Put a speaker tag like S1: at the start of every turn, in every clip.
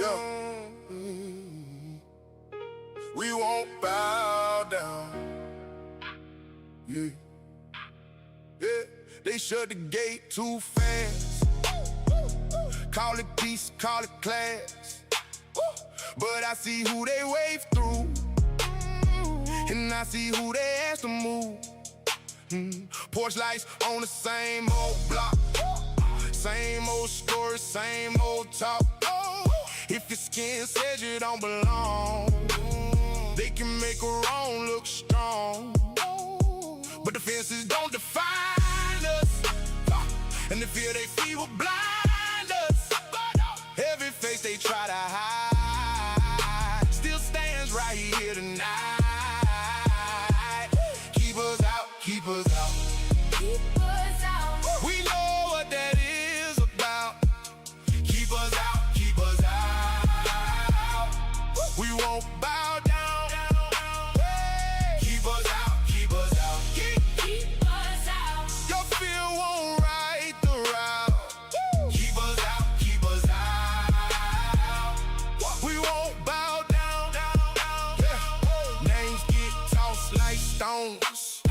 S1: Yeah. We won't bow down. Yeah. Yeah. They shut the gate too fast. Call it peace, call it class. But I see who they wave through, and I see who they ask to move. Porch lights on the same old block, same old story, same old talk. If your skin says you don't belong, they can make a wrong look strong. But the fences don't define us, and the fear they feel will blind us. Every face they try to hide still stands right here tonight. Keep us out, keep us out, keep us out. We know what that is about. Keep us out, keep us out. We won't bow down. Keep us out, keep us out, keep us out. Your fear won't right the route. Keep us out, keep us out. We won't bow down. Names get tossed like stones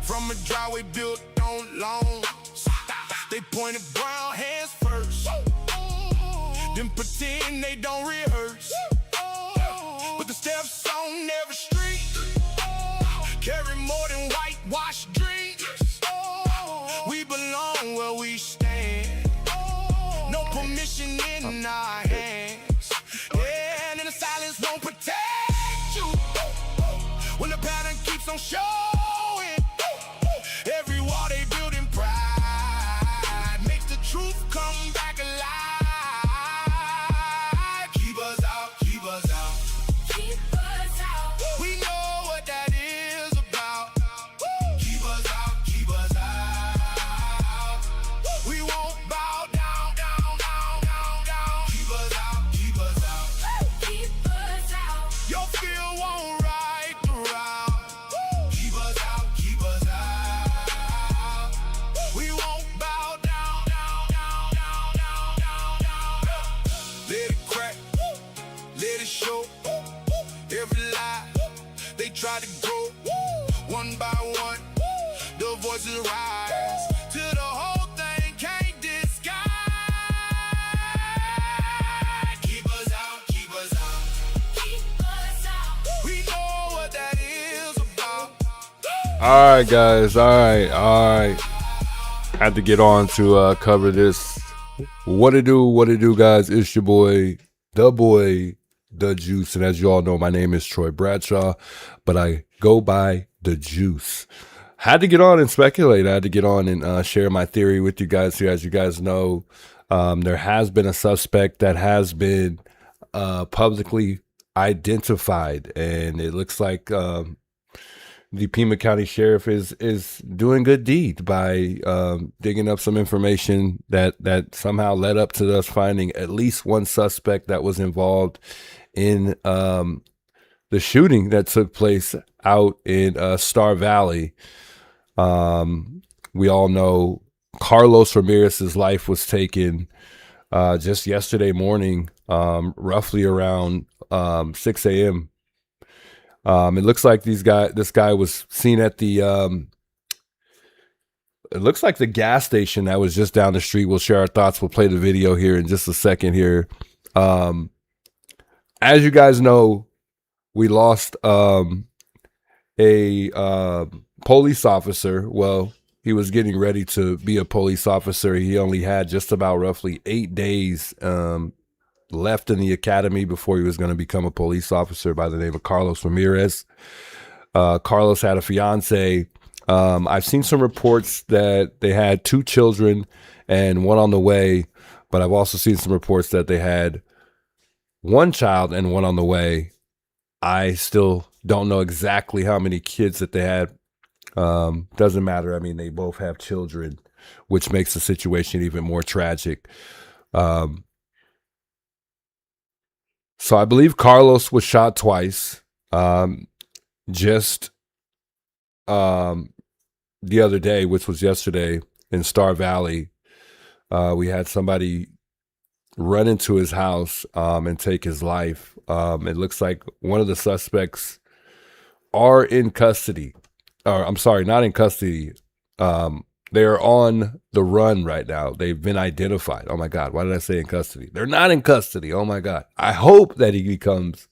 S1: from a driveway built on loans. They pointed brown hands first, then pretend they don't rehearse. But the steps on every street carry more than whitewashed dreams. We belong where we stand, no permission in our hands. Yeah, and the silence won't protect you when the pattern keeps on showing. Every wall they build in pride makes the truth come back alive. Keep us out, keep us out, keep us out. We know what that is about. Keep us out, keep us out. We won't bow down. Keep us out, keep us out, keep us out. Your fear won't right the route. Keep us out, keep us out. We won't bow down. Let it crack, let it show. Every lie they try to grow, one by one the voices rise till the whole thing can't disguise. Keep us out, keep us out, keep us out. We know what that is about.
S2: All right, guys. All right. Had to get on to cover this. What it do, guys? It's your boy, the Juice. And as you all know, my name is Troy Bradshaw, but I go by the Juice. Had to get on and speculate. I had to get on and share my theory with you guys here. As you guys know, there has been a suspect that has been publicly identified, and it looks like the Pima County Sheriff is doing good deed by digging up some information that somehow led up to us finding at least one suspect that was involved in the shooting that took place out in Star Valley. We all know Carlos Ramirez's life was taken just yesterday morning, roughly around 6 a.m. It looks like this guy was seen at the it looks like the gas station that was just down the street. We'll share our thoughts. We'll play the video here in just a second here. As you guys know, we lost a police officer. Well, he was getting ready to be a police officer. He only had just about roughly 8 days left in the academy before he was going to become a police officer, by the name of Carlos Ramirez. Carlos had a fiance. I've seen some reports that they had 2 children and 1 on the way, but I've also seen some reports that they had 1 child and 1 on the way. I still don't know exactly how many kids that they had. Doesn't matter. I mean, they both have children, which makes the situation even more tragic. So I believe Carlos was shot twice. Just the other day, which was yesterday in Star Valley, we had somebody run into his house and take his life. It looks like one of the suspects are in custody. Or I'm sorry, not in custody. They're on the run right now. They've been identified. Oh my God, why did I say in custody? They're not in custody. Oh my God. I hope that he becomes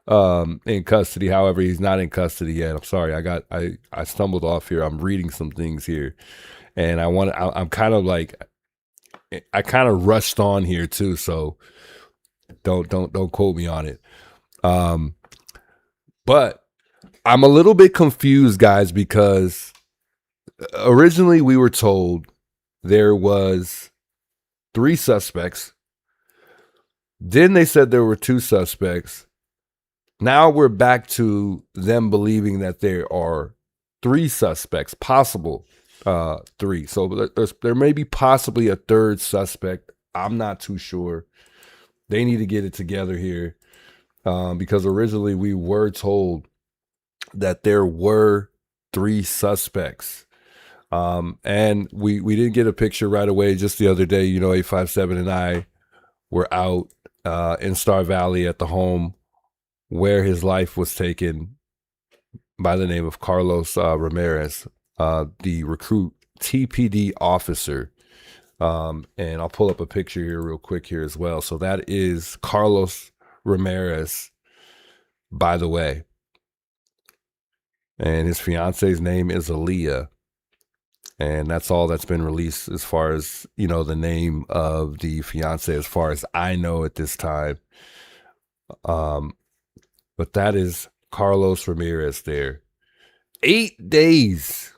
S2: in custody. However, he's not in custody yet. I'm sorry. I stumbled off here. I'm reading some things here, and I'm kind of like, I kind of rushed on here too. So don't quote me on it. But I'm a little bit confused, guys, because originally we were told there was 3 suspects. Then they said there were 2 suspects. Now we're back to them believing that there are 3 suspects, possible 3. So there may be possibly a 3rd suspect. I'm not too sure. They need to get it together here because originally we were told that there were 3 suspects. And we didn't get a picture right away. Just the other day, 857 and I were out in Star Valley at the home where his life was taken by the name of Carlos Ramirez, the recruit TPD officer. And I'll pull up a picture here real quick here as well. So that is Carlos Ramirez, by the way. And his fiance's name is Aaliyah. And that's all that's been released as far as, the name of the fiance, as far as I know at this time. But that is Carlos Ramirez there. 8 days.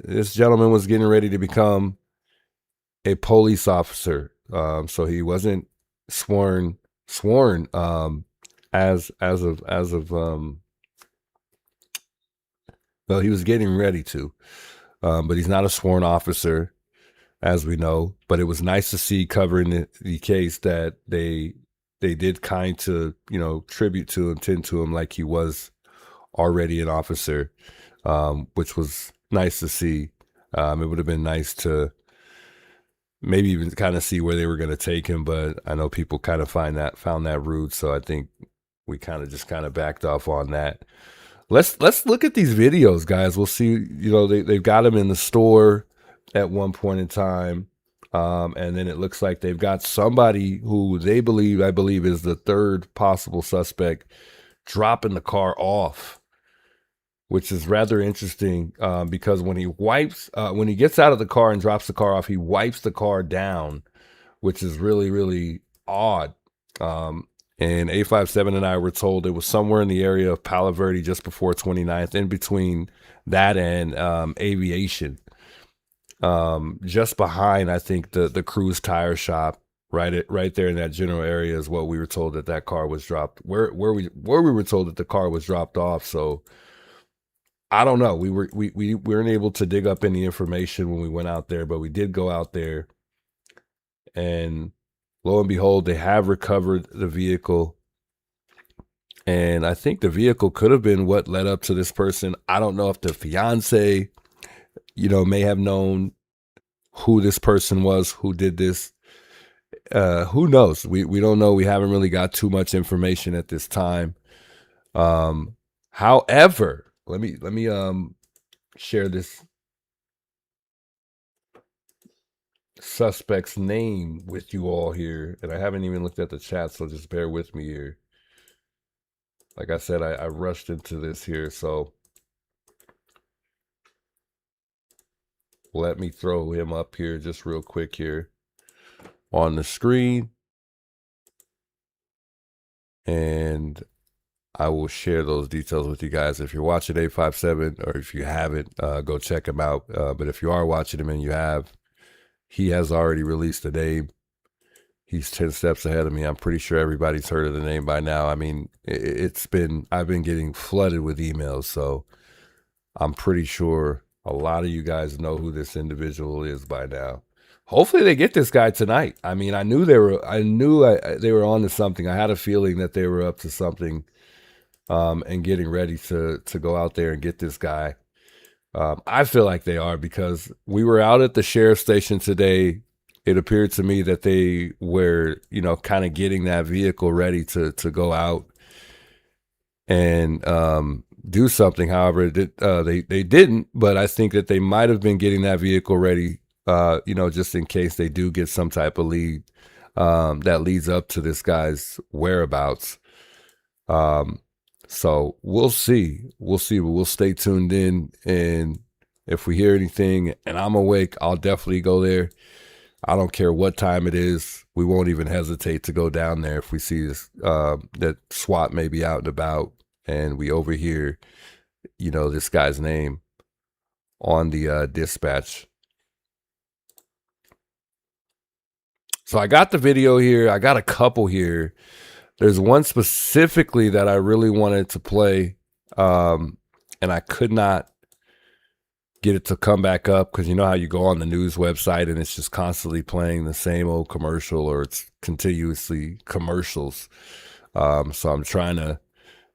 S2: This gentleman was getting ready to become a police officer. So he wasn't sworn as of well, he was getting ready to. But he's not a sworn officer, as we know. But it was nice to see, covering the case, that they did kind to, tribute to him, tend to him like he was already an officer, which was nice to see. It would have been nice to maybe even kind of see where they were going to take him, but I know people kind of found that rude, so I think we kind of backed off on that. Let's look at these videos, guys. We'll see. They've got him in the store at one point in time, and then it looks like they've got somebody who I believe is the 3rd possible suspect, dropping the car off, which is rather interesting because when he gets out of the car and drops the car off, he wipes the car down, which is really, really odd. And 857 and I were told it was somewhere in the area of Palo Verde, just before 29th, in between that and Aviation. Just behind, I think, the Cruise Tire Shop, right there in that general area is what we were told that car was dropped. Where we were told that the car was dropped off. So I don't know. We weren't able to dig up any information when we went out there, but we did go out there, and lo and behold, they have recovered the vehicle. And I think the vehicle could have been what led up to this person. I don't know if the fiance, may have known who this person was who did this. Who knows? We don't know. We haven't really got too much information at this time. However, let me share this suspect's name with you all here, and I haven't even looked at the chat, so just bear with me here. Like I said, I rushed into this here, so let me throw him up here just real quick here on the screen, and I will share those details with you guys. If you're watching 857, or if you haven't, go check him out. But if you are watching him and you have, he has already released the name. He's 10 steps ahead of me. I'm pretty sure everybody's heard of the name by now. I mean, I've been getting flooded with emails, so I'm pretty sure a lot of you guys know who this individual is by now. Hopefully they get this guy tonight. I mean, I knew they were on to something. I had a feeling that they were up to something, and getting ready to go out there and get this guy. I feel like they are, because we were out at the sheriff's station today it appeared to me that they were, you know, kind of getting that vehicle ready to go out and do something. However, they didn't, but I think that they might have been getting that vehicle ready, you know, just in case they do get some type of lead that leads up to this guy's whereabouts. So we'll see. We'll see, but we'll stay tuned in. And if we hear anything and I'm awake, I'll definitely go there. I don't care what time it is. We won't even hesitate to go down there if we see this, that SWAT may be out and about and we overhear, you know, this guy's name on the dispatch. So I got the video here. I got a couple here. There's one specifically that I really wanted to play, and I could not get it to come back up because you know how you go on the news website and it's just constantly playing the same old commercial, or it's continuously commercials. So I'm trying to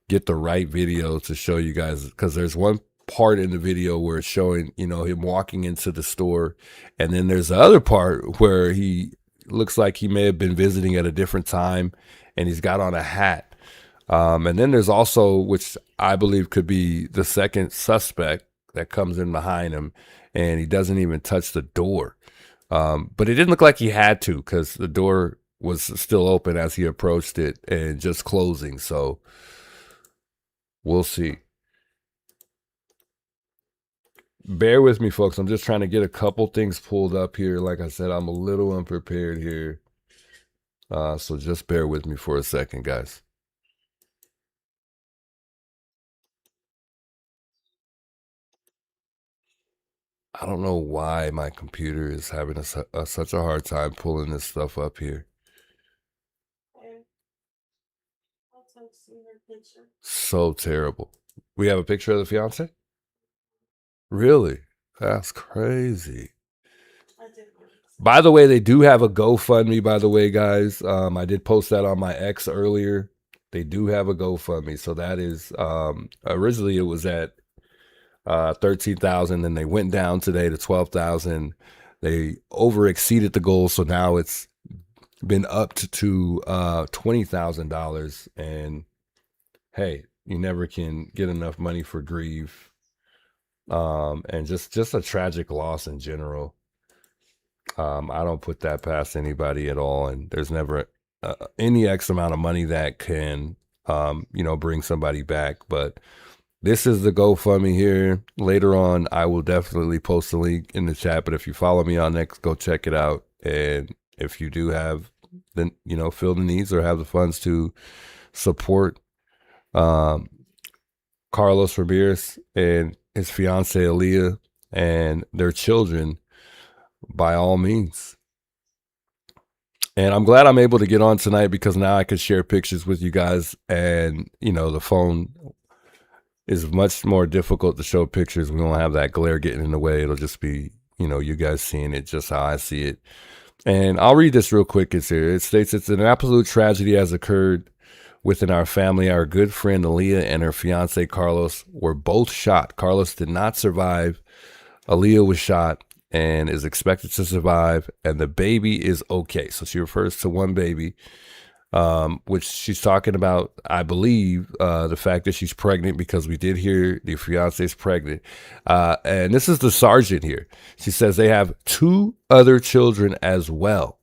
S2: get the right video to show you guys, because there's one part in the video where it's showing, you know, him walking into the store, and then there's the other part where he looks like he may have been visiting at a different time and he's got on a hat. And then there's also, which I believe could be the second suspect that comes in behind him, and he doesn't even touch the door. But it didn't look like he had to, because the door was still open as he approached it and just closing. So we'll see. Bear with me, folks. I'm just trying to get a couple things pulled up here. Like I said, I'm a little unprepared here. So just bear with me for a second, guys. I don't know why my computer is having such a hard time pulling this stuff up here. So terrible. We have a picture of the fiance? Really? That's crazy. By the way, they do have a GoFundMe, by the way, guys. I did post that on my X earlier. They do have a GoFundMe. So that is, originally it was at 13,000, then they went down today to 12,000. They over exceeded the goal, so now it's been upped to $20,000. And hey, you never can get enough money for grief, and just a tragic loss in general. I don't put that past anybody at all, and there's never any X amount of money that can, you know, bring somebody back. But this is the GoFundMe here. Later on, I will definitely post the link in the chat. But if you follow me on X, go check it out. And if you do have the, you know, feel the needs or have the funds to support Carlos Ramirez and his fiance Aaliyah and their children, by all means. And I'm glad I'm able to get on tonight, because now I can share pictures with you guys. And, you know, the phone is much more difficult to show pictures. We don't have that glare getting in the way. It'll just be, you know, you guys seeing it just how I see it. And I'll read this real quick. It's here. It states, "It's an absolute tragedy has occurred within our family. Our good friend Aaliyah and her fiance Carlos were both shot. Carlos did not survive. Aaliyah was shot and is expected to survive, and the baby is okay." So she refers to one baby, which she's talking about, I believe, the fact that she's pregnant, because we did hear the fiance is pregnant. And this is the sergeant here. She says they have 2 other children as well.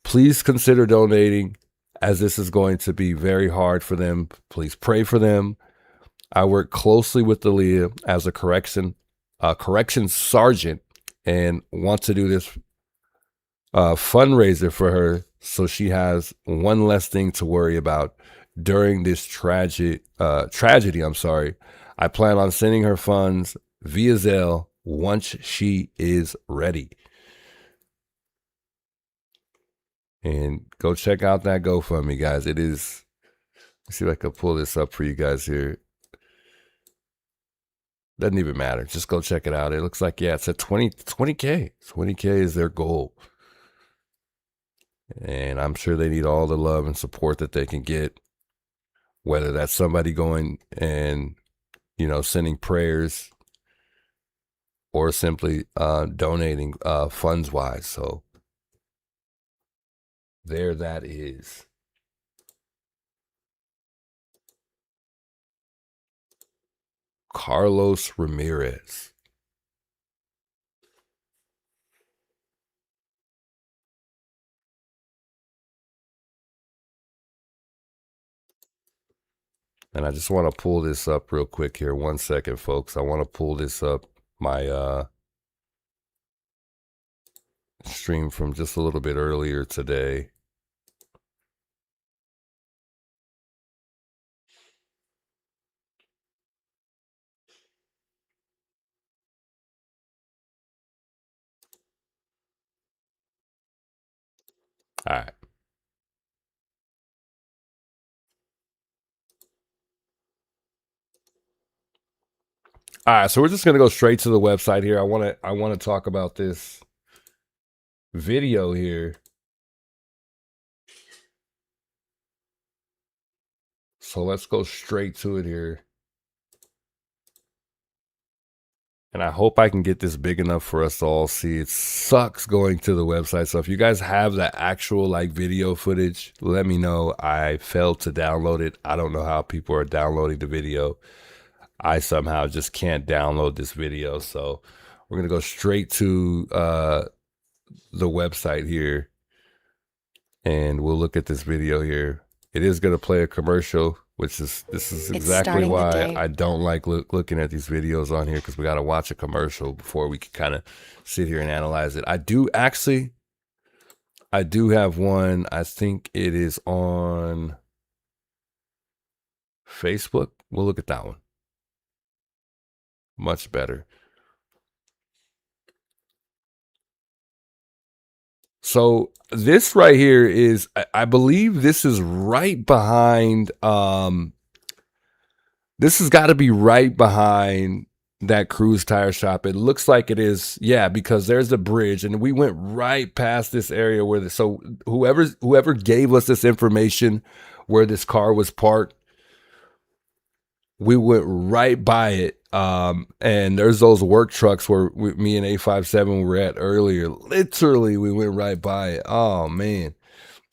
S2: Please consider donating, as this is going to be very hard for them. Please pray for them. I work closely with Aaliyah as a corrections sergeant, and want to do this fundraiser for her, so she has one less thing to worry about during this tragedy. I plan on sending her funds via Zelle once she is ready. And go check out that GoFundMe, guys. It is, let's see if I can pull this up for you guys here. Doesn't even matter. Just go check it out. It looks like, yeah, it's at 20K. 20K is their goal. And I'm sure they need all the love and support that they can get, whether that's somebody going and, you know, sending prayers, or simply donating funds wise. So there that is. Carlos Ramirez. And I just want to pull this up real quick here. 1 second, folks. I want to pull this up. My stream from just a little bit earlier today. All right. All right, so we're just gonna go straight to the website here. I want to talk about this video here. So let's go straight to it here. And I hope I can get this big enough for us to all see. It sucks going to the website. So if you guys have the actual like video footage, let me know. I failed to download it. I don't know how people are downloading the video. I somehow just can't download this video. So we're going to go straight to the website here. And we'll look at this video here. It is going to play a commercial, which is, this is exactly why I don't like looking at these videos on here, because we got to watch a commercial before we can kind of sit here and analyze it. I do have one. I think it is on Facebook. We'll look at that one. Much better. So this right here is, I believe this is right behind, this has got to be right behind that Cruise Tire Shop. It looks like it is, yeah, because there's a bridge, and we went right past this area where so whoever gave us this information where this car was parked, we went right by it. And there's those work trucks where me and A57 were at earlier. Literally, we went right by it. Oh, man.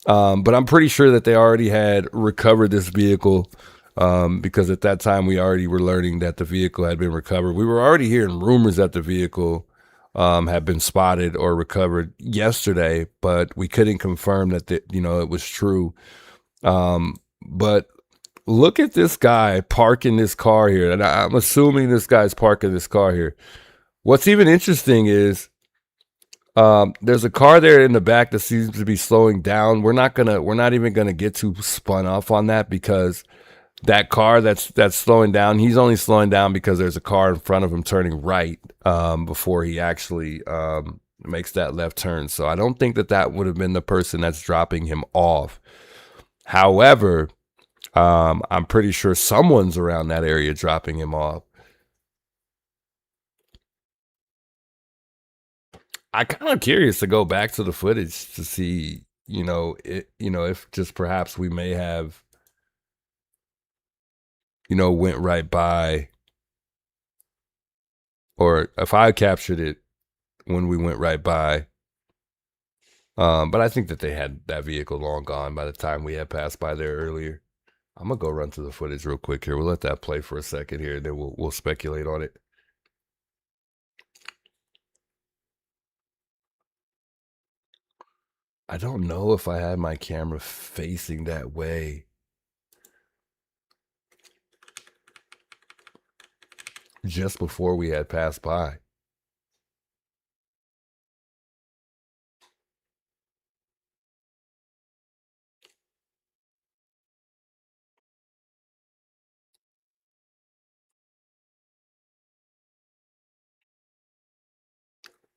S2: But I'm pretty sure that they already had recovered this vehicle, because at that time we already were learning that the vehicle had been recovered. We were already hearing rumors that the vehicle had been spotted or recovered yesterday, but we couldn't confirm that it was true. But look at this guy parking this car here, and I'm assuming this guy's parking this car here. What's even interesting is there's a car there in the back that seems to be slowing down. We're not even gonna get too spun off on that, because that car that's slowing down, he's only slowing down because there's a car in front of him turning right before he actually makes that left turn. So I don't think that would have been the person that's dropping him off. However, I'm pretty sure someone's around that area dropping him off. I'm kind of curious to go back to the footage to see, if just perhaps we may have, went right by, or if I captured it when we went right by. But I think that they had that vehicle long gone by the time we had passed by there earlier. I'm gonna go run to the footage real quick here. We'll let that play for a second here, and then we'll speculate on it. I don't know if I had my camera facing that way. Just before we had passed by.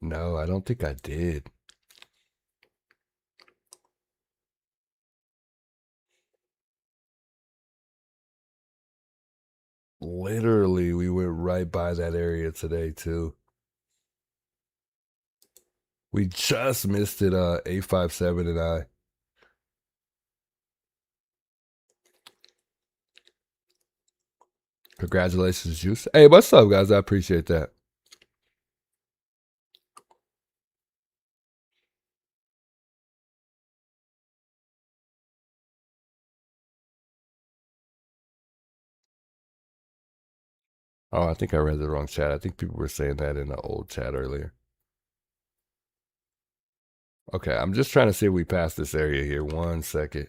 S2: No, I don't think I did. Literally, we went right by that area today, too. We just missed it, A57 and I. Congratulations, Juice. Hey, what's up, guys? I appreciate that. Oh, I think I read the wrong chat. I think people were saying that in the old chat earlier. Okay, I'm just trying to see if we passed this area here. 1 second.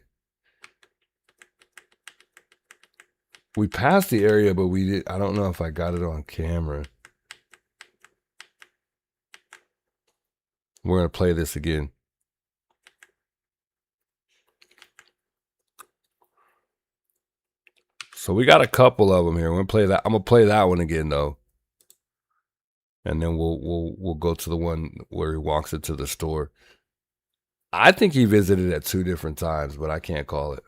S2: We passed the area, but we did. I don't know if I got it on camera. We're going to play this again. So we got a couple of them here. We're going to play that. I'm going to play that one again though. And then we'll go to the one where he walks into the store. I think he visited at 2 different times, but I can't call it.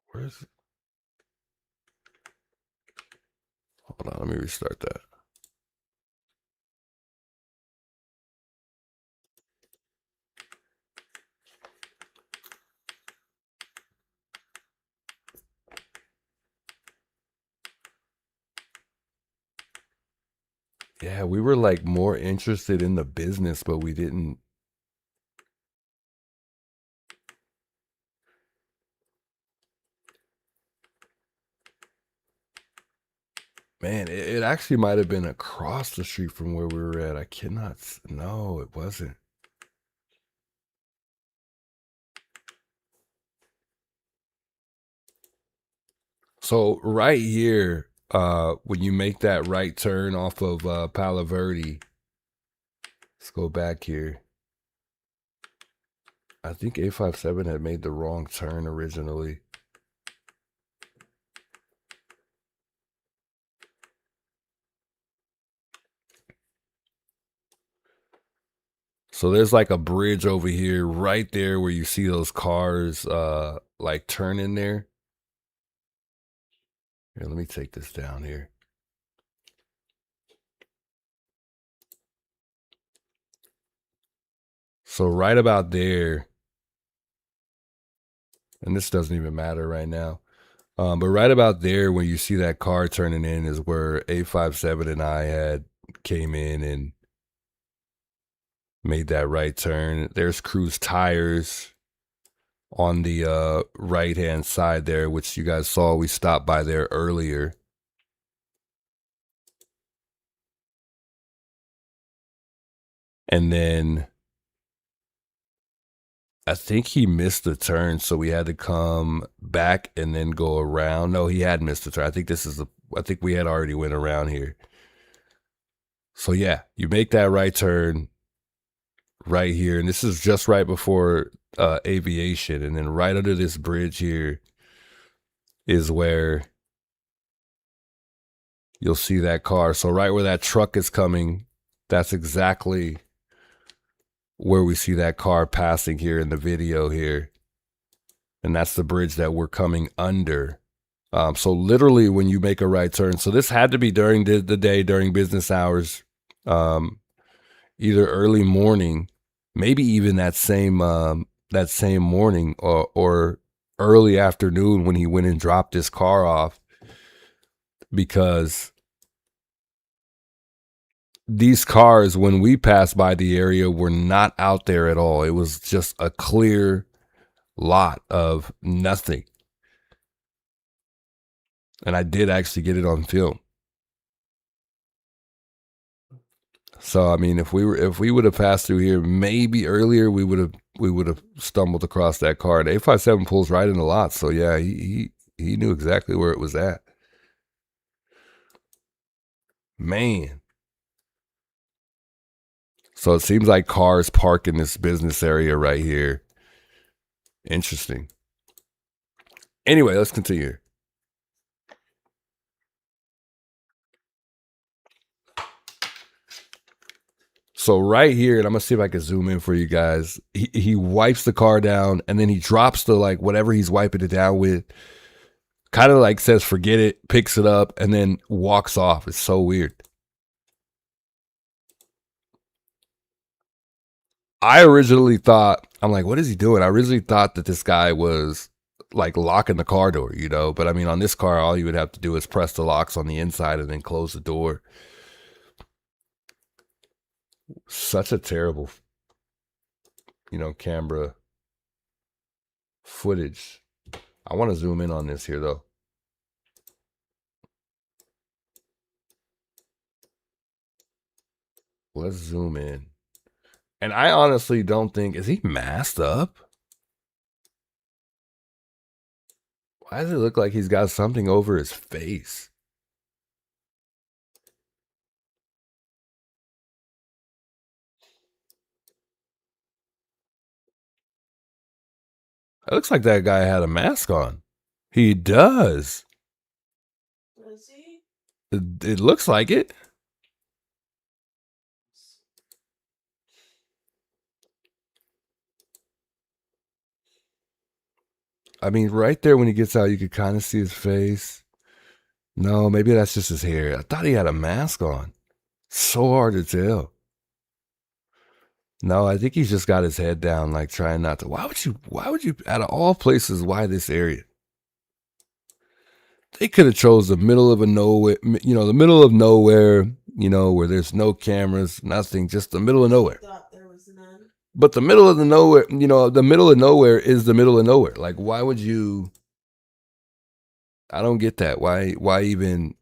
S2: Where's it? Hold on, let me restart that. Yeah, we were like more interested in the business, but we didn't. Man, it actually might have been across the street from where we were at. I cannot. No, it wasn't. So right here, when you make that right turn off of Palo Verde, let's go back here. I think 857 had made the wrong turn originally. So there's like a bridge over here, right there where you see those cars like turning there. Here, let me take this down here. So right about there, and this doesn't even matter right now, but right about there when you see that car turning in is where 857 and I had came in and made that right turn. There's Cruise Tires on the right-hand side there, which you guys saw we stopped by there earlier. And then I think he missed the turn, so we had to come back and then go around. No, he had missed the turn. I think I think we had already went around here. So yeah, you make that right turn right here, and this is just right before Aviation, and then right under this bridge here is where you'll see that car. So right where that truck is coming, that's exactly where we see that car passing here in the video here. And that's the bridge that we're coming under. So literally when you make a right turn, so this had to be during the day, during business hours, either early morning, maybe even that same morning or early afternoon when he went and dropped his car off, because these cars, when we passed by the area, were not out there at all. It was just a clear lot of nothing. And I did actually get it on film. So I mean, if we would have passed through here maybe earlier, we would have stumbled across that car. And 857 pulls right in the lot. So yeah, he knew exactly where it was at. Man. So it seems like cars park in this business area right here. Interesting. Anyway, let's continue. So right here, and I'm gonna see if I can zoom in for you guys. He wipes the car down, and then he drops the like whatever he's wiping it down with. Kind of like says forget it, picks it up, and then walks off. It's so weird. I originally thought, I'm like, what is he doing? I originally thought that this guy was like locking the car door, you know? But I mean, on this car, all you would have to do is press the locks on the inside and then close the door. Such a terrible, camera footage. I want to zoom in on this here, though. Let's zoom in. And I honestly don't think... Is he masked up? Why does it look like he's got something over his face? It looks like that guy had a mask on. He does.
S3: Does he?
S2: It looks like it. I mean, right there when he gets out, you could kind of see his face. No, maybe that's just his hair. I thought he had a mask on. So hard to tell. No, I think he's just got his head down, like trying not to. Why would you, out of all places, why this area? They could have chose the middle of nowhere, the middle of nowhere, where there's no cameras, nothing, just the middle of nowhere.
S3: Thought there was none.
S2: But the middle of the nowhere, the middle of nowhere is the middle of nowhere. Like, why would you? I don't get that. Why even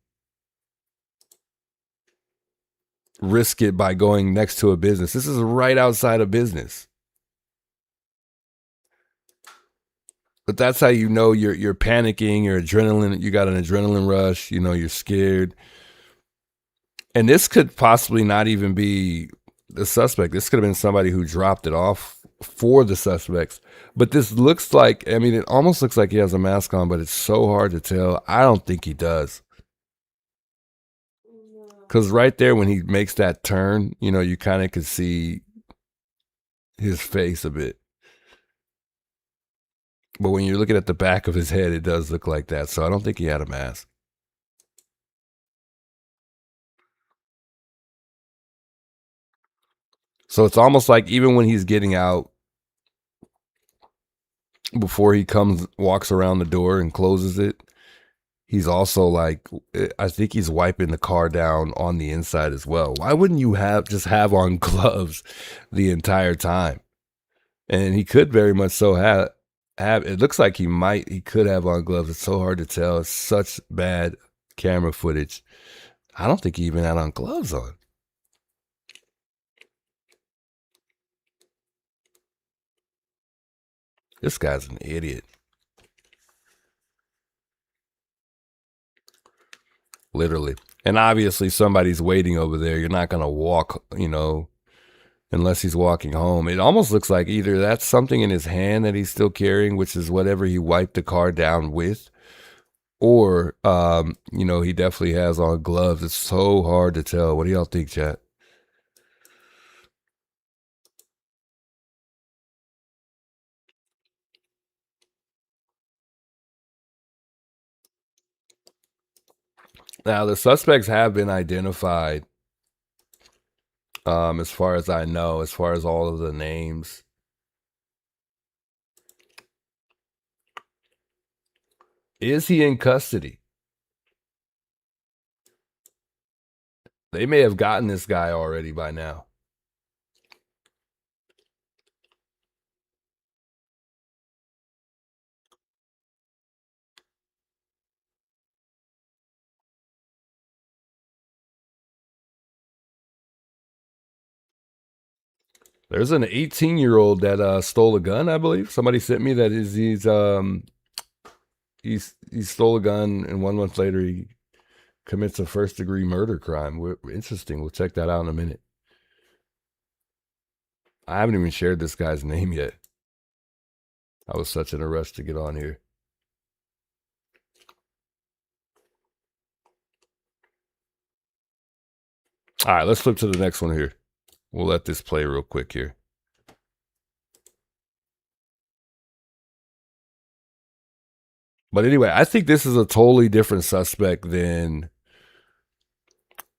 S2: risk it by going next to a business? This is right outside a business. But that's how you know you're panicking, you're adrenaline, you got an adrenaline rush, you're scared. And this could possibly not even be the suspect. This could have been somebody who dropped it off for the suspects. But this looks like, it almost looks like he has a mask on, but it's so hard to tell. I don't think he does. Because right there when he makes that turn, you kind of could see his face a bit. But when you're looking at the back of his head, it does look like that. So I don't think he had a mask. So it's almost like even when he's getting out, before he walks around the door and closes it, he's also like, I think he's wiping the car down on the inside as well. Why wouldn't you just have on gloves the entire time? And he could very much so have, it looks like he could have on gloves. It's so hard to tell. It's such bad camera footage. I don't think he even had on gloves on. This guy's an idiot. Literally. And obviously somebody's waiting over there. You're not going to walk, unless he's walking home. It almost looks like either that's something in his hand that he's still carrying, which is whatever he wiped the car down with, or, he definitely has on gloves. It's so hard to tell. What do y'all think, chat? Now, the suspects have been identified, as far as I know, as far as all of the names. Is he in custody? They may have gotten this guy already by now. There's an 18-year-old that stole a gun, I believe. Somebody sent me that he stole a gun, and 1 month later he commits a first-degree murder crime. Interesting. We'll check that out in a minute. I haven't even shared this guy's name yet. I was such in a rush to get on here. All right, let's flip to the next one here. We'll let this play real quick here. But anyway, I think this is a totally different suspect than,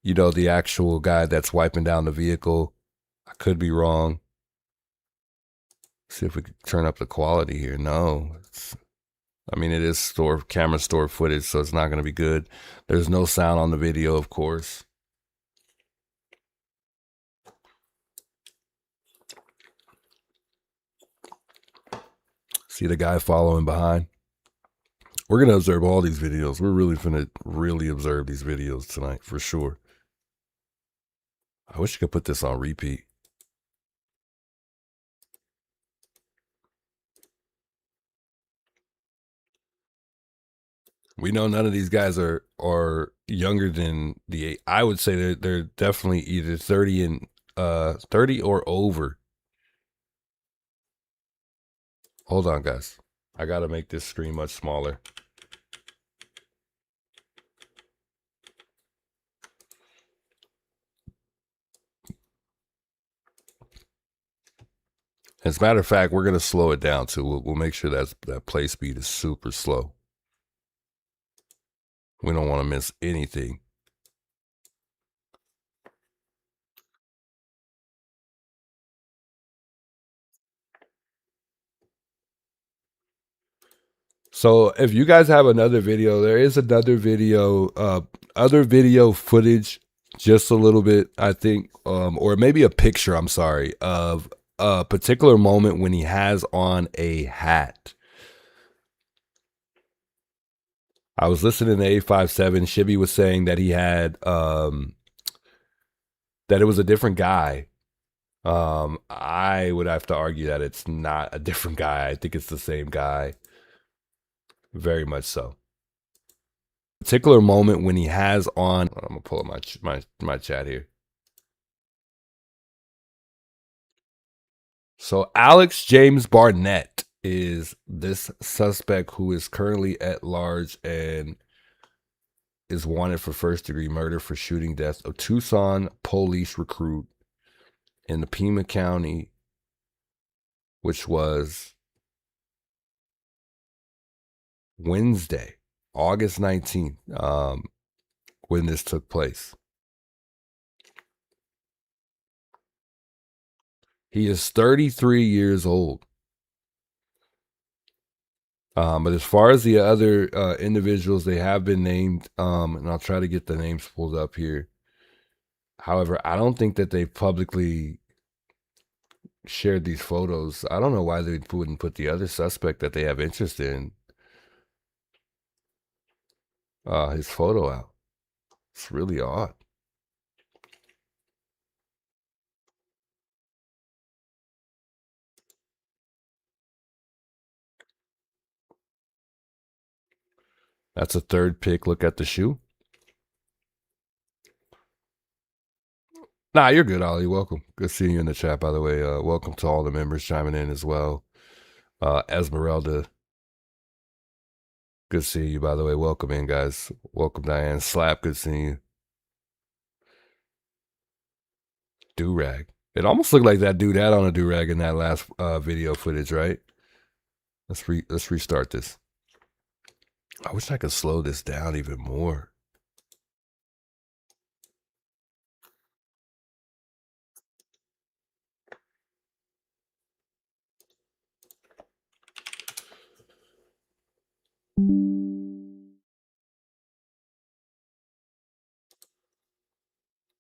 S2: the actual guy that's wiping down the vehicle. I could be wrong. See if we can turn up the quality here. No. It is camera store footage, so it's not going to be good. There's no sound on the video, of course. See the guy following behind? We're going to observe all these videos. We're really finna really observe these videos tonight for sure. I wish I could put this on repeat. We know none of these guys are younger than the 8. I would say they're definitely either 30 and 30 or over. Hold on, guys. I got to make this screen much smaller. As a matter of fact, we're going to slow it down too. We'll make sure that play speed is super slow. We don't want to miss anything. So if you guys have another video, there is another video, other video footage, just a little bit, I think, or maybe a picture, I'm sorry, of a particular moment when he has on a hat. I was listening to 857. Shibby was saying that he had, that it was a different guy. I would have to argue that it's not a different guy. I think it's the same guy. Very much so. Particular moment when he has on, I'm gonna pull up my chat here. So Alex James Barnett is this suspect who is currently at large and is wanted for first-degree murder for shooting death of Tucson police recruit in the Pima County, which was Wednesday, August 19th, when this took place. He is 33 years old. But as far as the other individuals, they have been named, and I'll try to get the names pulled up here. However, I don't think that they publicly shared these photos. I don't know why they wouldn't put the other suspect that they have interest in, his photo out. It's really odd. That's a third pick. Look at the shoe. Nah, you're good, Ollie. Welcome. Good seeing you in the chat, by the way. Welcome to all the members chiming in as well. Esmeralda. Good seeing you, by the way. Welcome in, guys. Welcome, Diane. Slap, good seeing you. Do-rag. It almost looked like that dude had on a do-rag in that last video footage, right? Let's restart this. I wish I could slow this down even more.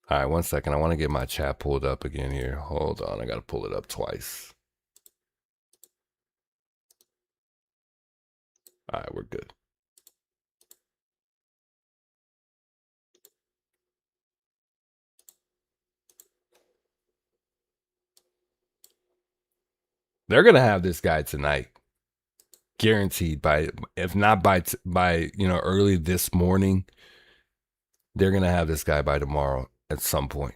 S2: All right, 1 second. I want to get my chat pulled up again here. Hold on. I got to pull it up twice. All right, we're good. They're going to have this guy tonight. Guaranteed, by if not by early this morning, they're going to have this guy by tomorrow at some point.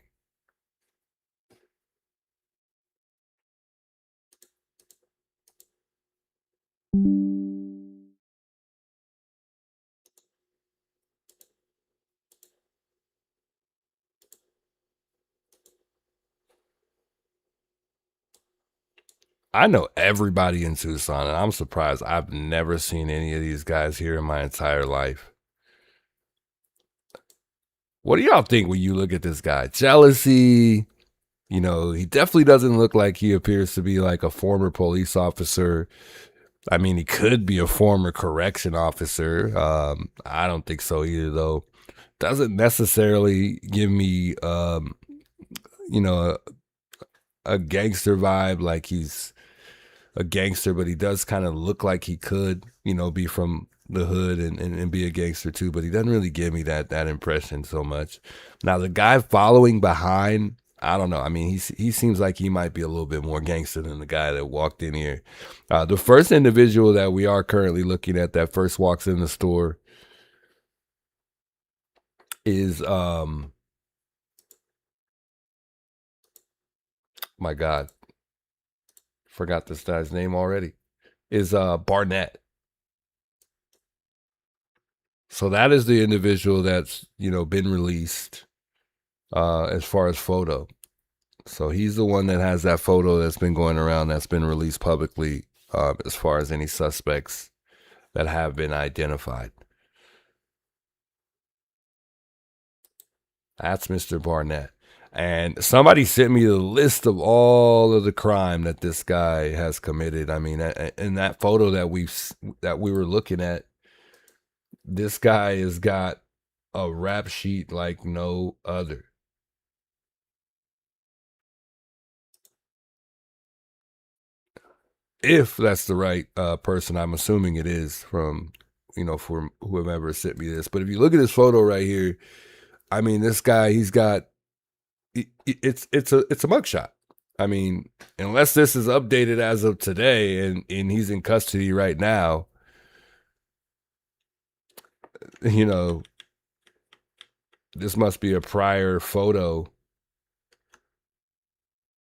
S2: I know everybody in Tucson, and I'm surprised I've never seen any of these guys here in my entire life. What do y'all think when you look at this guy? Jealousy? You know, he definitely doesn't look like he appears to be like a former police officer. I mean, he could be a former correction officer. I don't think so either, though. Doesn't necessarily give me, a gangster vibe, like he's a gangster, but he does kind of look like he could, be from the hood and be a gangster too, but he doesn't really give me that impression so much. Now the guy following behind, I don't know. I mean, he seems like he might be a little bit more gangster than the guy that walked in here. The first individual that we are currently looking at that first walks in the store is my God, forgot this guy's name already. Is Barnett. So that is the individual that's, been released as far as photo. So he's the one that has that photo that's been going around, that's been released publicly as far as any suspects that have been identified. That's Mr. Barnett. And somebody sent me the list of all of the crime that this guy has committed. I mean, in that photo that we were looking at, this guy has got a rap sheet like no other. If that's the right person, I'm assuming it is from whoever sent me this. But if you look at this photo right here, I mean, this guy, he's got it's a mugshot. I mean, unless this is updated as of today and he's in custody right now, this must be a prior photo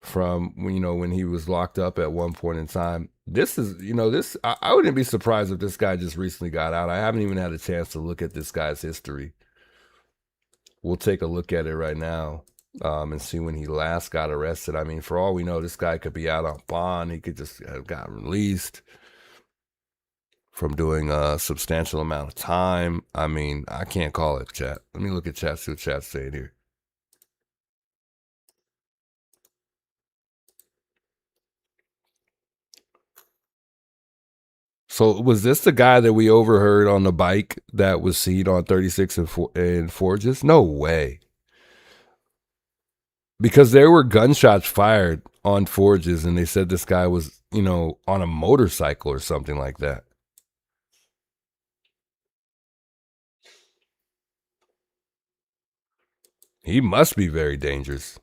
S2: from when he was locked up at one point in time. This is, I wouldn't be surprised if this guy just recently got out. I haven't even had a chance to look at this guy's history. We'll take a look at it right now and see when he last got arrested. I mean, for all we know, this guy could be out on bond. He could just have gotten released from doing a substantial amount of time. I mean, I can't call it, chat. Let me look at chat, see what chat's saying here. So was this the guy that we overheard on the bike that was seen on 36 and Forges? No way. Because there were gunshots fired on Forges, and they said this guy was, on a motorcycle or something like that. He must be very dangerous.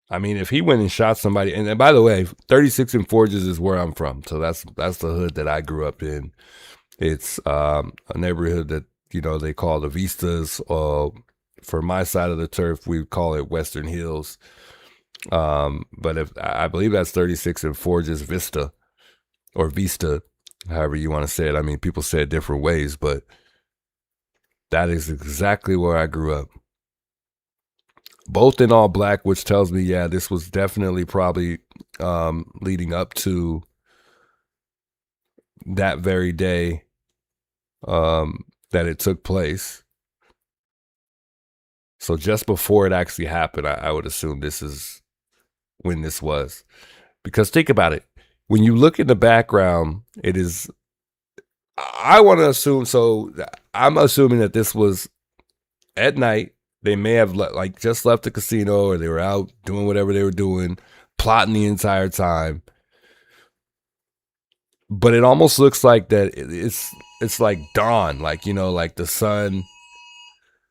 S2: I mean, if he went and shot somebody, and by the way, 36 and Forges is where I'm from. So that's the hood that I grew up in. It's a neighborhood that, they call the Vistas. For my side of the turf, we call it Western Hills. But if I believe that's 36 and Forges Vista or Vista, however you want to say it. I mean, people say it different ways, but that is exactly where I grew up. Both in all black, which tells me, yeah, this was definitely probably leading up to that very day that it took place. So just before it actually happened, I would assume this is when this was. Because think about it. When you look in the background, it is, I want to assume, so I'm assuming that this was at night. They may have just left the casino, or they were out doing whatever they were doing, plotting the entire time. But it almost looks like that it's like dawn, like the sun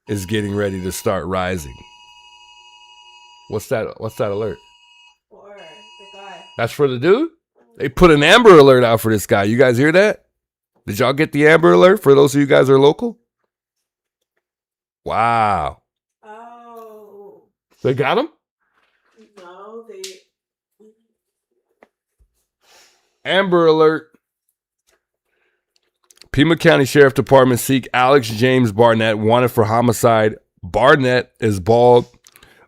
S2: is getting ready to start rising. What's that alert?
S3: For the guy.
S2: That's for the dude? They put an Amber Alert out for this guy. You guys hear that? Did y'all get the Amber Alert for those of you guys who are local? Wow.
S3: Oh.
S2: They got him?
S3: No, they.
S2: Amber Alert. Pima County Sheriff Department seek Alex James Barnett, wanted for homicide. Barnett is bald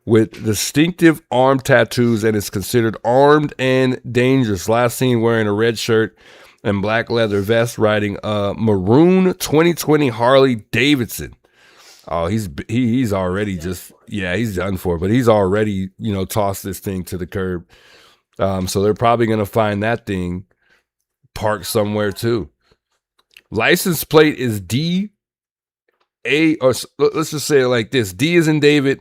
S2: with distinctive arm tattoos and is considered armed and dangerous. Last seen wearing a red shirt and black leather vest, riding a maroon 2020 Harley Davidson. Oh, he's already just, yeah, he's done for, but he's already, tossed this thing to the curb. So they're probably going to find that thing parked somewhere too. License plate is D, A, or let's just say it like this. D is in David,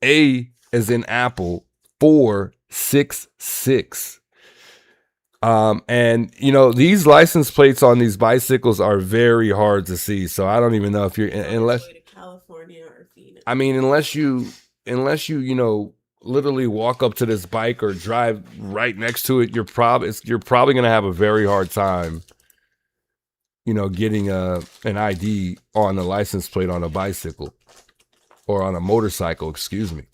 S2: A is in Apple, 466. And you know, these license plates on these bicycles are very hard to see. So I don't even know if you're unless
S3: Way to California or Phoenix.
S2: I mean, unless you know, literally walk up to this bike or drive right next to it, you're probably gonna have a very hard time, you know, getting an ID on a license plate on a bicycle or on a motorcycle. Excuse me.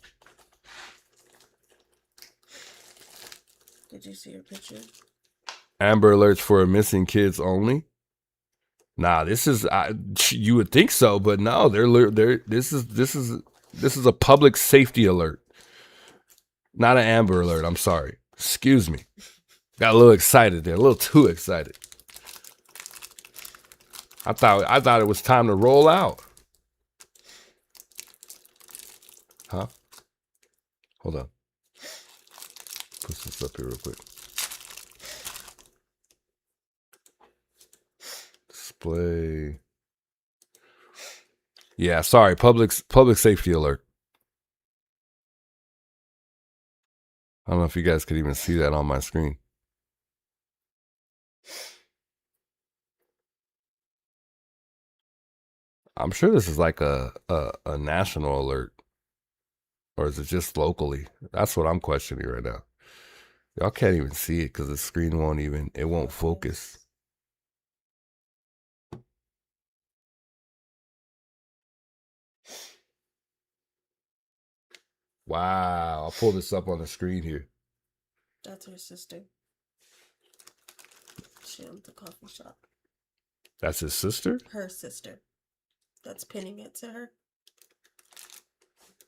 S3: Did you see your picture?
S2: Amber alerts for missing kids only. Nah, this is you would think so, but no, this is a public safety alert, not an Amber alert. I'm sorry. Excuse me. Got a little excited there, a little too excited. I thought it was time to roll out. Huh? Hold on. Put this up here real quick. Display. Yeah, sorry. Public safety alert. I don't know if you guys could even see that on my screen. I'm sure this is like a national alert. Or is it just locally? That's what I'm questioning right now. Y'all can't even see it because the screen won't focus. Wow, I'll pull this up on the screen here.
S3: That's her sister. She owns the coffee shop.
S2: That's his sister?
S3: Her sister. That's pinning it to her.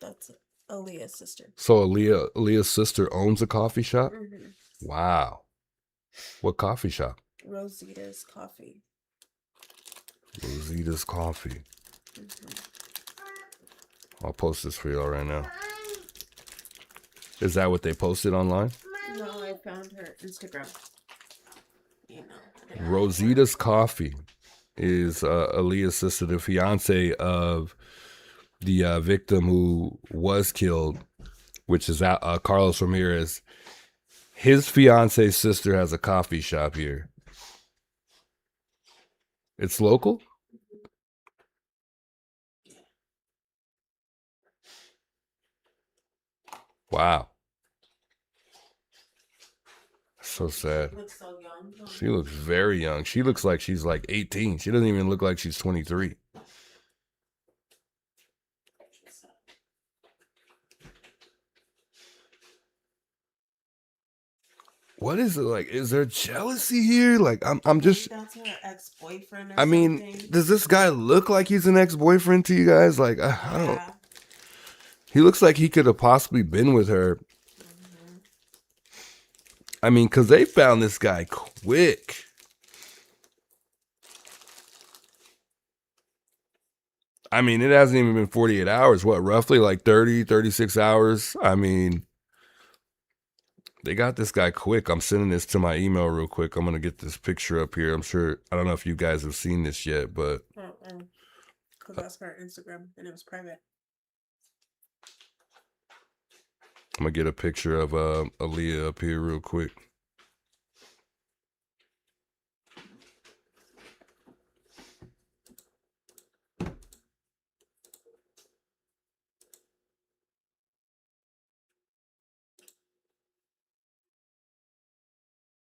S3: That's Aaliyah's sister.
S2: So Aaliyah's sister owns a coffee shop?
S3: Mm-hmm.
S2: Wow. What coffee shop?
S3: Rosita's Coffee.
S2: Rosita's Coffee.
S3: Mm-hmm.
S2: I'll post this for y'all right now. Is that what they posted online?
S3: No, I found her Instagram. You know.
S2: Rosita's Coffee is Aaliyah's sister, the fiance of the victim who was killed, which is Carlos Ramirez. His fiance's sister has a coffee shop here. It's local? Wow. So sad.
S3: Looks so young.
S2: She looks very young. She looks like she's like 18. She doesn't even look like she's 23. What is it like? Is there jealousy here? Like I'm just.
S3: That's her ex-boyfriend.
S2: I mean,
S3: something.
S2: does this guy look like he's an ex-boyfriend to you guys? Like I don't.
S3: Yeah.
S2: He looks like he could have possibly been with her.
S3: Mm-hmm.
S2: I mean, because they found this guy quick. I mean, it hasn't even been 48 hours. What, roughly like 30, 36 hours? I mean, they got this guy quick. I'm sending this to my email real quick. I'm going to get this picture up here. I'm sure, I don't know if you guys have seen this yet, but.
S3: Because that's her Instagram and it was private.
S2: I'm going to get a picture of Aaliyah up here real quick.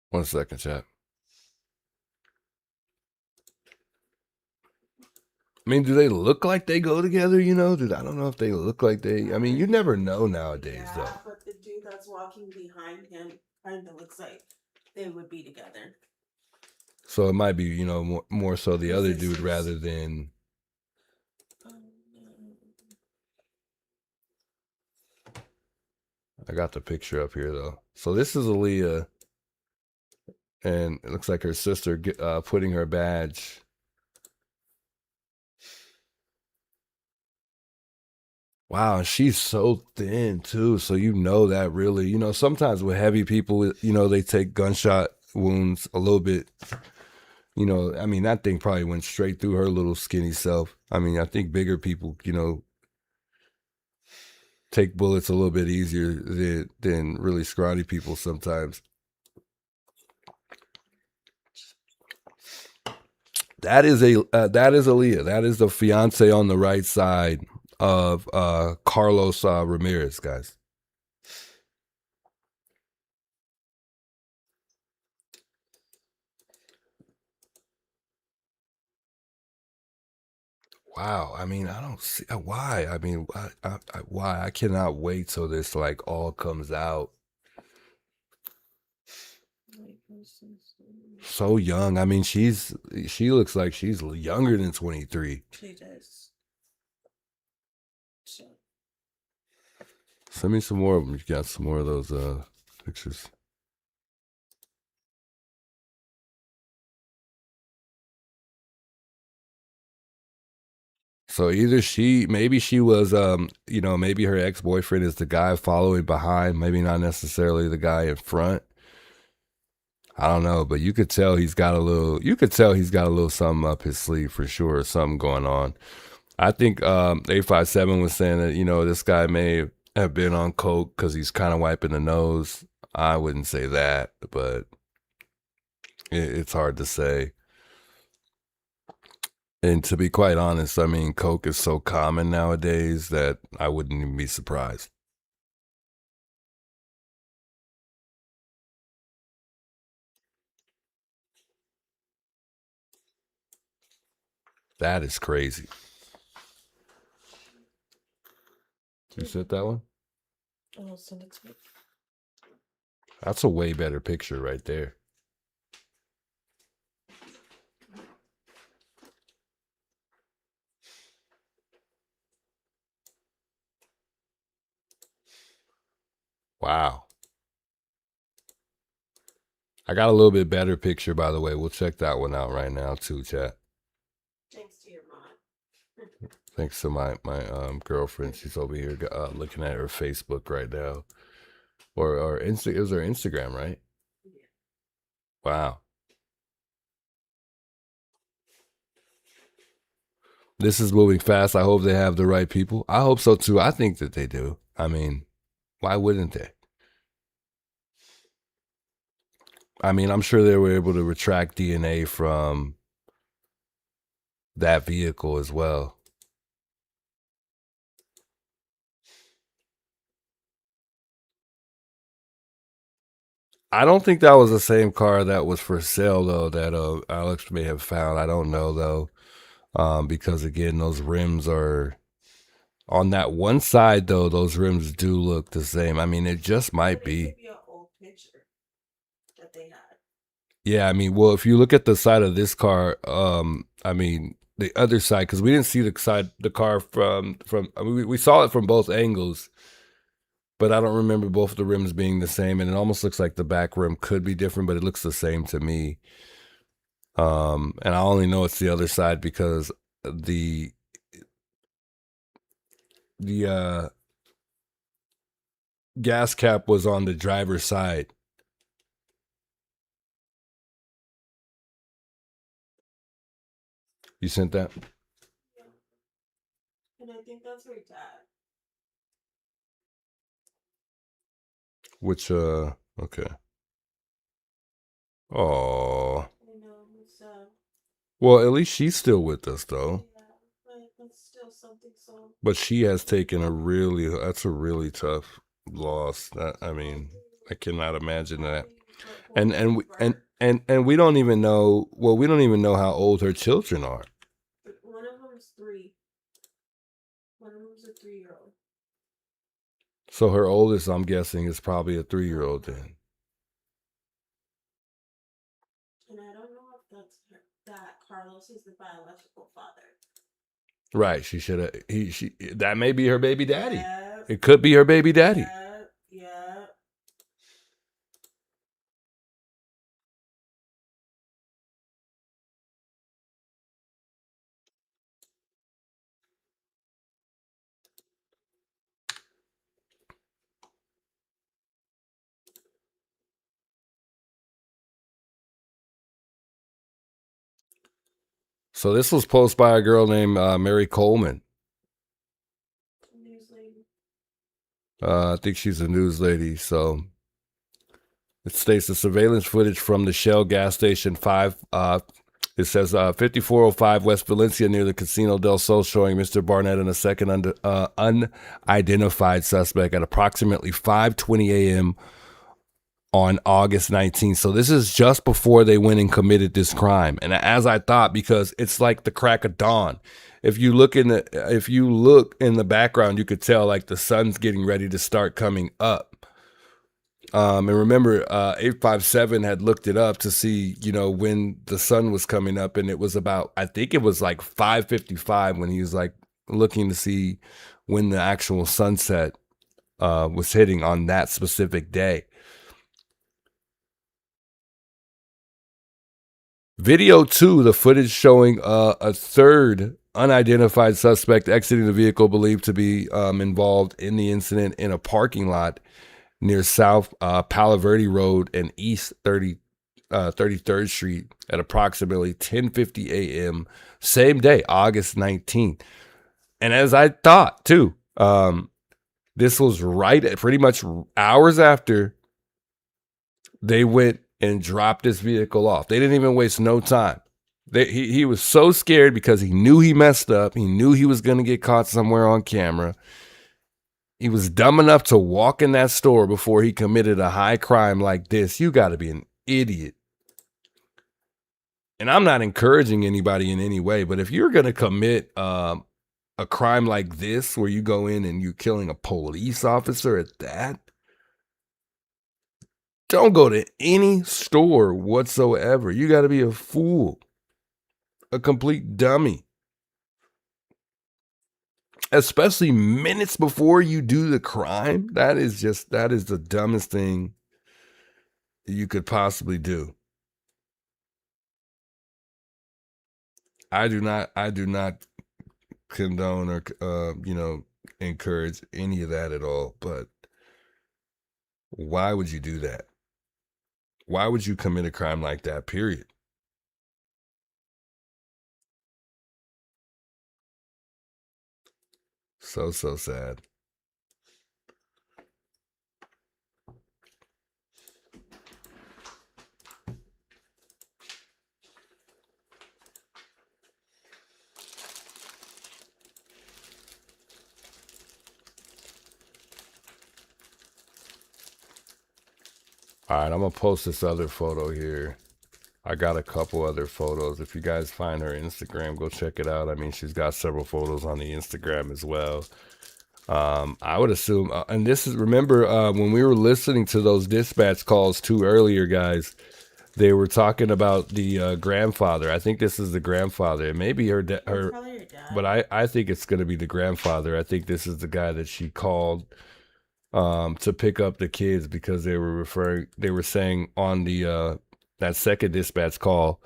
S2: One second, chat. I mean, do they look like they go together, you know? I don't know if they look like they... I mean, you never know nowadays, though.
S3: Yeah, but the dude that's walking behind him kind of looks like they would be together.
S2: So it might be, you know, more so the other dude rather than... I got the picture up here, though. So this is Aaliyah. And it looks like her sister putting her badge... Wow, she's so thin too. So you know that really, you know, sometimes with heavy people, you know, they take gunshot wounds a little bit. You know, I mean, that thing probably went straight through her little skinny self. I mean, I think bigger people, you know, take bullets a little bit easier than really scrawny people sometimes. That is Aaliyah. That is the fiance on the right side of Carlos Ramirez, guys. Wow. I mean, I don't see why. I mean, why? I cannot wait till this like all comes out. So young. I mean, she looks like she's younger than 23.
S3: She does. So,
S2: Send me some more of them. You got some more of those pictures. So either maybe she was, maybe her ex-boyfriend is the guy following behind, maybe not necessarily the guy in front. I don't know, but you could tell he's got a little something up his sleeve for sure, something going on. I think 857 was saying that, this guy may have been on coke because he's kind of wiping the nose. I wouldn't say that, but it's hard to say. And to be quite honest, I mean, coke is so common nowadays that I wouldn't even be surprised. That is crazy. You sent that one?
S3: I'll send it to you.
S2: That's a way better picture right there. Wow. I got a little bit better picture, by the way. We'll check that one out right now too, chat.
S3: Thanks to your mom.
S2: Thanks to my girlfriend. She's over here looking at her Facebook right now. Or it was her Instagram, right?
S3: Yeah.
S2: Wow. This is moving fast. I hope they have the right people. I hope so too. I think that they do. I mean, why wouldn't they? I mean, I'm sure they were able to retract DNA from that vehicle as well. I don't think that was the same car that was for sale, though, that Alex may have found. I don't know, though, because, again, those rims are on that one side, though. Those rims do look the same. I mean, it just might be.
S3: It could be an old picture that they had.
S2: Yeah, I mean, well, if you look at the side of this car, I mean, the other side, because we didn't see the car from. I mean, we saw it from both angles. But I don't remember both the rims being the same, and it almost looks like the back rim could be different, but it looks the same to me. And I only know it's the other side because the gas cap was on the driver's side. You sent that?
S3: Yeah. And I think that's her dad.
S2: Which okay. Oh.
S3: I know, it's sad.
S2: Well, at least she's still with us though.
S3: Yeah, but that's still something so.
S2: But she has taken that's a really tough loss. I mean, I cannot imagine that. And we don't even know. Well, we don't even know how old her children are.
S3: One of them is 3. One of them is a 3-year-old.
S2: So her oldest, I'm guessing, is probably a 3-year-old then.
S3: And I don't know if that Carlos is the biological father.
S2: Right. She should have. That may be her baby daddy.
S3: Yeah.
S2: It could be her baby daddy.
S3: Yeah.
S2: So this was posted by a girl named Mary Coleman.
S3: News lady.
S2: I think she's a news lady. So it states the surveillance footage from the Shell gas station 5 It says 5405 West Valencia near the Casino del Sol, showing Mr. Barnett and a second unidentified suspect at approximately 5:20 a.m. on August 19th. So this is just before they went and committed this crime. And as I thought, because it's like the crack of dawn. If you look in the background, you could tell like the sun's getting ready to start coming up. And remember, 857 had looked it up to see, when the sun was coming up, and it was about, I think it was like 5:55 when he was like looking to see when the actual sunset was hitting on that specific day. Video 2, the footage showing a third unidentified suspect exiting the vehicle believed to be involved in the incident in a parking lot near South Palo Verde Road and East 33rd Street at approximately 10:50 a.m. Same day, August 19th. And as I thought, too, this was right at pretty much hours after they went and dropped this vehicle off. They didn't even waste no time. He was so scared because he knew he messed up. He knew he was going to get caught somewhere on camera. He was dumb enough to walk in that store before he committed a high crime like this. You got to be an idiot. And I'm not encouraging anybody in any way, but if you're going to commit a crime like this, where you go in and you're killing a police officer at that, don't go to any store whatsoever. You got to be a fool, a complete dummy. Especially minutes before you do the crime. That is the dumbest thing you could possibly do. I do not condone or encourage any of that at all, but why would you do that? Why would you commit a crime like that, period? So sad. All right, I'm going to post this other photo here. I got a couple other photos. If you guys find her Instagram, go check it out. I mean, she's got several photos on the Instagram as well. I would assume, and this is, remember when we were listening to those dispatch calls too earlier, guys, they were talking about the grandfather. I think this is the grandfather. It may be her dad, but I think it's going to be the grandfather. I think this is the guy that she called to pick up the kids, because they were saying on the that second dispatch call,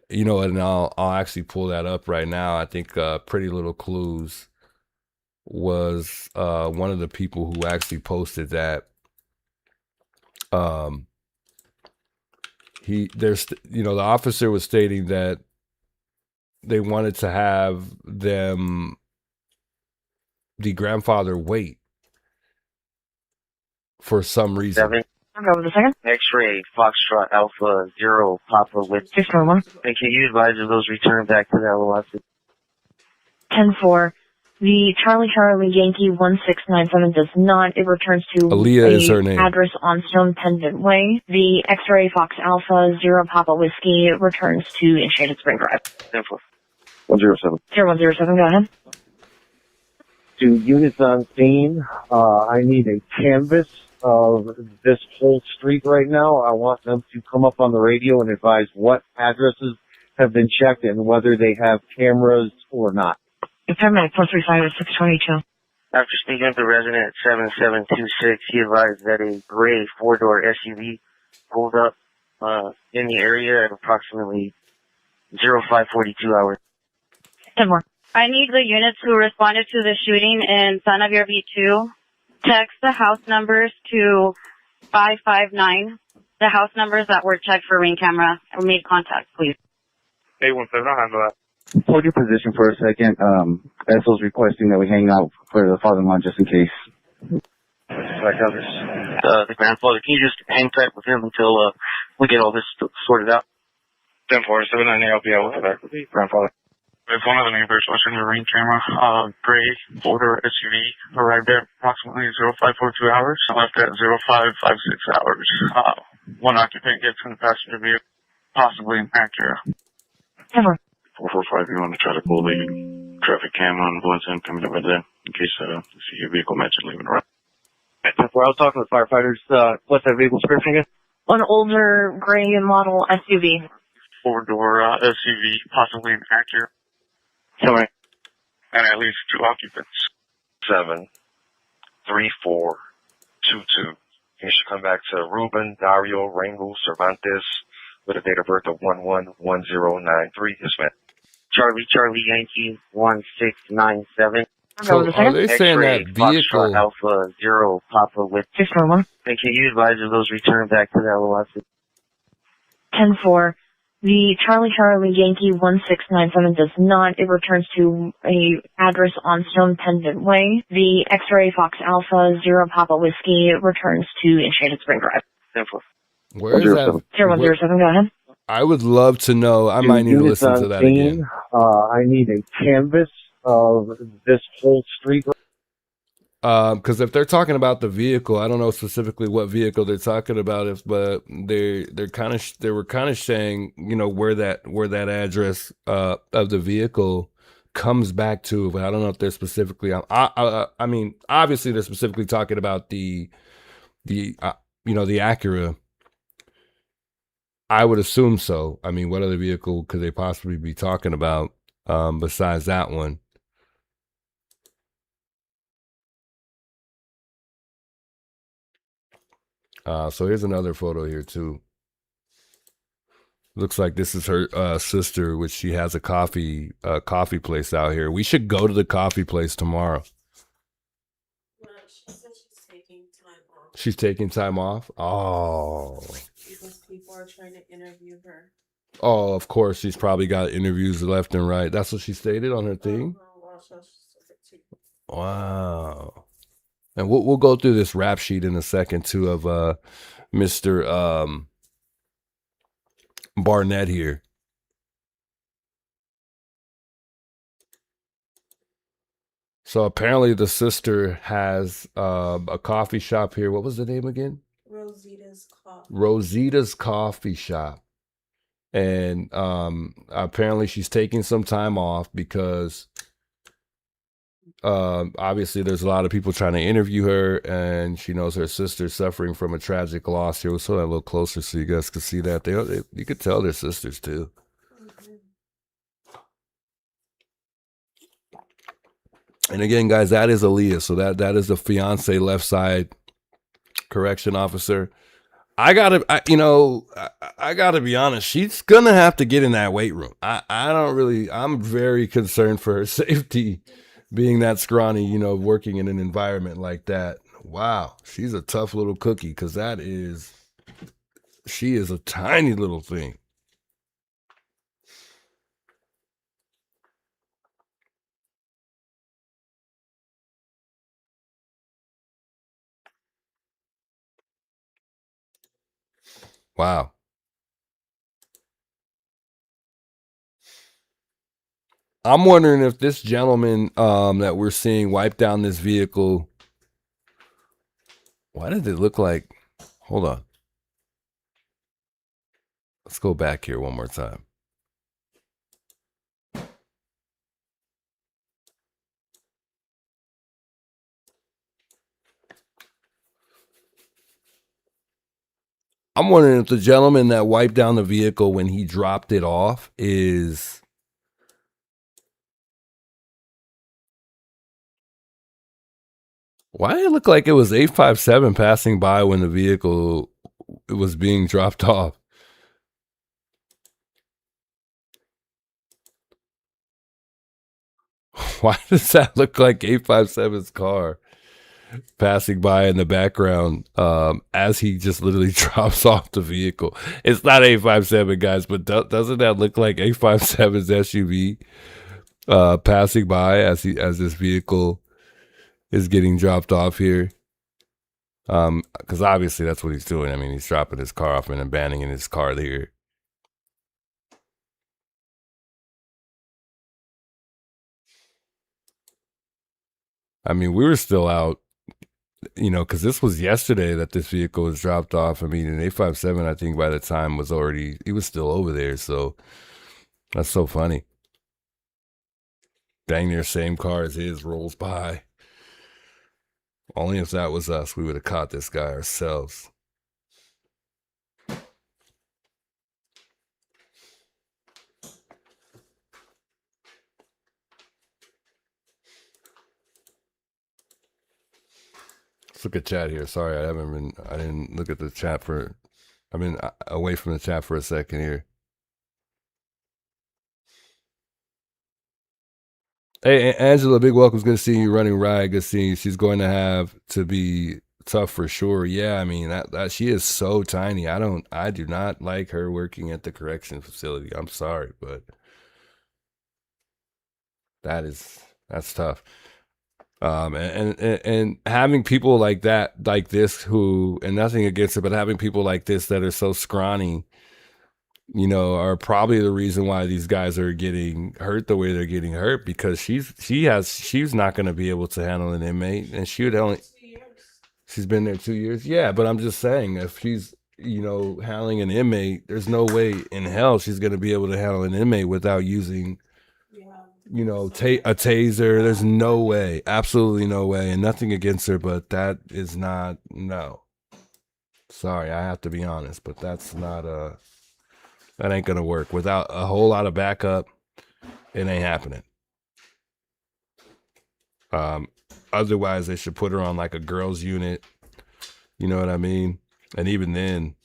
S2: and I'll actually pull that up right now. I think Pretty Little Clues was one of the people who actually posted that. The officer was stating that they wanted to have the grandfather wait for some reason.
S4: X-ray, Foxtrot, Alpha, 0, Papa with 611. And can you advise if those return back to the LOS?
S5: 10-4. The Charlie Yankee 1697 does not. It returns to
S2: Aaliyah is her name.
S5: Address on Stone Pendant Way. The X-ray Fox Alpha 0 Papa Whiskey returns to Enchanted Spring Drive.
S4: 10-4. 107.
S5: 0107, go ahead.
S6: To units on scene, I need a canvas of this whole street right now. I want them to come up on the radio and advise what addresses have been checked and whether they have cameras or not.
S5: Paramedic 435 at 622.
S4: After speaking with the resident at 7726, he advised that a gray 4-door SUV pulled up in the area at approximately 0542 hours.
S5: 10-4.
S7: I need the units who responded to the shooting in San Javier V2. Text the house numbers to 559. The house numbers that were checked for ring camera and made contact, please.
S4: 817, I'll handle that.
S6: Hold your position for a second. Essel's requesting that we hang out for the father-in-law just in case.
S4: Right, covers. The grandfather, can you just hang tight with him until we get all this sorted out? 10-4, 7-9, I'll be able to back with the grandfather. It's one of the neighbors watching the ring camera. Gray 4-door SUV arrived at approximately 0542 hours. Left at 0556 hours. One occupant gets in the passenger vehicle, possibly an Acura. 445, you want to try to pull the traffic cam on Blinson coming over there in case you see your vehicle matching leaving around.
S6: 10-4, I was talking with firefighters. What's that vehicle description again?
S5: An older gray model SUV.
S4: 4-door SUV, possibly an Acura.
S6: Sorry.
S4: And at least 2 occupants.
S8: 73422. You should come back to Ruben Dario Rangel Cervantes with a date of birth of 111093. Yes, ma'am.
S4: Charlie Yankee 1697.
S2: So are they saying that vehicle?
S4: Alpha 0 Papa with
S5: 641.
S4: and can you advise of those return back to the LOS?
S5: 10-4. The Charlie Yankee 1697 does not. It returns to a address on Stone Pendant Way. The X-Ray Fox Alpha 0 Papa Whiskey returns to Enchanted Spring Drive.
S4: 10-4.
S2: Where is that?
S5: 0107, go ahead.
S2: I would love to know. I might need to listen to that again.
S6: I need a canvas of this whole street.
S2: Because if they're talking about the vehicle, I don't know specifically what vehicle they're talking about. But they were kind of saying, you know, where that address of the vehicle comes back to. But I don't know if they're specifically. I mean, obviously they're specifically talking about the Acura. I would assume so. I mean, what other vehicle could they possibly be talking about besides that one? So here's another photo here too. Looks like this is her sister, which she has a coffee place out here. We should go to the coffee place tomorrow.
S3: Well, she said she's taking time off.
S2: She's taking time off? Oh.
S3: Because people are trying to interview her.
S2: Oh, of course. She's probably got interviews left and right. That's what she stated on her thing? Wow. And we'll go through this rap sheet in a second too of Mr. Barnett here. So apparently the sister has a coffee shop here. What was the name again?
S3: Rosita's Coffee.
S2: Rosita's Coffee Shop. And apparently she's taking some time off because obviously there's a lot of people trying to interview her, and she knows her sister's suffering from a tragic loss here. We'll show that a little closer so you guys can see that. You could tell they're sisters too. And again, guys, that is Aaliyah. So that is the fiance left side correction officer. I gotta be honest. She's gonna have to get in that weight room. I'm very concerned for her safety, being that scrawny, you know, working in an environment like that. Wow, she's a tough little cookie, because she is a tiny little thing. Wow. I'm wondering if this gentleman that we're seeing wipe down this vehicle, why did it look like, hold on. Let's go back here one more time. I'm wondering if the gentleman that wiped down the vehicle when he dropped it off is... Why did it look like it was 857 passing by when the vehicle was being dropped off? Why does that look like 857's car passing by in the background as he just literally drops off the vehicle? It's not 857, guys, but doesn't that look like 857's SUV passing by as this vehicle is getting dropped off here? Because obviously that's what he's doing. I mean, he's dropping his car off and abandoning his car here. I mean, we were still out, you know, because this was yesterday that this vehicle was dropped off. I mean, an 857, I think by the time was already, he was still over there. So that's so funny. Dang near same car as his rolls by. Only if that was us, we would have caught this guy ourselves. Let's look at chat here. Sorry, I didn't look at the chat I've been away from the chat for a second here. Hey, Angela, big welcome. Good seeing you running riot. Good seeing you. She's going to have to be tough for sure. Yeah, I mean that she is so tiny. I do not like her working at the correction facility. I'm sorry, but that's tough. And having people like that, like this, who, and nothing against it, but having people like this that are so scrawny, you know, are probably the reason why these guys are getting hurt the way they're getting hurt, because she's not going to be able to handle an inmate, and she would only, she's been there 2 years. Yeah, but I'm just saying, if she's, you know, handling an inmate, there's no way in hell she's going to be able to handle an inmate without using, you know, a taser. There's no way, absolutely no way, and nothing against her, but that is not, no. Sorry, I have to be honest, but that's not that ain't gonna work. Without a whole lot of backup, it ain't happening. Otherwise, they should put her on like a girls' unit. You know what I mean? And even then,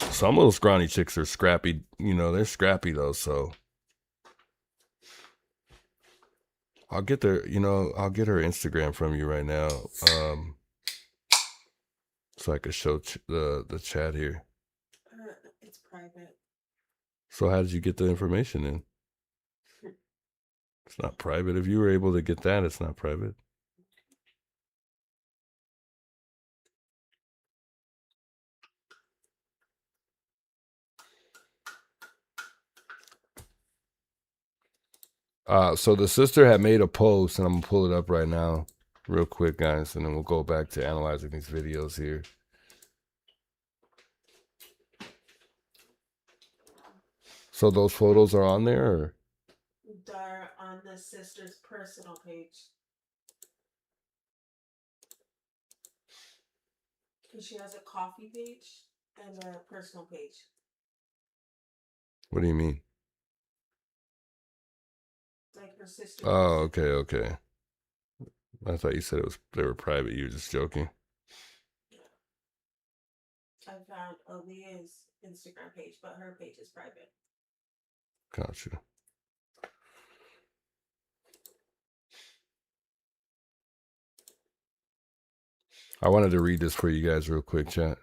S2: some little scrawny chicks are scrappy. You know, they're scrappy though, so. I'll get her Instagram from you right now, so I could show the chat here.
S3: It's private.
S2: So how did you get the information in? It's not private. If you were able to get that, it's not private. So the sister had made a post, and I'm gonna pull it up right now, real quick, guys, and then we'll go back to analyzing these videos here. So those photos are on there, or?
S3: They're on the sister's personal page. She has a coffee page and a personal page.
S2: What do you mean?
S3: Like her sister.
S2: Oh, okay. I thought you said they were private. You were just joking.
S3: I found Aaliyah's Instagram page, but her page is private.
S2: Gotcha. I wanted to read this for you guys real quick, chat.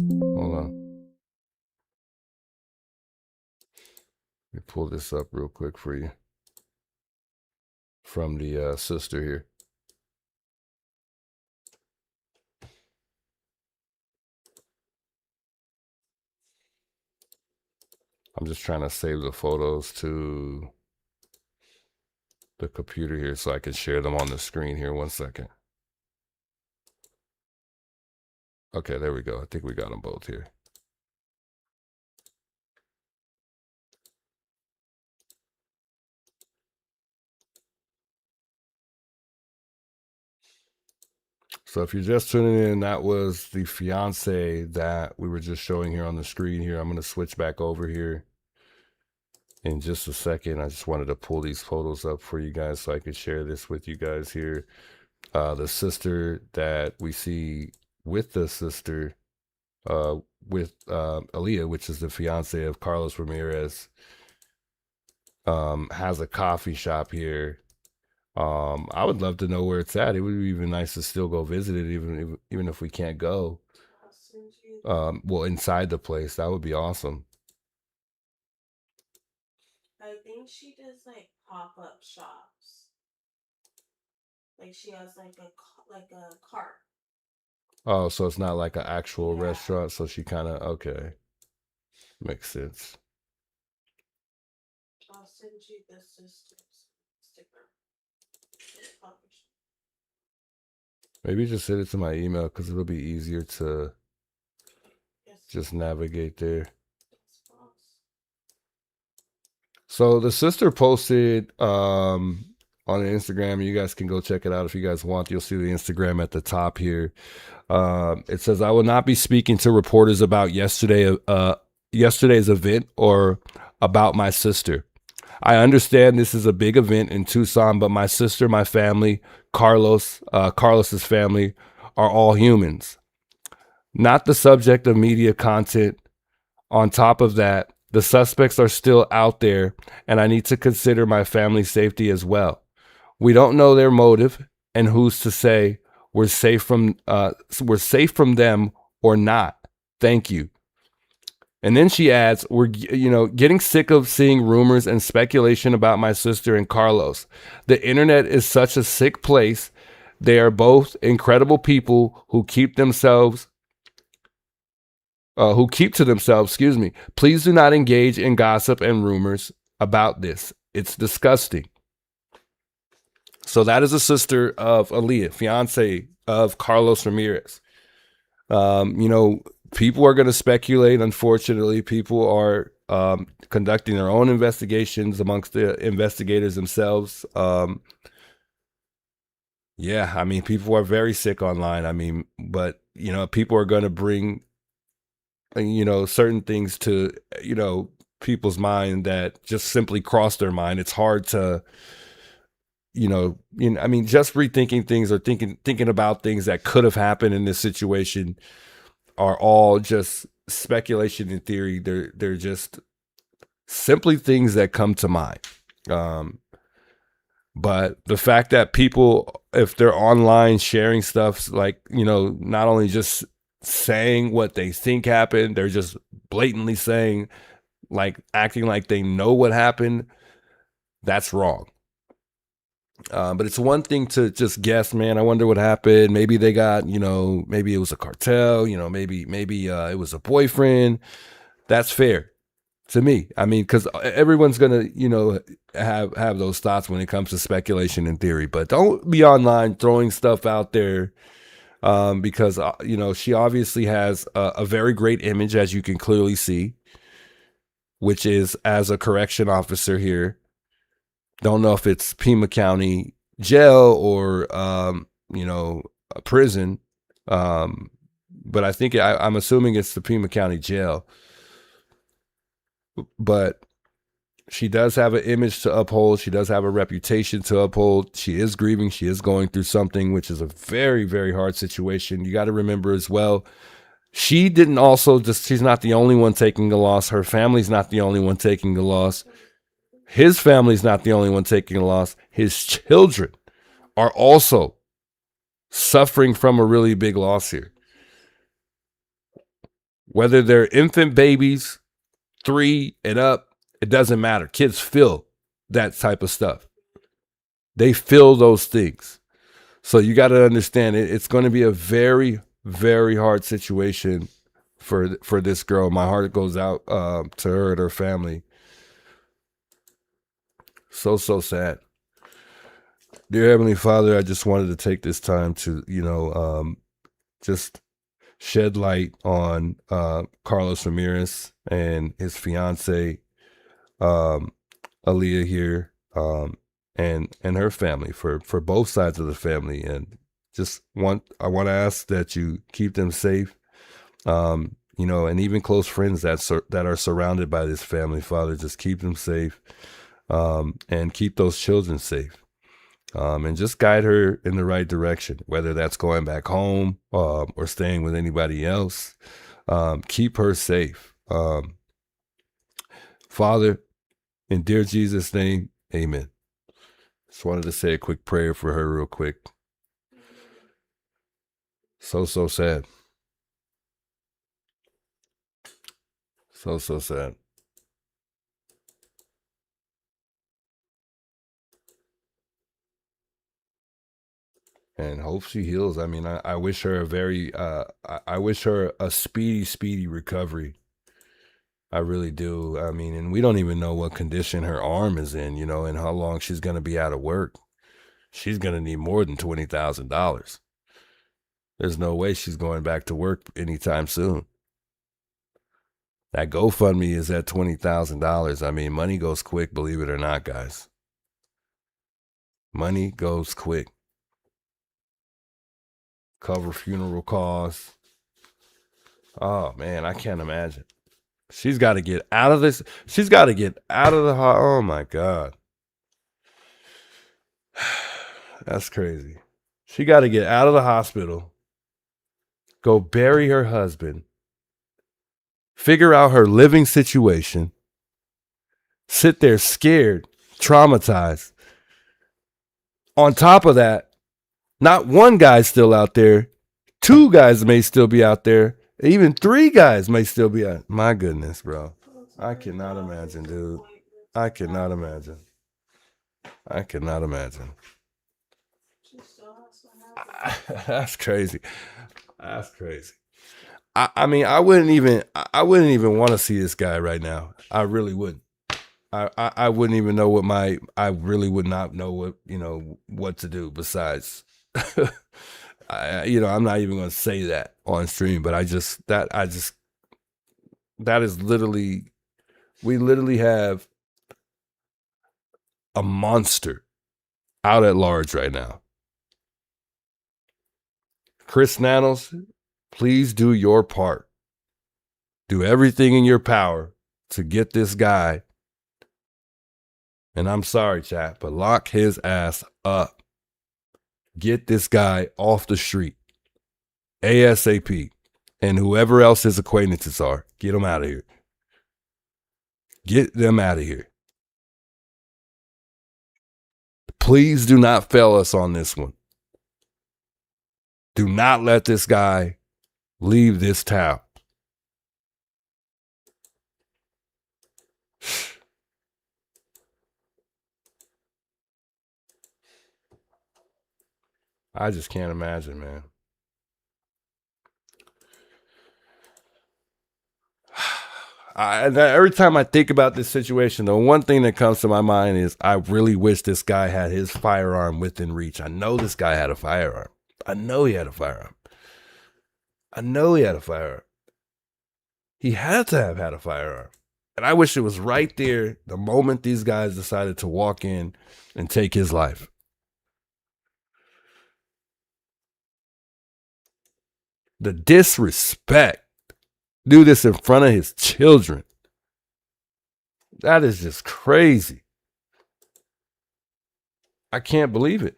S2: Hold on. Let me pull this up real quick for you. From the sister here. I'm just trying to save the photos to the computer here so I can share them on the screen here. 1 second. Okay, there we go. I think we got them both here. So if you're just tuning in, that was the fiance that we were just showing here on the screen here. I'm going to switch back over here in just a second. I just wanted to pull these photos up for you guys so I could share this with you guys here. The sister that we see with the sister, with Aaliyah, which is the fiance of Carlos Ramirez, has a coffee shop here. I would love to know where it's at. It would be even nice to still go visit it, even if we can't go. Well, inside the place, that would be awesome.
S3: I think she does like pop-up shops. Like she has like a cart.
S2: Oh, so it's not like an actual restaurant. So she kind of, okay, makes sense.
S3: I'll send you the sister's sticker.
S2: Maybe just send it to my email because it'll be easier to just navigate there. So the sister posted on Instagram. You guys can go check it out if you guys want. You'll see the Instagram at the top here. It says, "I will not be speaking to reporters about yesterday's event or about my sister. I understand this is a big event in Tucson, but my sister, my family, Carlos's family are all humans, not the subject of media content. On top of that, the suspects are still out there, and I need to consider my family's safety as well. We don't know their motive, and who's to say we're safe from them or not. Thank you." And then she adds, "We're getting sick of seeing rumors and speculation about my sister and Carlos. The internet is such a sick place. They are both incredible people who keep to themselves. Please do not engage in gossip and rumors about this. It's disgusting." So that is a sister of Aaliyah, fiance of Carlos Ramirez. People are going to speculate. Unfortunately, people are conducting their own investigations amongst the investigators themselves. People are very sick online. But people are going to bring certain things to people's mind that just simply cross their mind. It's hard to just rethinking things or thinking about things that could have happened in this situation are all just speculation and theory. They're just simply things that come to mind. But the fact that people, if they're online sharing stuff, not only just saying what they think happened, they're just blatantly saying, acting like they know what happened. That's wrong. But it's one thing to just guess, man. I wonder what happened. Maybe they got, maybe it was a cartel, maybe it was a boyfriend. That's fair to me. Because everyone's going to, have those thoughts when it comes to speculation and theory. But don't be online throwing stuff out there because, she obviously has a very great image, as you can clearly see, which is as a correction officer here. Don't know if it's Pima County jail or, a prison. But I think I'm assuming it's the Pima County jail. But she does have an image to uphold. She does have a reputation to uphold. She is grieving. She is going through something, which is a very, very hard situation. You got to remember as well, she didn't she's not the only one taking a loss. Her family's not the only one taking a loss. His family's not the only one taking a loss. His children are also suffering from a really big loss here. Whether they're infant babies, 3 and up, it doesn't matter. Kids feel that type of stuff. They feel those things. So you got to understand it's going to be a very, very hard situation for this girl. My heart goes out to her and her family. So sad. Dear Heavenly Father, I just wanted to take this time to, just shed light on Carlos Ramirez and his fiance, Aaliyah here, and her family, for both sides of the family. And I want to ask that you keep them safe, and even close friends that are surrounded by this family, Father, just keep them safe. And keep those children safe, and just guide her in the right direction, whether that's going back home or staying with anybody else. Keep her safe. Father, in dear Jesus' name, amen. Just wanted to say a quick prayer for her real quick. So sad. So sad. And hope she heals. I wish her I wish her a speedy recovery. I really do. And we don't even know what condition her arm is in, and how long she's going to be out of work. she's going to need more than $20,000. There's no way she's going back to work anytime soon. That GoFundMe is at $20,000. I mean, money goes quick, believe it or not, guys. Money goes quick. Cover funeral costs. Oh, man, I can't imagine. She's got to get out of this. She's got to get out of the oh my God. That's crazy. She got to get out of the hospital, go bury her husband, figure out her living situation, sit there scared, traumatized. On top of that, not one guy's still out there. 2 guys may still be out there. Even 3 guys may still be out. My goodness, bro. I cannot imagine, dude. I cannot imagine. I cannot imagine. That's crazy. That's crazy. I mean, I wouldn't even want to see this guy right now. I really wouldn't. I wouldn't even know I really would not know what to do besides, I'm not even going to say that on stream, but that is literally, we literally have a monster out at large right now. Chris Nanos, please do your part. Do everything in your power to get this guy. And I'm sorry, chat, but lock his ass up. Get this guy off the street. ASAP. And whoever else his acquaintances are, get them out of here. Get them out of here. Please do not fail us on this one. Do not let this guy leave this town. I just can't imagine, man. Every time I think about this situation, the one thing that comes to my mind is I really wish this guy had his firearm within reach. I know this guy had a firearm. I know he had a firearm. He had to have had a firearm. And I wish it was right there the moment these guys decided to walk in and take his life. The disrespect. Do this in front of his children. That is just crazy. I can't believe it.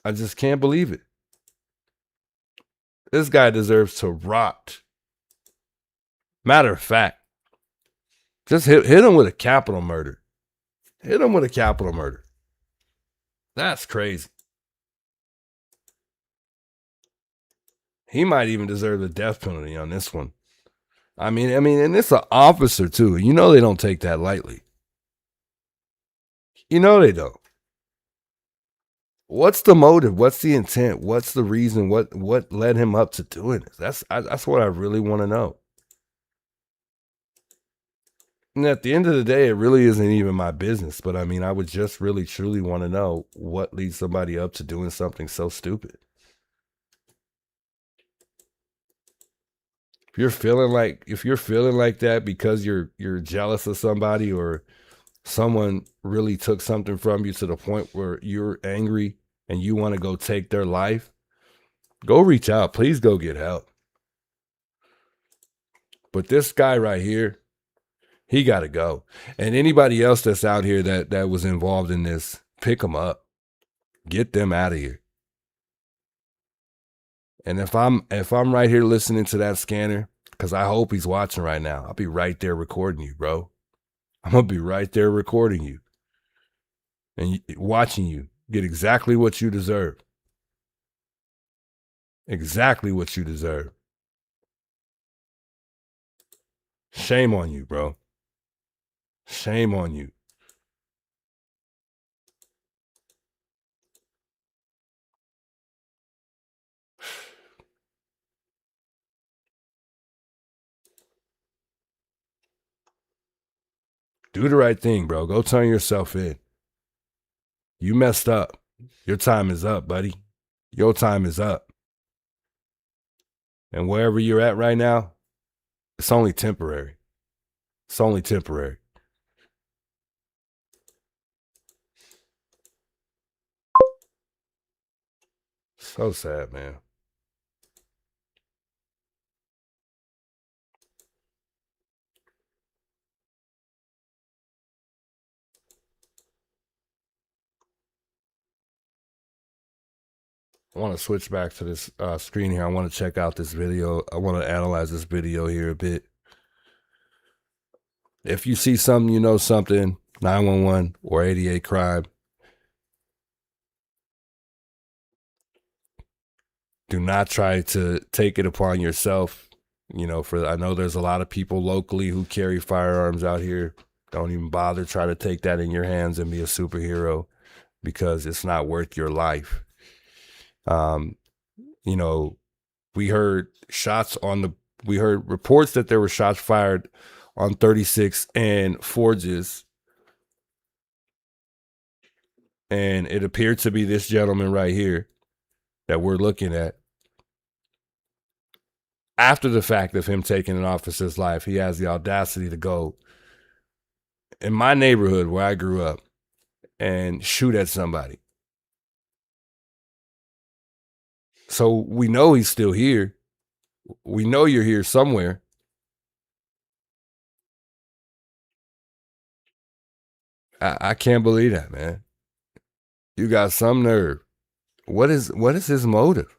S2: I just can't believe it. This guy deserves to rot. Matter of fact, just hit him with a capital murder. Hit him with a capital murder. That's crazy. He might even deserve the death penalty on this one. I mean, and it's an officer too. You know they don't take that lightly. You know they don't. What's the motive? What's the intent? What's the reason? What led him up to doing this? That's what I really want to know. And at the end of the day, it really isn't even my business. But I mean, I would just really, truly want to know what leads somebody up to doing something so stupid. If you're feeling like that because you're jealous of somebody or someone really took something from you to the point where you're angry and you want to go take their life, go reach out. Please go get help. But this guy right here, he got to go. And anybody else that's out here that was involved in this, pick them up. Get them out of here. And if I'm right here listening to that scanner, because I hope he's watching right now, I'll be right there recording you, bro. I'm going to be right there recording you and watching you get exactly what you deserve. Exactly what you deserve. Shame on you, bro. Shame on you. Do the right thing, bro. Go turn yourself in. You messed up. Your time is up, buddy. Your time is up. And wherever you're at right now, it's only temporary. It's only temporary. So sad, man. I want to switch back to this screen here. I want to check out this video. I want to analyze this video here a bit. If you see something, you know something, 911 or 88 crime, do not try to take it upon yourself. You know, I know there's a lot of people locally who carry firearms out here. Don't even bother try to take that in your hands and be a superhero, because it's not worth your life. You know, we heard reports that there were shots fired on 36 and Forges. And it appeared to be this gentleman right here that we're looking at. After the fact of him taking an officer's life, he has the audacity to go in my neighborhood where I grew up and shoot at somebody. So we know he's still here. We know you're here somewhere. I can't believe that, man. You got some nerve. What is his motive?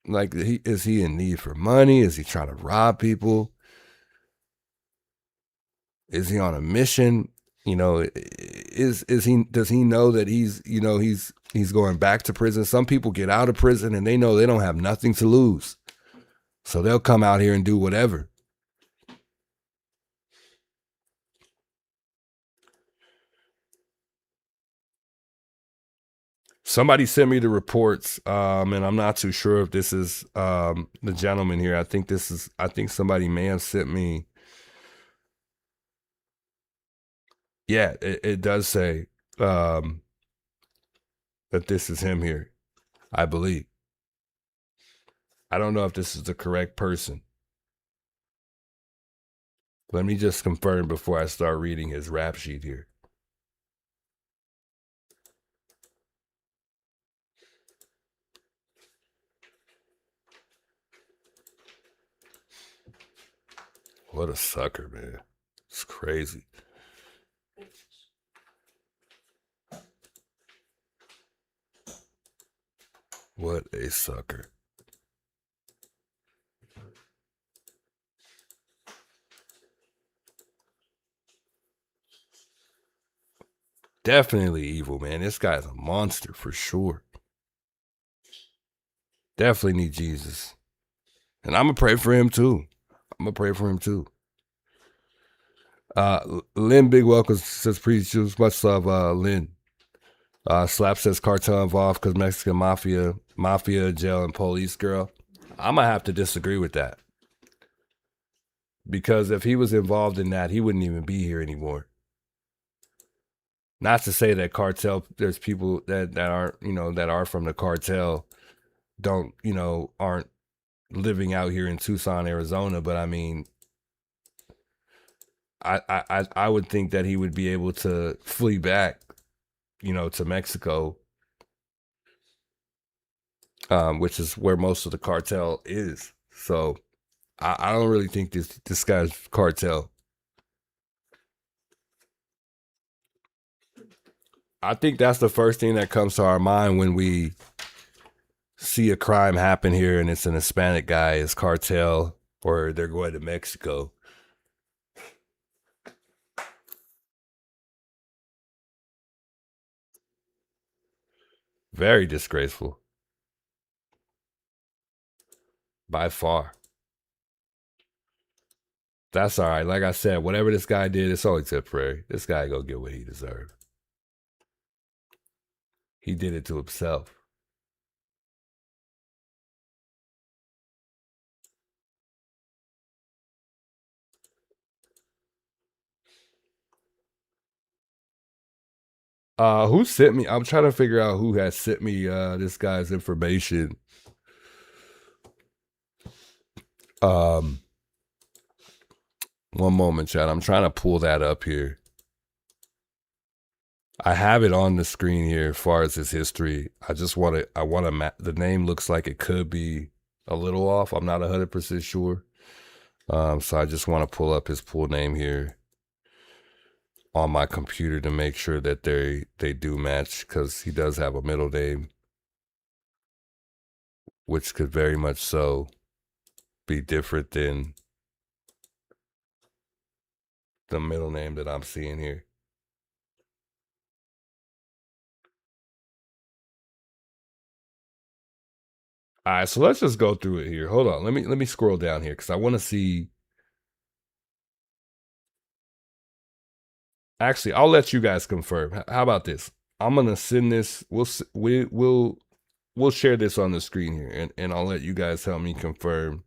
S2: Like, is he in need for money? Is he trying to rob people? Is he on a mission? You know, does he know that he's going back to prison? Some people get out of prison and they know they don't have nothing to lose. So they'll come out here and do whatever. Somebody sent me the reports, and I'm not too sure if this is the gentleman here. I think somebody may have sent me. Yeah, it does say that this is him here, I believe. I don't know if this is the correct person. Let me just confirm before I start reading his rap sheet here. What a sucker, man. It's crazy. What a sucker. Definitely evil, man. This guy's a monster for sure. Definitely need Jesus. And I'm going to pray for him too. Lynn Big Welcome says, "Preach Jews." Much love, Lynn. Slap says, "Cartel involved because Mexican mafia, jail, and police girl." I'm going to have to disagree with that. Because if he was involved in that, he wouldn't even be here anymore. Not to say that cartel, there's people that aren't, that are from the cartel, aren't living out here in Tucson, Arizona. But I mean, I would think that he would be able to flee back, to Mexico, which is where most of the cartel is. So I don't really think this guy's cartel. I think that's the first thing that comes to our mind when we see a crime happen here and it's an Hispanic guy, is cartel, or they're going to Mexico. Very disgraceful. By far. That's all right. Like I said, whatever this guy did, it's only temporary. This guy gonna get what he deserved. He did it to himself. Who sent me? I'm trying to figure out who has sent me this guy's information. One moment, chat. I'm trying to pull that up here. I have it on the screen here as far as his history. I want to, the name looks like it could be a little off. I'm not 100% sure. So I just want to pull up his full name here on my computer to make sure that they do match, because he does have a middle name, which could very much so be different than the middle name that I'm seeing here. All right, so let's just go through it here. Hold on, let me scroll down here because I want to see. Actually, I'll let you guys confirm. How about this? I'm gonna send this. We'll share this on the screen here, and I'll let you guys help me confirm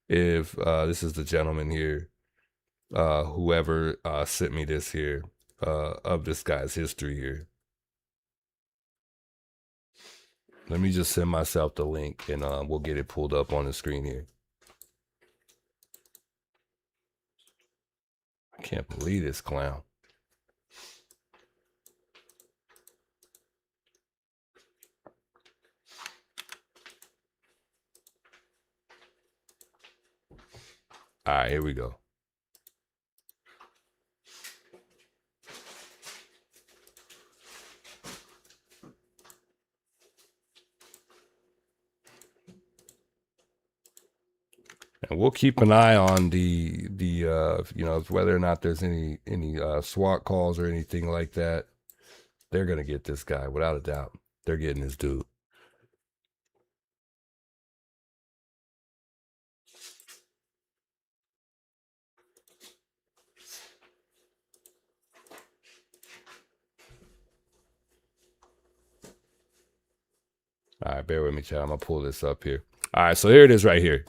S2: if this is the gentleman here, whoever sent me this here, of this guy's history here. Let me just send myself the link, and we'll get it pulled up on the screen here. I can't believe this clown. All right, here we go. And we'll keep an eye on the you know, whether or not there's any SWAT calls or anything like that. They're gonna get this guy without a doubt. They're getting this dude. All right, bear with me, chat. I'm gonna pull this up here. All right, so here it is right here.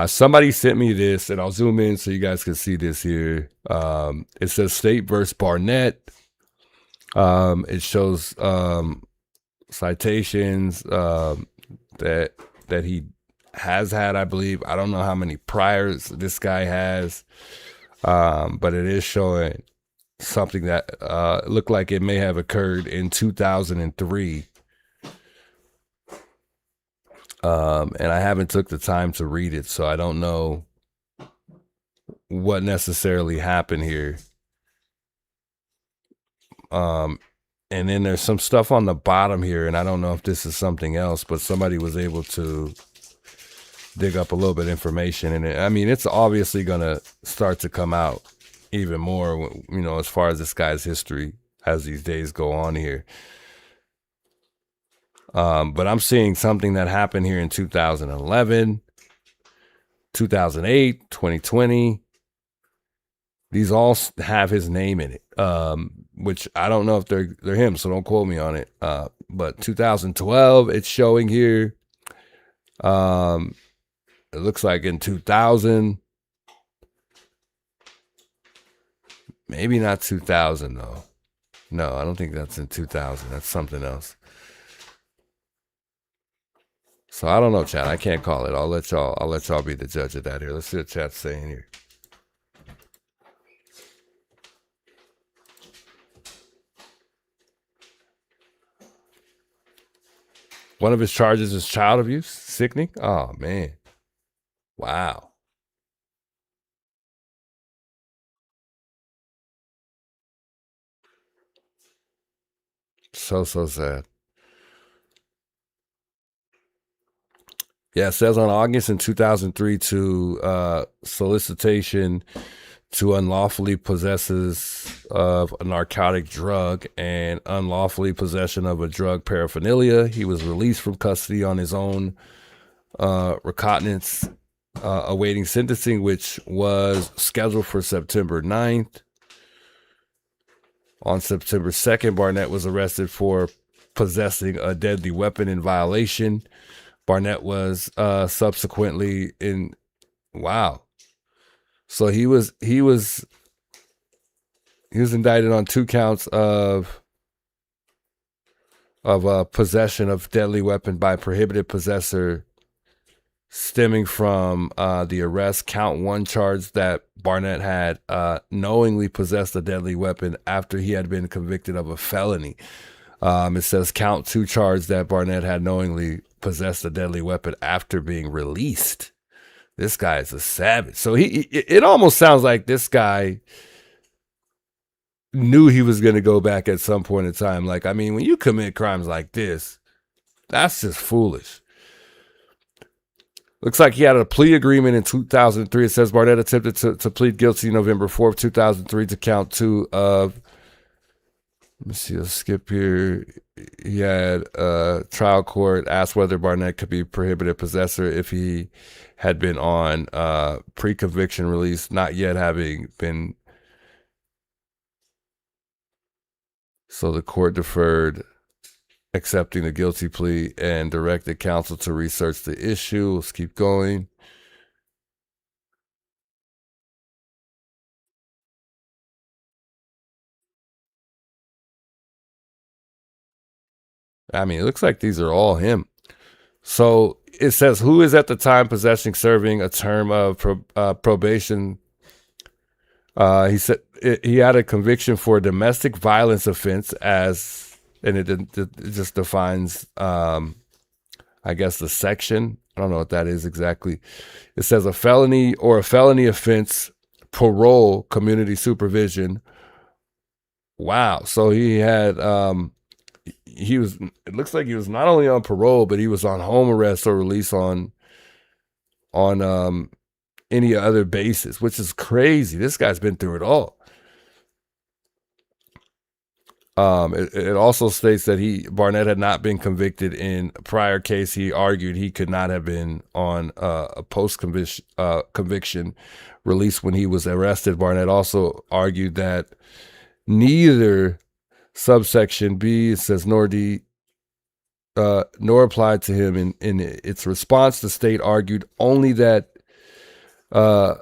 S2: Somebody sent me this, and I'll zoom in so you guys can see this here. It says State versus Barnett. It shows citations that he has had, I believe. I don't know how many priors this guy has, but it is showing something that looked like it may have occurred in 2003. And I haven't took the time to read it, so I don't know what necessarily happened here. And then there's some stuff on the bottom here, and I don't know if this is something else, but somebody was able to dig up a little bit of information. And I mean, it's obviously going to start to come out even more, you know, as far as this guy's history as these days go on here. But I'm seeing something that happened here in 2011, 2008, 2020. These all have his name in it, which I don't know if they're him, so don't quote me on it. But 2012, it's showing here. It looks like in 2000. Maybe not 2000 though. No, I don't think that's in 2000. That's something else. So I don't know, chat. I can't call it. I'll let y'all be the judge of that here. Let's see what chat's saying here. One of his charges is child abuse, sickening. Oh man. Wow. So sad. Yeah, it says on August in 2003 to solicitation to unlawfully possesses of a narcotic drug and unlawfully possession of a drug paraphernalia. He was released from custody on his own recognizance, awaiting sentencing, which was scheduled for September 9th. On September 2nd, Barnett was arrested for possessing a deadly weapon in violation. Barnett was subsequently in, wow. So he was indicted on 2 counts of of possession of deadly weapon by prohibited possessor stemming from the arrest. Count 1 charge that Barnett had knowingly possessed a deadly weapon after he had been convicted of a felony. It says count 2 charge that Barnett had knowingly possessed a deadly weapon after being released. This guy is a savage. So it almost sounds like this guy knew he was going to go back at some point in time. Like, I mean, when you commit crimes like this, that's just foolish. Looks like he had a plea agreement in 2003. It says Barnett attempted to plead guilty November 4th, 2003 to count 2 of, let me see, let's skip here. He had trial court asked whether Barnett could be prohibited possessor if he had been on pre-conviction release, not yet having been. So the court deferred accepting the guilty plea and directed counsel to research the issue. Let's keep going. I mean, it looks like these are all him. So it says, who is at the time possessing, serving a term of probation. He said he had a conviction for a domestic violence offense and it just defines, I guess, the section. I don't know what that is exactly. It says a felony or a felony offense, parole, community supervision. Wow. So he had, it looks like he was not only on parole, but he was on home arrest or release on any other basis, which is crazy. This guy's been through it all. It also states that Barnett had not been convicted in a prior case. He argued he could not have been on a post-conviction release when he was arrested. Barnett also argued that neither subsection B, it says, nor D, nor applied to him. In its response, the state argued only that the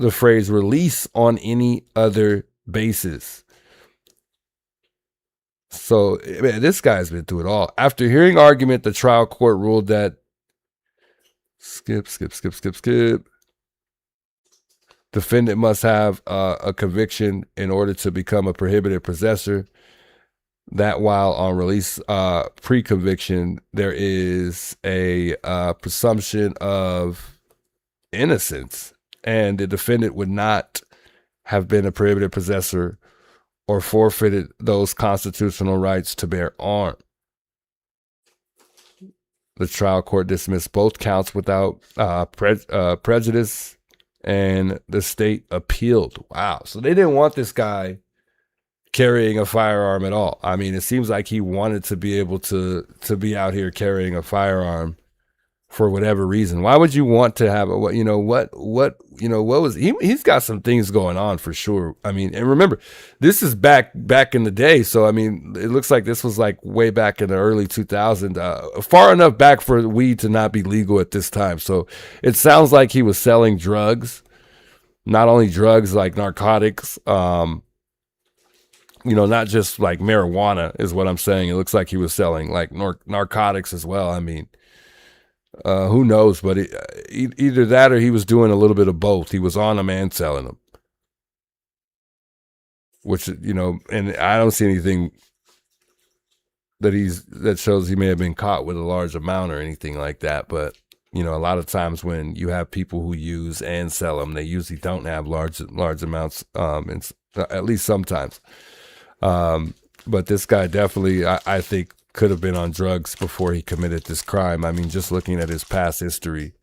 S2: phrase release on any other basis. So, man, this guy's been through it all. After hearing argument, the trial court ruled that skip. Defendant must have a conviction in order to become a prohibited possessor. That while on release, pre-conviction, there is a presumption of innocence, and the defendant would not have been a prohibited possessor or forfeited those constitutional rights to bear arms. The trial court dismissed both counts without prejudice, and the state appealed. Wow. So they didn't want this guy carrying a firearm at all. I mean, it seems like he wanted to be able to be out here carrying a firearm for whatever reason. Why would you want to have a, he's got some things going on for sure. I mean, and remember, this is back in the day. So, I mean, it looks like this was like way back in the early 2000s, far enough back for weed to not be legal at this time. So it sounds like he was selling drugs, not only drugs, like narcotics, not just like marijuana is what I'm saying. It looks like he was selling like narcotics as well. I mean, who knows? But either that or he was doing a little bit of both. He was on them and selling them, which, and I don't see anything that shows he may have been caught with a large amount or anything like that. But, a lot of times when you have people who use and sell them, they usually don't have large amounts, at least sometimes. But this guy definitely, I think, could have been on drugs before he committed this crime. I mean, just looking at his past history.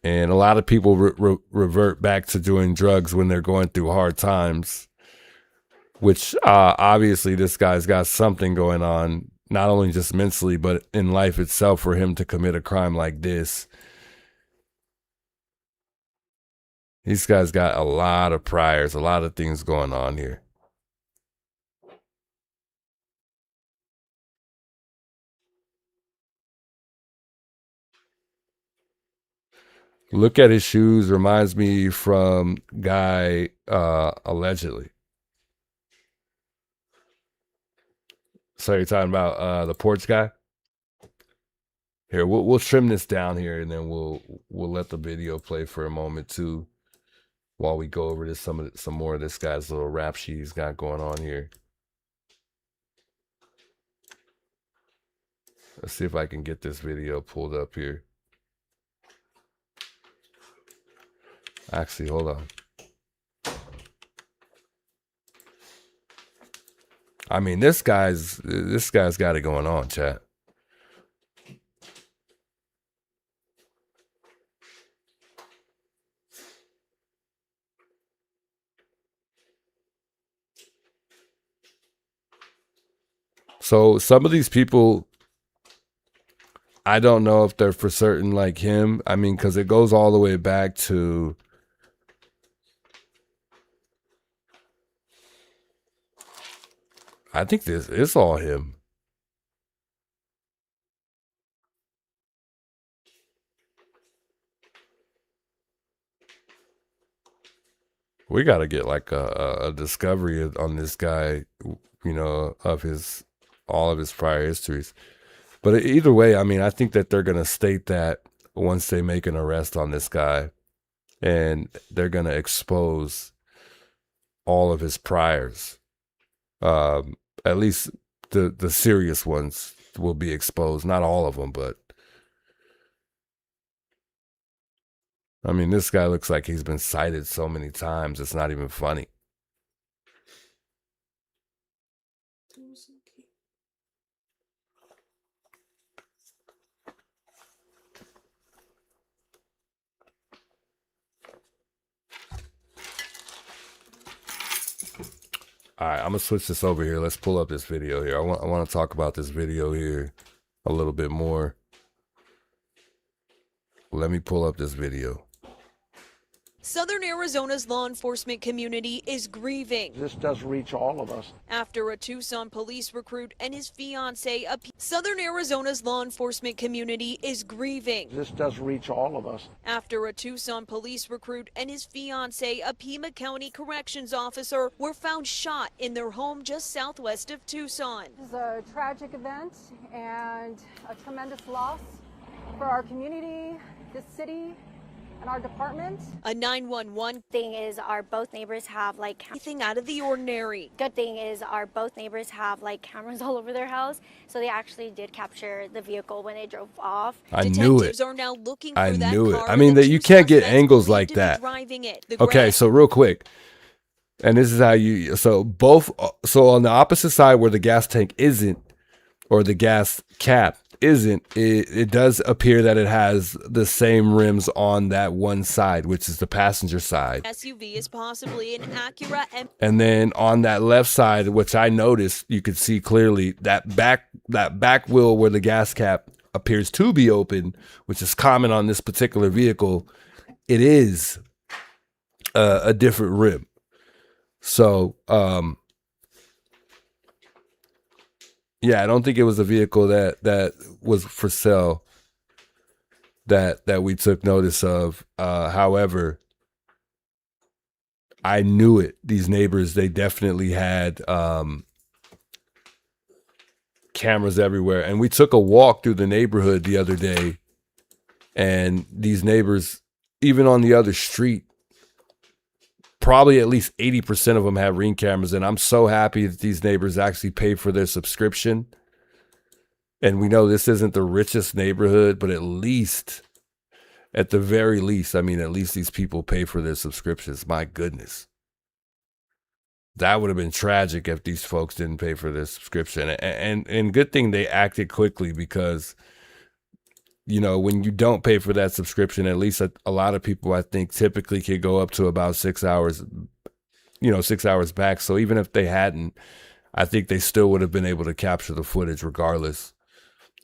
S2: And a lot of people revert back to doing drugs when they're going through hard times, which obviously this guy's got something going on, not only just mentally, but in life itself, for him to commit a crime like this. These guys got a lot of priors, a lot of things going on here. Look at his shoes. Reminds me from guy allegedly. So you're talking about the porch guy? Here, we'll trim this down here, and then we'll let the video play for a moment too, while we go over this some more of this guy's little rap sheet he's got going on here. Let's see if I can get this video pulled up here. Actually, hold on. I mean, this guy's got it going on, chat. So some of these people, I don't know if they're for certain like him. I mean, because it goes all the way back to I think this is all him. We got to get like a discovery on this guy, you know, of all of his prior histories. But either way, I mean, I think that they're going to state that once they make an arrest on this guy, and they're going to expose all of his priors. At least the serious ones will be exposed. Not all of them, but I mean, this guy looks like he's been cited so many times, it's not even funny. All right, I'm gonna switch this over here. Let's pull up this video here. I want to talk about this video here a little bit more. Let me pull up this video.
S9: Southern Arizona's law enforcement community is grieving.
S10: This does reach all of us.
S9: After a Tucson police recruit and his fiancee, Southern Arizona's law enforcement community is grieving.
S10: This does reach all of us.
S9: After a Tucson police recruit and his fiancee, a Pima County corrections officer, were found shot in their home just southwest of Tucson.
S11: This is a tragic event and a tremendous loss for our community, this city, and our department.
S9: A 911
S12: thing is both neighbors have like
S9: anything out of the ordinary.
S12: Good thing is both neighbors have like cameras all over their house, so they actually did capture the vehicle when it drove off.
S2: I knew it.
S9: Are now looking for
S2: I
S9: that
S2: knew it.
S9: car
S2: I mean, that you can't get angles like that. Okay,
S9: so
S2: so real quick, and this is how you. So on the opposite side where the gas tank isn't, or the gas cap isn't, it does appear that it has the same rims on that one side, which is the passenger side.
S9: SUV is possibly an Acura
S2: And then on that left side, which I noticed, you could see clearly that back wheel where the gas cap appears to be open, which is common on this particular vehicle. It is a different rim. So, yeah, I don't think it was a vehicle that was for sale that we took notice of. However, I knew it. These neighbors, they definitely had cameras everywhere. And we took a walk through the neighborhood the other day, and these neighbors, even on the other street, probably at least 80% of them have Ring cameras, and I'm so happy that these neighbors actually pay for their subscription. And we know this isn't the richest neighborhood, but at the very least, I mean, at least these people pay for their subscriptions. My goodness. That would have been tragic if these folks didn't pay for their subscription. And good thing they acted quickly, because you know, when you don't pay for that subscription, at least a lot of people, I think, typically can go up to about 6 hours, 6 hours back. So even if they hadn't, I think they still would have been able to capture the footage regardless.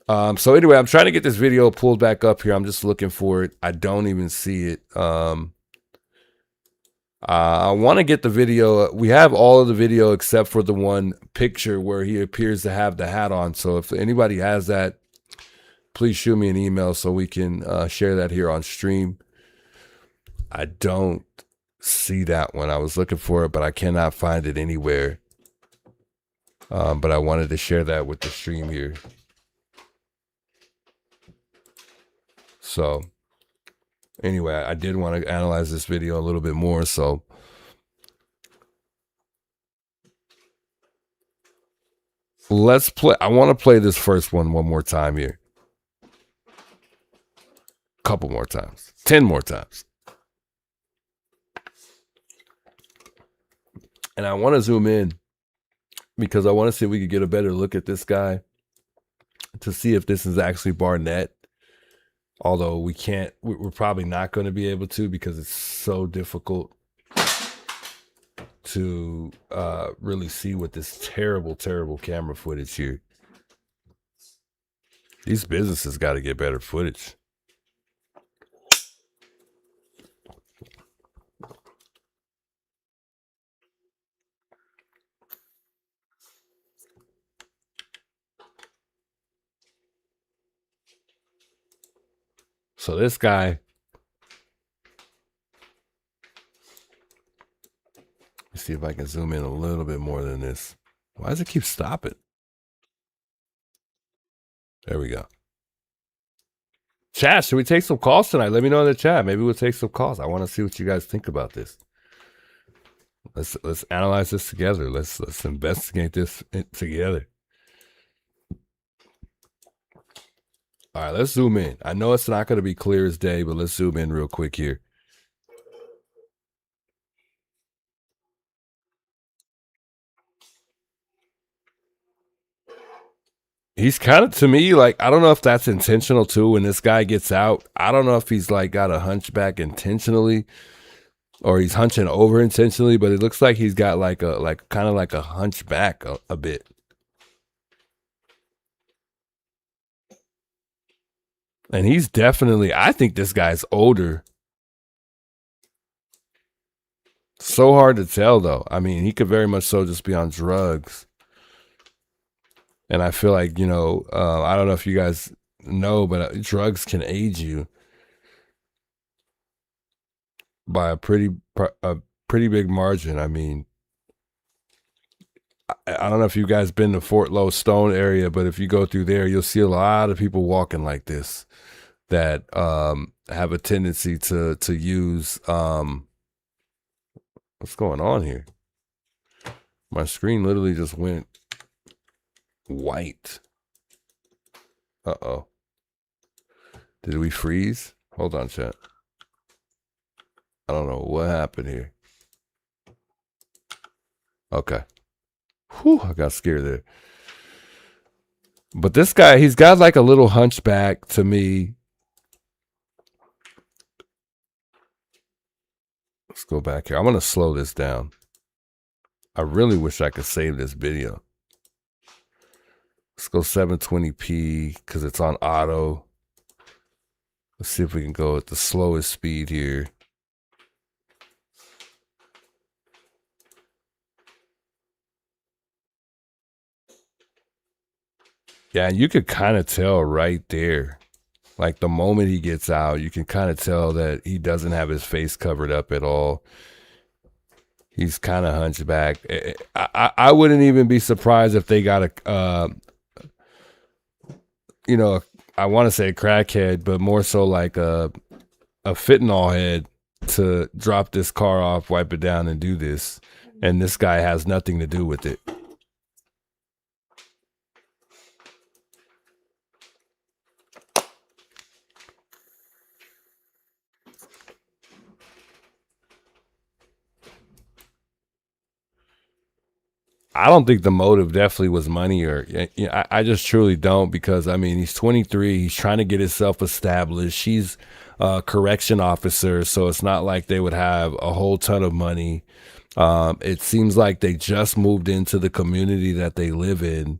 S2: So anyway, I'm trying to get this video pulled back up here. I'm just looking for it. I don't even see it. I want to get the video. We have all of the video except for the one picture where he appears to have the hat on. So if anybody has that, please shoot me an email so we can share that here on stream. I don't see that one. I was looking for it, but I cannot find it anywhere. But I wanted to share that with the stream here. So anyway, I did want to analyze this video a little bit more. So let's play. I want to play this first one more time here. Couple more times. 10 more times. And I want to zoom in because I want to see if we could get a better look at this guy to see if this is actually Barnett. Although we can't, we're probably not going to be able to because it's so difficult to really see with this terrible, terrible camera footage here. These businesses got to get better footage. So this guy, let's see if I can zoom in a little bit more than this. Why does it keep stopping? There we go. Chat, should we take some calls tonight? Let me know in the chat. Maybe we'll take some calls. I want to see what you guys think about this. Let's analyze this together. Let's investigate this together. All right, let's zoom in. I know it's not going to be clear as day, but let's zoom in real quick here. He's kind of, to me, like, I don't know if that's intentional too. When this guy gets out, I don't know if he's like got a hunchback intentionally or he's hunching over intentionally, but it looks like he's got like kind of like a hunchback a bit. And he's definitely, I think this guy's older. So hard to tell though. I mean, he could very much so just be on drugs. And I feel like, you know, I don't know if you guys know, but drugs can age you by a pretty big margin. I mean, I don't know if you guys been to Fort Low Stone area, but if you go through there, you'll see a lot of people walking like this that have a tendency to use what's going on here? My screen literally just went white. Uh-oh. Did we freeze? Hold on, chat. I don't know what happened here. Okay. Whew, I got scared there. But this guy, he's got like a little hunchback to me. Let's go back here. I'm going to slow this down. I really wish I could save this video. Let's go 720p because it's on auto. Let's see if we can go at the slowest speed here. Yeah, and you could kind of tell right there. Like the moment he gets out, you can kind of tell that he doesn't have his face covered up at all. He's kind of hunchback. I wouldn't even be surprised if they got a, you know, I want to say a crackhead, but more so like a fentanyl head to drop this car off, wipe it down, and do this. And this guy has nothing to do with it. I don't think the motive definitely was money, or you know, I just truly don't, because I mean, he's 23, he's trying to get himself established. She's a correction officer, so it's not like they would have a whole ton of money. It seems like they just moved into the community that they live in.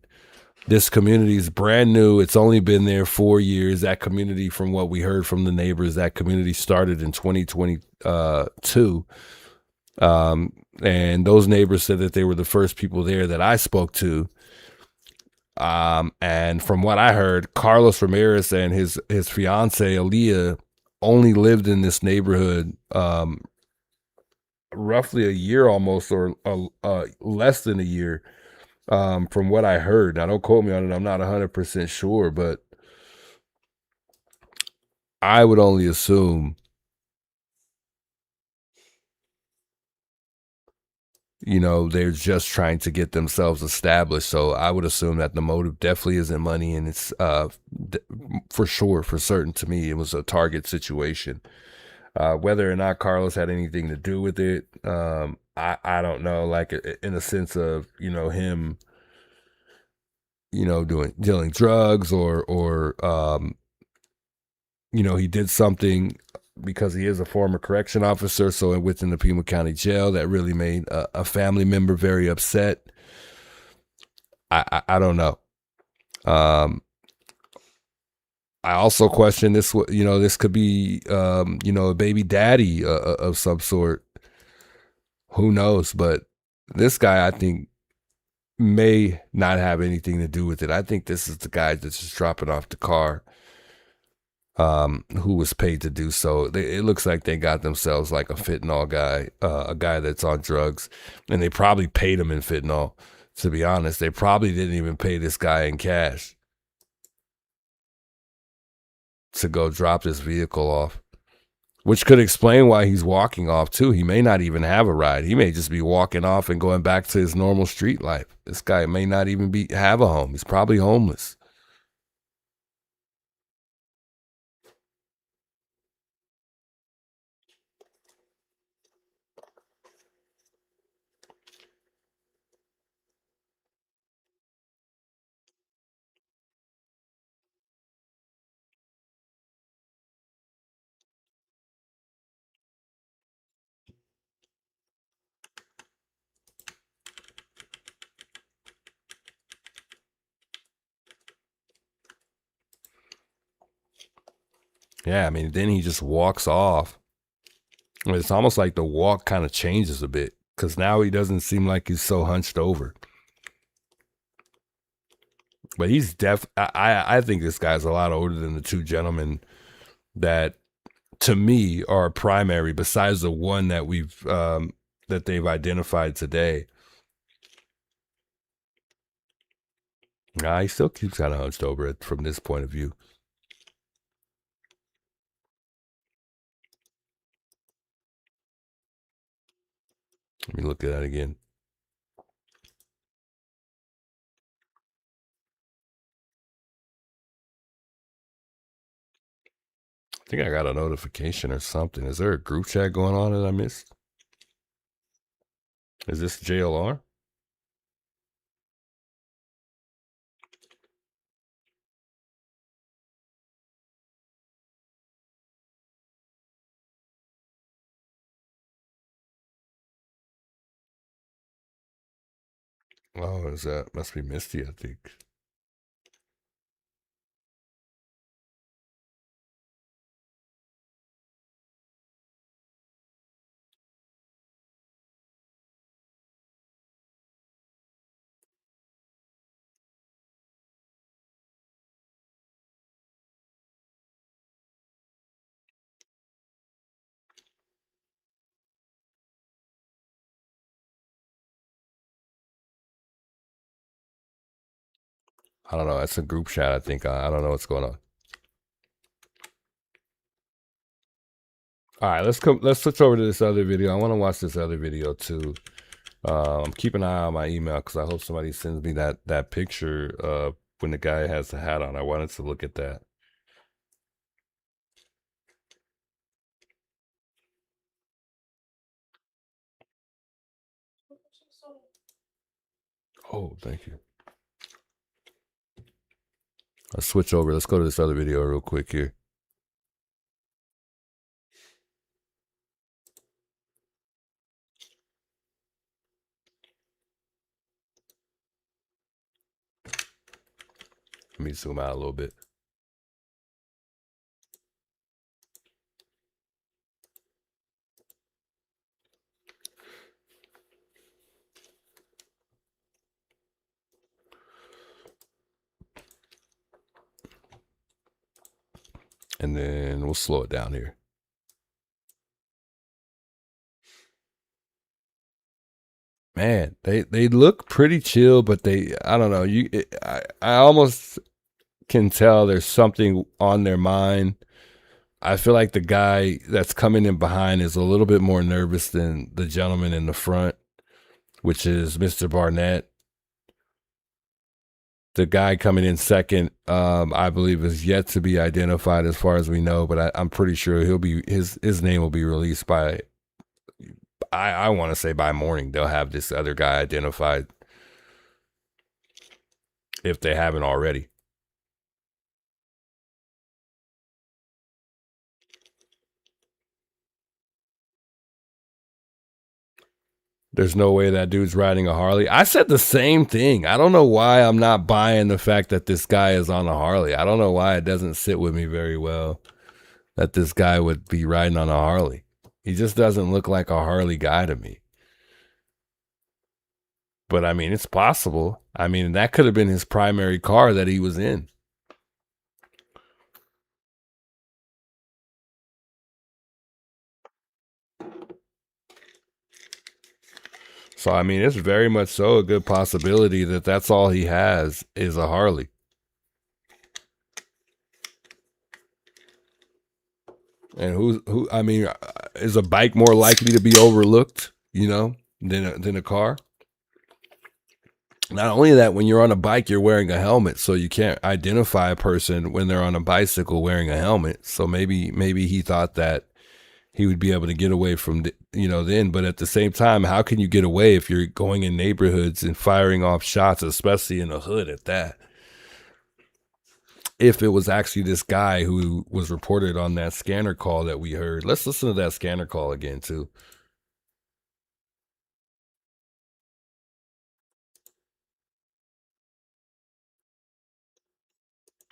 S2: This community is brand new. It's only been there 4 years. That community, from what we heard from the neighbors, that community started in 2022. And those neighbors said that they were the first people there that I spoke to. And from what I heard, Carlos Ramirez and his fiance Aaliyah only lived in this neighborhood roughly a year almost, or less than a year. From what I heard. Now, don't quote me on it. I'm not 100% sure, but I would only assume, you know, they're just trying to get themselves established. So I would assume that the motive definitely isn't money, and it's for sure, for certain to me, it was a target situation. Whether or not Carlos had anything to do with it, I don't know. Like in a sense of, you know, him, you know, dealing drugs, or you know, he did something because he is a former correction officer, so within the Pima County Jail, that really made a family member very upset. I don't know. I also question this. You know, this could be you know, a baby daddy of some sort. Who knows? But this guy, I think, may not have anything to do with it. I think this is the guy that's just dropping off the car, who was paid to do so. It looks like they got themselves like a fentanyl guy, a guy that's on drugs, and they probably paid him in fentanyl. To be honest, they probably didn't even pay this guy in cash to go drop this vehicle off, which could explain why he's walking off too. He may not even have a ride. He may just be walking off and going back to his normal street life. This guy may not even have a home. He's probably homeless. Yeah, I mean, then he just walks off. It's almost like the walk kind of changes a bit, because now he doesn't seem like he's so hunched over. But he's I think this guy's a lot older than the two gentlemen that, to me, are primary, besides the one that that they've identified today. Nah, he still keeps kind of hunched over it from this point of view. Let me look at that again. I think I got a notification or something. Is there a group chat going on that I missed? Is this JLR? Oh, is that must be Misty, I think. I don't know. That's a group chat, I think. I don't know what's going on. All right, let's switch over to this other video. I want to watch this other video too. Keep an eye on my email, because I hope somebody sends me that picture when the guy has the hat on. I wanted to look at that. Oh, thank you. Let's switch over. Let's go to this other video real quick here. Let me zoom out a little bit. And then we'll slow it down here. man, they look pretty chill, but I don't know. I almost can tell there's something on their mind. I feel like the guy that's coming in behind is a little bit more nervous than the gentleman in the front, which is Mr. Barnett. The guy coming in second, I believe, is yet to be identified as far as we know, but I'm pretty sure his name will be released by, I want to say by morning. They'll have this other guy identified if they haven't already. There's no way that dude's riding a Harley. I said the same thing. I don't know why I'm not buying the fact that this guy is on a Harley. I don't know why it doesn't sit with me very well that this guy would be riding on a Harley. He just doesn't look like a Harley guy to me. But I mean, it's possible. I mean, that could have been his primary car that he was in. So, I mean, it's very much so a good possibility that that's all he has is a Harley. And I mean, is a bike more likely to be overlooked, than a car? Not only that, when you're on a bike, you're wearing a helmet, so you can't identify a person when they're on a bicycle wearing a helmet. So maybe he thought that he would be able to get away from, then. But at the same time, how can you get away if you're going in neighborhoods and firing off shots, especially in a hood at that? If it was actually this guy who was reported on that scanner call that we heard. Let's listen to that scanner call again, too.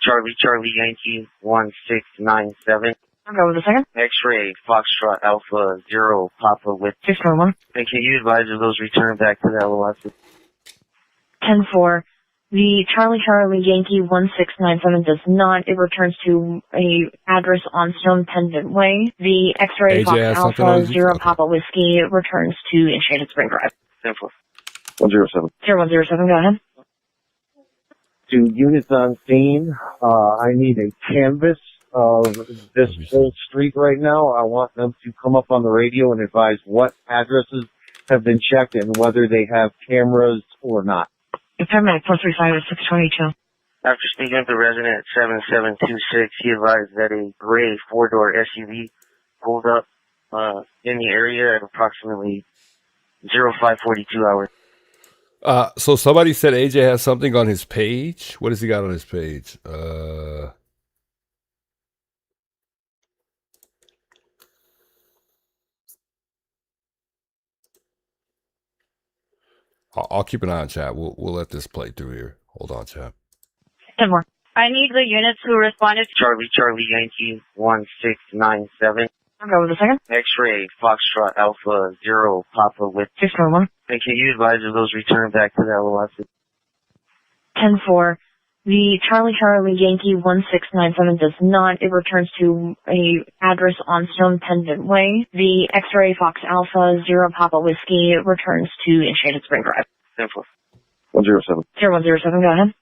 S4: Charlie Yankee 1697.
S5: I'll go with a second.
S4: X-ray Foxtrot Alpha 0 Papa with
S5: 641.
S4: And can you advise of those return back to the LOS?
S5: 10-4. The Charlie Yankee 1697 does not. It returns to a address on Stone Pendant Way. The X-ray Fox Alpha 0 Papa Whiskey returns to Enchanted Spring Drive.
S4: 10-4.
S6: 107.
S5: 0107, go ahead.
S6: To units on scene, I need a canvas of this whole street right now. I want them to come up on the radio and advise what addresses have been checked and whether they have cameras or not.
S5: Paramedic 435 is 622.
S4: After speaking with the resident at 7726, he advised that a gray four-door SUV pulled up in the area at approximately 0542 hours.
S2: So somebody said AJ has something on his page. What has he got on his page? I'll keep an eye on chat. We'll let this play through here. Hold on, chat.
S5: 10 more.
S7: I need the units who responded.
S4: Charlie Yankee 1697.
S5: I'll go with a second.
S4: X-ray Foxtrot Alpha 0 Papa with
S5: 641.
S4: And can you advise of those return back to the LOS?
S5: 10-4. The Charlie Yankee 1697 does not. It returns to a address on Stone Pendant Way. The X-ray Fox Alpha 0 Papa Whiskey returns to Enchanted Spring Drive.
S4: 10-4.
S6: 107.
S5: 0107, go ahead.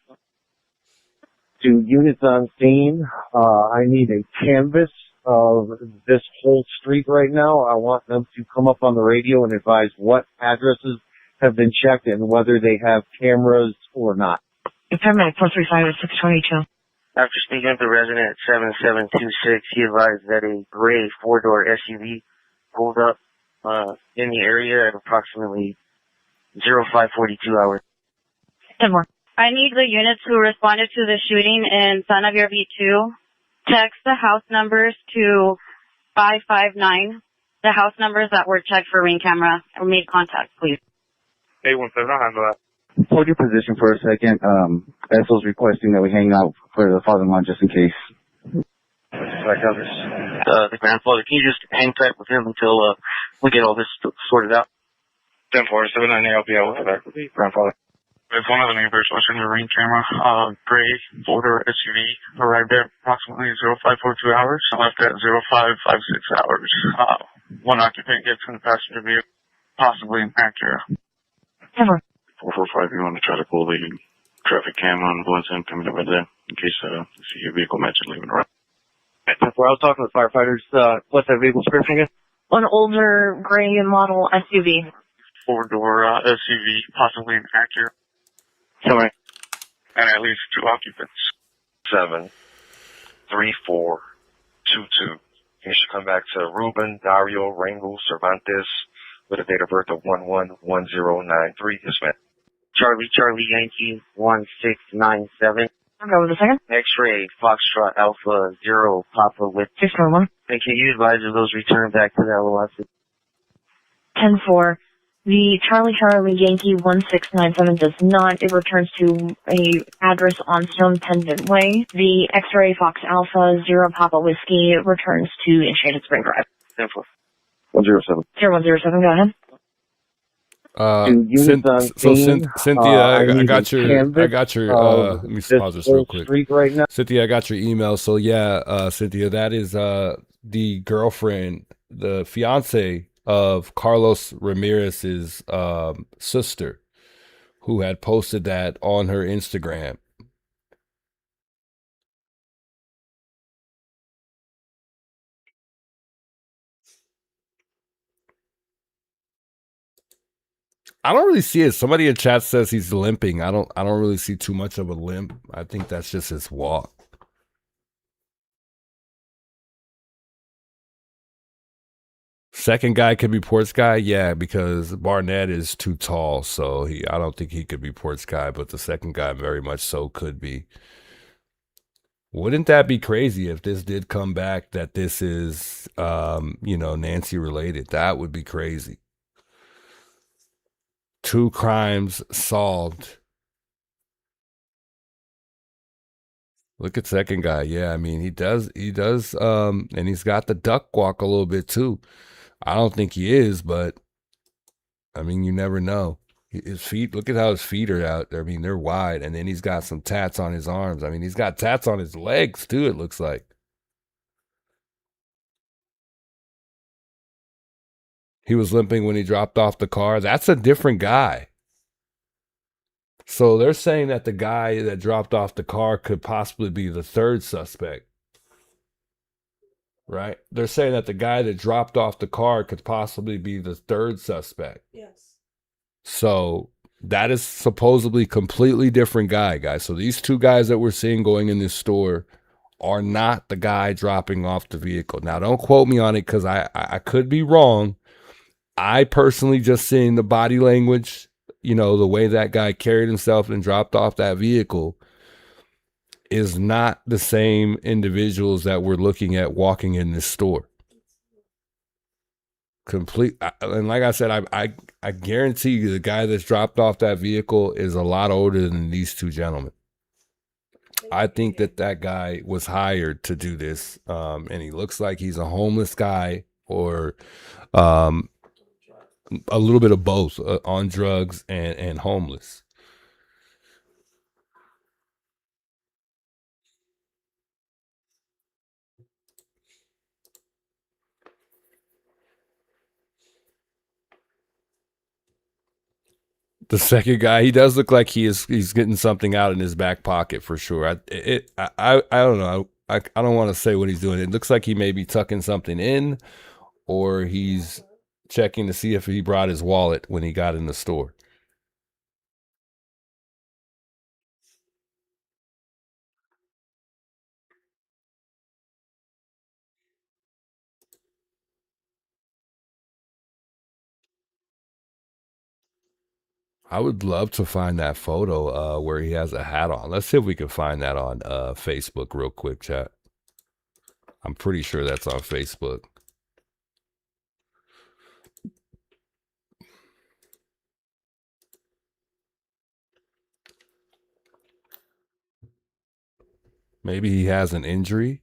S6: To units on scene, I need a canvas of this whole street right now. I want them to come up on the radio and advise what addresses have been checked and whether they have cameras or not.
S5: Paramedic 435 is 622.
S4: After speaking with the resident at 7726, he advised that a gray four-door SUV pulled up in the area at approximately 0542 hours.
S5: 10 more.
S7: I need the units who responded to the shooting in Son of Your V2. Text the house numbers to 559. The house numbers that were checked for ring camera or made contact, please.
S13: 817, I'll handle that.
S14: Hold your position for a second. Essel's requesting that we hang out for the father-in-law just in case.
S4: The grandfather, can you just hang tight with him until we get all this sorted out?
S13: 10-4, 798, I'll be out with that. Grandfather. If one of the neighbors watching the ring camera, gray four-door SUV arrived at approximately 0542 hours, left at 0556 hours. One occupant gets in the passenger vehicle, possibly an Acura.
S5: 10-4.
S13: 445, you want to try to pull the traffic cam on Blinson coming over there in case you see your vehicle match and leaving around.
S6: 10-4, I was talking with firefighters. What's that vehicle description again?
S5: An older gray model SUV.
S13: Four-door SUV, possibly an Acura,
S6: Somebody.
S13: and at least 2 occupants.
S8: 73422. You should come back to Ruben Dario Rangel Cervantes with a date of birth of 111093. Yes, ma'am.
S4: Charlie Yankee 1697.
S5: I'll go with a second.
S4: X-ray Foxtrot Alpha 0 Papa with
S5: 641.
S4: And can you advise if those return back to the LOS?
S5: 10-4. The Charlie Yankee 1697 does not. It returns to a address on Stone Pendant Way. The X-ray Fox Alpha 0 Papa Whiskey returns to Enchanted Spring Drive.
S4: 10-4.
S6: 107.
S5: 0107, go ahead.
S2: Cynthia, I got your, let me
S6: this
S2: pause this real quick.
S6: Street right now.
S2: Cynthia, I got your email. So yeah, Cynthia, that is the girlfriend, the fiance of Carlos Ramirez's sister, who had posted that on her Instagram. I don't really see it. Somebody in chat says he's limping. I don't really see too much of a limp. I think that's just his walk. Second guy could be Ports guy, yeah, because Barnett is too tall, so I don't think he could be Ports guy, but the second guy very much so could be. Wouldn't that be crazy if this did come back that this is Nancy related? That would be crazy. 2 crimes solved. Look at second guy. Yeah, I mean, he does, and he's got the duck walk a little bit too. I don't think he is, but I mean, you never know. His feet, look at how his feet are out. I mean, they're wide, and then he's got some tats on his arms. I mean, he's got tats on his legs too, it looks like. He was limping when he dropped off the car. That's a different guy. So they're saying that the guy that dropped off the car could possibly be the third suspect. Right? They're saying that the guy that dropped off the car could possibly be the third suspect.
S3: Yes.
S2: So that is supposedly completely different guy, guys. So these 2 guys that we're seeing going in this store are not the guy dropping off the vehicle. Now, don't quote me on it because I could be wrong. I personally just seeing the body language, the way that guy carried himself and dropped off that vehicle is not the same individuals that we're looking at walking in this store. And like I said, I guarantee you the guy that's dropped off that vehicle is a lot older than these 2 gentlemen. I think that guy was hired to do this, and he looks like he's a homeless guy or a little bit of both, on drugs and homeless. The second guy, he does look like he's getting something out in his back pocket for sure. I don't know. I don't want to say what he's doing. It looks like he may be tucking something in, or he's checking to see if he brought his wallet when he got in the store. I would love to find that photo where he has a hat on. Let's see if we can find that on Facebook real quick, chat. I'm pretty sure that's on Facebook. Maybe he has an injury.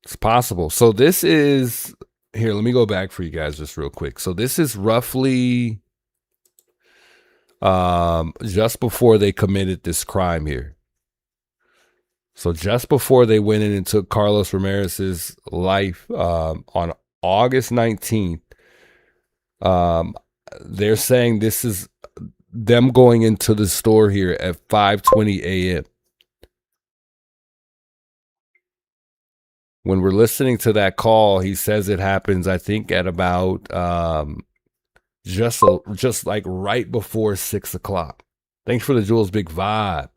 S2: It's possible. So this is, here, let me go back for you guys just real quick. So this is roughly just before they committed this crime here. So just before they went in and took Carlos Ramirez's life, on August 19th, they're saying this is them going into the store here at 5:20 a.m. When we're listening to that call, he says it happens, I think, at about just like right before 6 o'clock. Thanks for the Jules Big Vibe.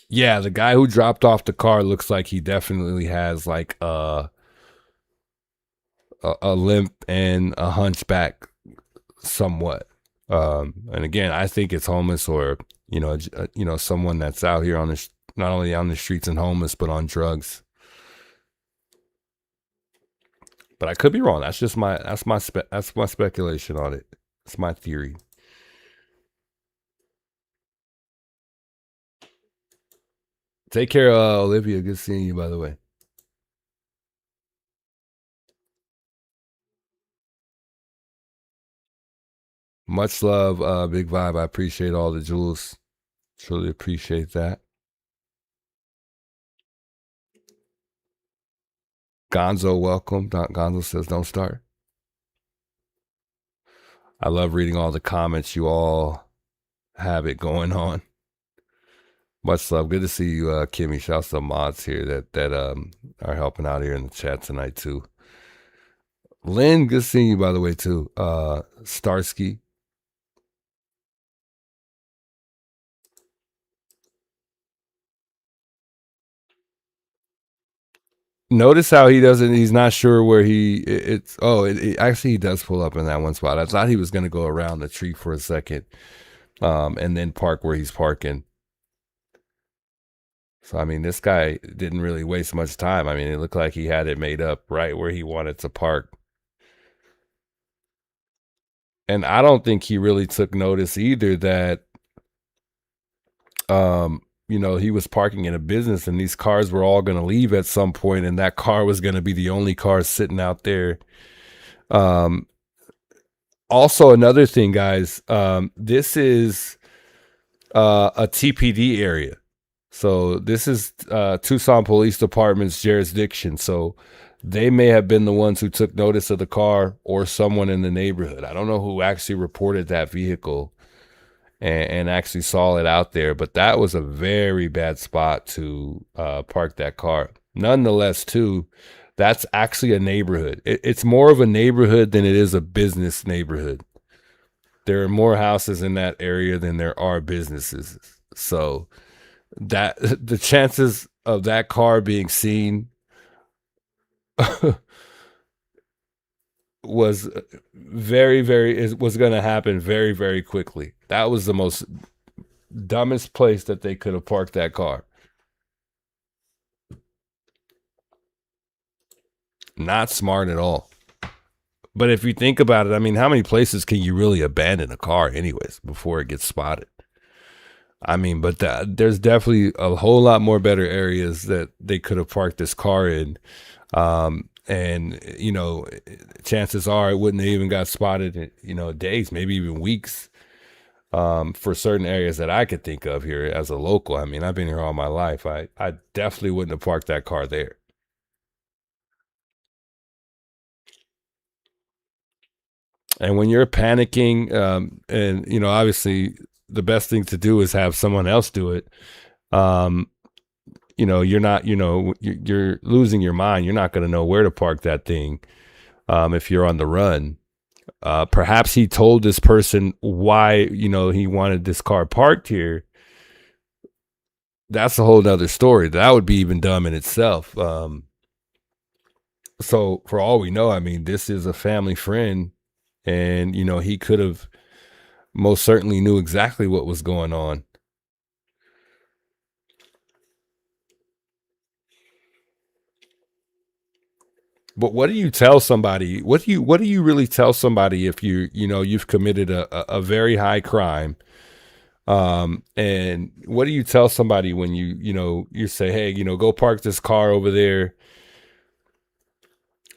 S2: Yeah, the guy who dropped off the car looks like he definitely has like a limp and a hunchback somewhat. And again, I think it's homeless or someone that's out here on the not only on the streets and homeless but on drugs. But I could be wrong. That's my speculation on it. It's my theory. Take care, Olivia. Good seeing you, by the way. Much love, Big Vibe. I appreciate all the jewels. Truly appreciate that. Gonzo, welcome. Gonzo says, don't start. I love reading all the comments. You all have it going on. Much love. Good to see you, Kimmy. Shouts to the mods here that are helping out here in the chat tonight, too. Lynn, good seeing you, by the way, too. Starsky. Notice how he's not sure where actually he does pull up in that one spot. I thought he was going to go around the tree for a second and then park where he's parking. So, I mean, this guy didn't really waste much time. I mean, it looked like he had it made up right where he wanted to park. And I don't think he really took notice either that, he was parking in a business and these cars were all going to leave at some point, and that car was going to be the only car sitting out there. Also, another thing, guys, this is a TPD area. So this is Tucson Police Department's jurisdiction. So they may have been the ones who took notice of the car or someone in the neighborhood. I don't know who actually reported that vehicle and actually saw it out there, but that was a very bad spot to park that car. Nonetheless, too, that's actually a neighborhood. It's more of a neighborhood than it is a business neighborhood. There are more houses in that area than there are businesses. So that the chances of that car being seen was was going to happen very, very quickly. That was the most dumbest place that they could have parked that car. Not smart at all. But if you think about it, I mean, how many places can you really abandon a car anyways before it gets spotted? I mean, but there's definitely a whole lot more better areas that they could have parked this car in. And, chances are it wouldn't have even got spotted in, days, maybe even weeks, for certain areas that I could think of here as a local. I mean, I've been here all my life. I definitely wouldn't have parked that car there. And when you're panicking, and, obviously the best thing to do is have someone else do it. You're not, you're losing your mind. You're not going to know where to park that thing if you're on the run. Perhaps he told this person why, he wanted this car parked here. That's a whole nother story. That would be even dumb in itself. So for all we know, I mean, this is a family friend, and, he could have most certainly knew exactly what was going on. But what do you tell somebody? What do you really tell somebody if you've committed a very high crime? And what do you tell somebody when you say, hey, go park this car over there.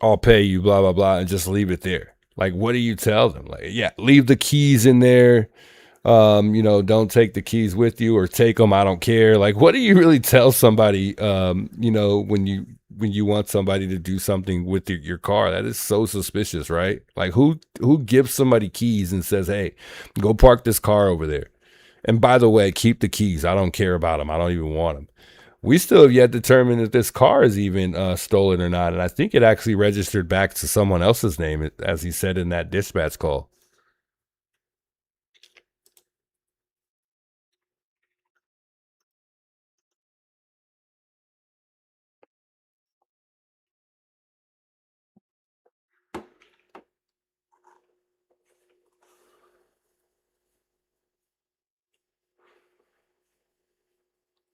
S2: I'll pay you, blah, blah, blah, and just leave it there. Like, what do you tell them? Like, yeah, leave the keys in there. You know, don't take the keys with you, or take them, I don't care. Like, what do you really tell somebody, you know, when you want somebody to do something with your car? That is so suspicious, right? Like, who gives somebody keys and says, hey, go park this car over there, and by the way, keep the keys, I don't care about them, I don't even want them. We still have yet to determine if this car is even stolen or not, and I think it actually registered back to someone else's name, as he said in that dispatch call.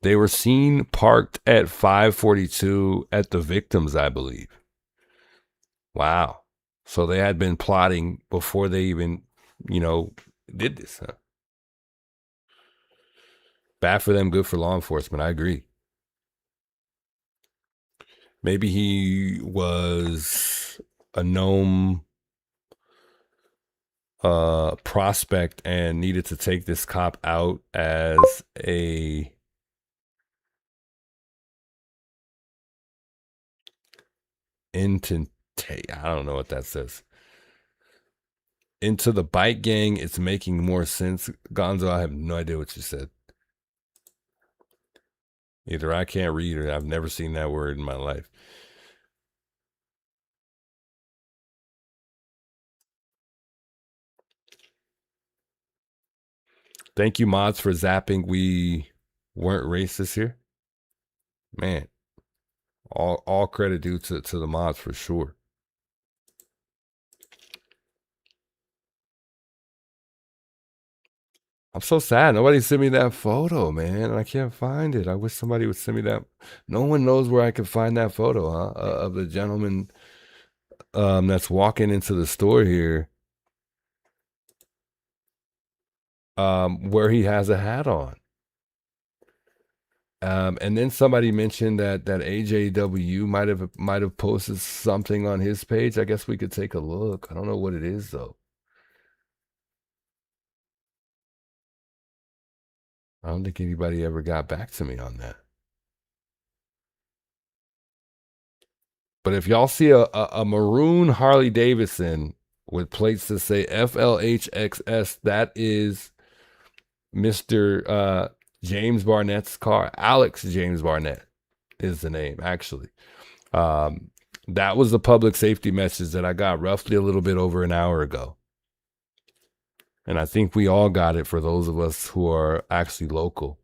S2: They were seen parked at 542 at the victims, I believe. Wow. So they had been plotting before they even, you know, did this, huh? Bad for them, good for law enforcement. I agree. Maybe he was a known prospect and needed to take this cop out as a intent. I don't know what that says. Into the bike gang, it's making more sense. Gonzo, I have no idea what you said. Either I can't read, or I've never seen that word in my life. Thank you, mods, for zapping. We weren't racist here. Man, all credit due to the mods for sure. I'm so sad. Nobody sent me that photo, man. I can't find it. I wish somebody would send me that. No one knows where I could find that photo, huh? Of the gentleman that's walking into the store here, where he has a hat on. And then somebody mentioned that AJW might have posted something on his page. I guess we could take a look. I don't know what it is though. I don't think anybody ever got back to me on that. But if y'all see a maroon Harley Davidson with plates that say FLHXS, that is Mr. James Barnett's car. Alex James Barnett is the name, actually. That was the public safety message that I got roughly a little bit over an hour ago. And I think we all got it, for those of us who are actually local.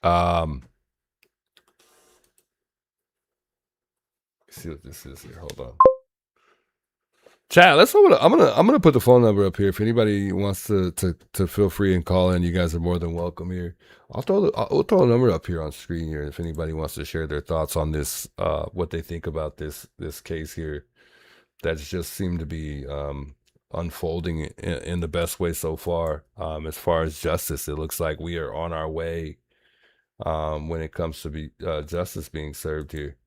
S2: Let's see what this is here. Hold on. Chat, I'm gonna put the phone number up here. If anybody wants to feel free and call in, you guys are more than welcome here. I'll throw a number up here on screen here. If anybody wants to share their thoughts on this, what they think about this case here, that's just seemed to be unfolding in the best way so far. As far as justice, it looks like we are on our way when it comes to justice being served here.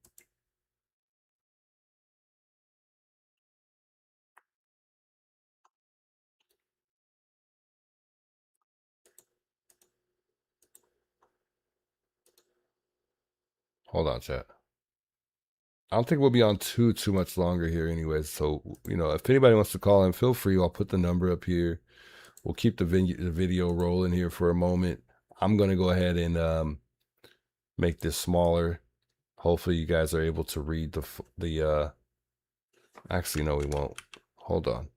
S2: Hold on, chat. I don't think we'll be on too much longer here anyways. So, you know, if anybody wants to call in, feel free. I'll put the number up here. We'll keep the video rolling here for a moment. I'm going to go ahead and make this smaller. Hopefully you guys are able to read the actually, no, we won't. Hold on.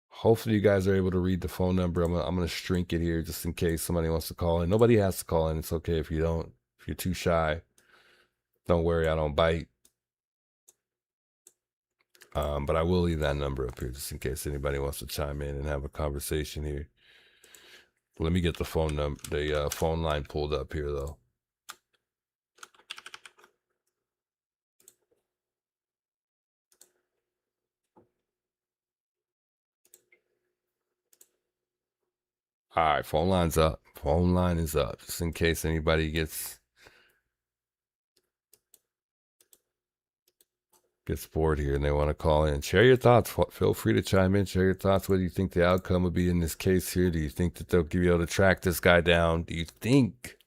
S2: Hopefully you guys are able to read the phone number. I'm going to shrink it here just in case somebody wants to call in. Nobody has to call in. It's okay if you don't. If you're too shy, don't worry, I don't bite. But I will leave that number up here just in case anybody wants to chime in and have a conversation here. Let me get the phone number, the phone line pulled up here though. All right, phone line's up. Phone line is up, just in case anybody gets bored here and they want to call in. Share your thoughts. Feel free to chime in. Share your thoughts. What do you think the outcome would be in this case here? Do you think that they'll be able to track this guy down? Do you think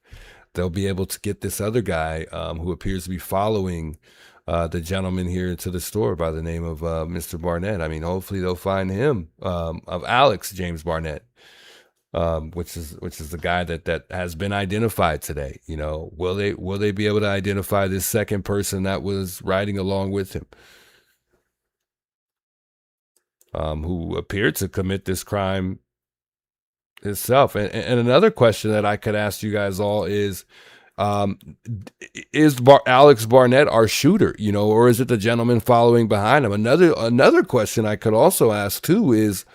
S2: they'll be able to get this other guy who appears to be following the gentleman here into the store by the name of Mr. Barnett? I mean, hopefully they'll find him, of Alex James Barnett, which is the guy that has been identified today. You know, will they be able to identify this second person that was riding along with him, who appeared to commit this crime itself? And another question that I could ask you guys all is Alex Barnett our shooter, you know, or is it the gentleman following behind him? Another question I could also ask too is,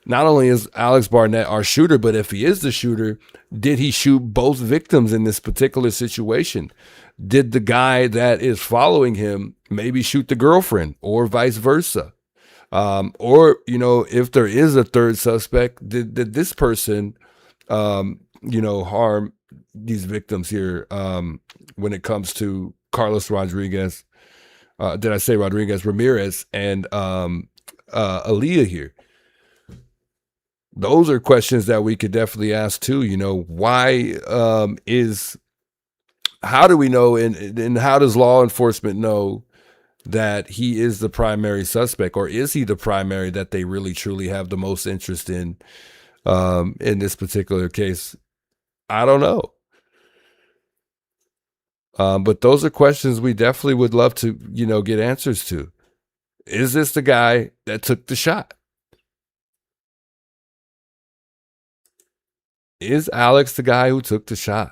S2: not only is Alex Barnett our shooter, but if he is the shooter, did he shoot both victims in this particular situation? Did the guy that is following him maybe shoot the girlfriend, or vice versa? Or, you know, if there is a third suspect, did this person, you know, harm these victims here when it comes to Carlos Rodriguez? Did I say Rodriguez? Ramirez and Aaliyah here. Those are questions that we could definitely ask too. You know, why how do we know, and how does law enforcement know that he is the primary suspect, or is he the primary that they really truly have the most interest in this particular case? I don't know. But those are questions we definitely would love to, you know, get answers to. Is this the guy that took the shot? Is Alex the guy who took the shot?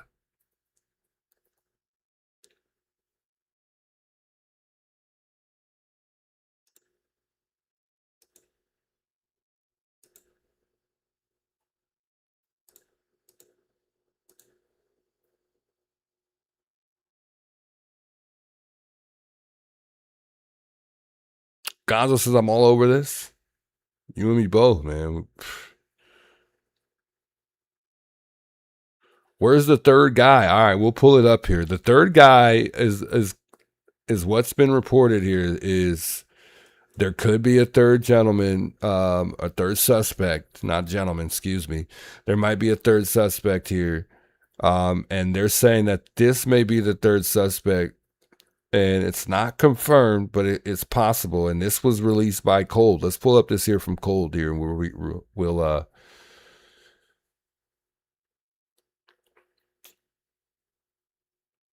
S2: Gonzo says, I'm all over this. You and me both, man. Where's the third guy? All right, we'll pull it up here. The third guy is what's been reported here is there could be a third gentleman, a third suspect, not gentleman, excuse me. There might be a third suspect here. And they're saying that this may be the third suspect, and it's not confirmed, but it's possible. And this was released by Cold. Let's pull up this here from Cold here, and we'll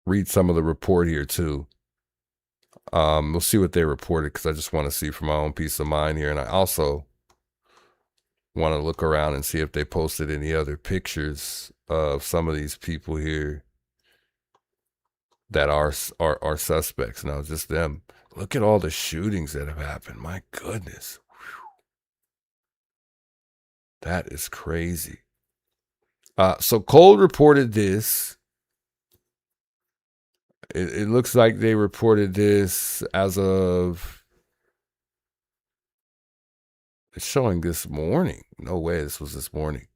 S2: read some of the report here too. We'll see what they reported, because I just want to see for my own peace of mind here. And I also want to look around and see if they posted any other pictures of some of these people here that are suspects. No, just them. Look at all the shootings that have happened. My goodness. Whew. That is crazy. So Cold reported this. It looks like they reported this as of, it's showing this morning. No way this was this morning.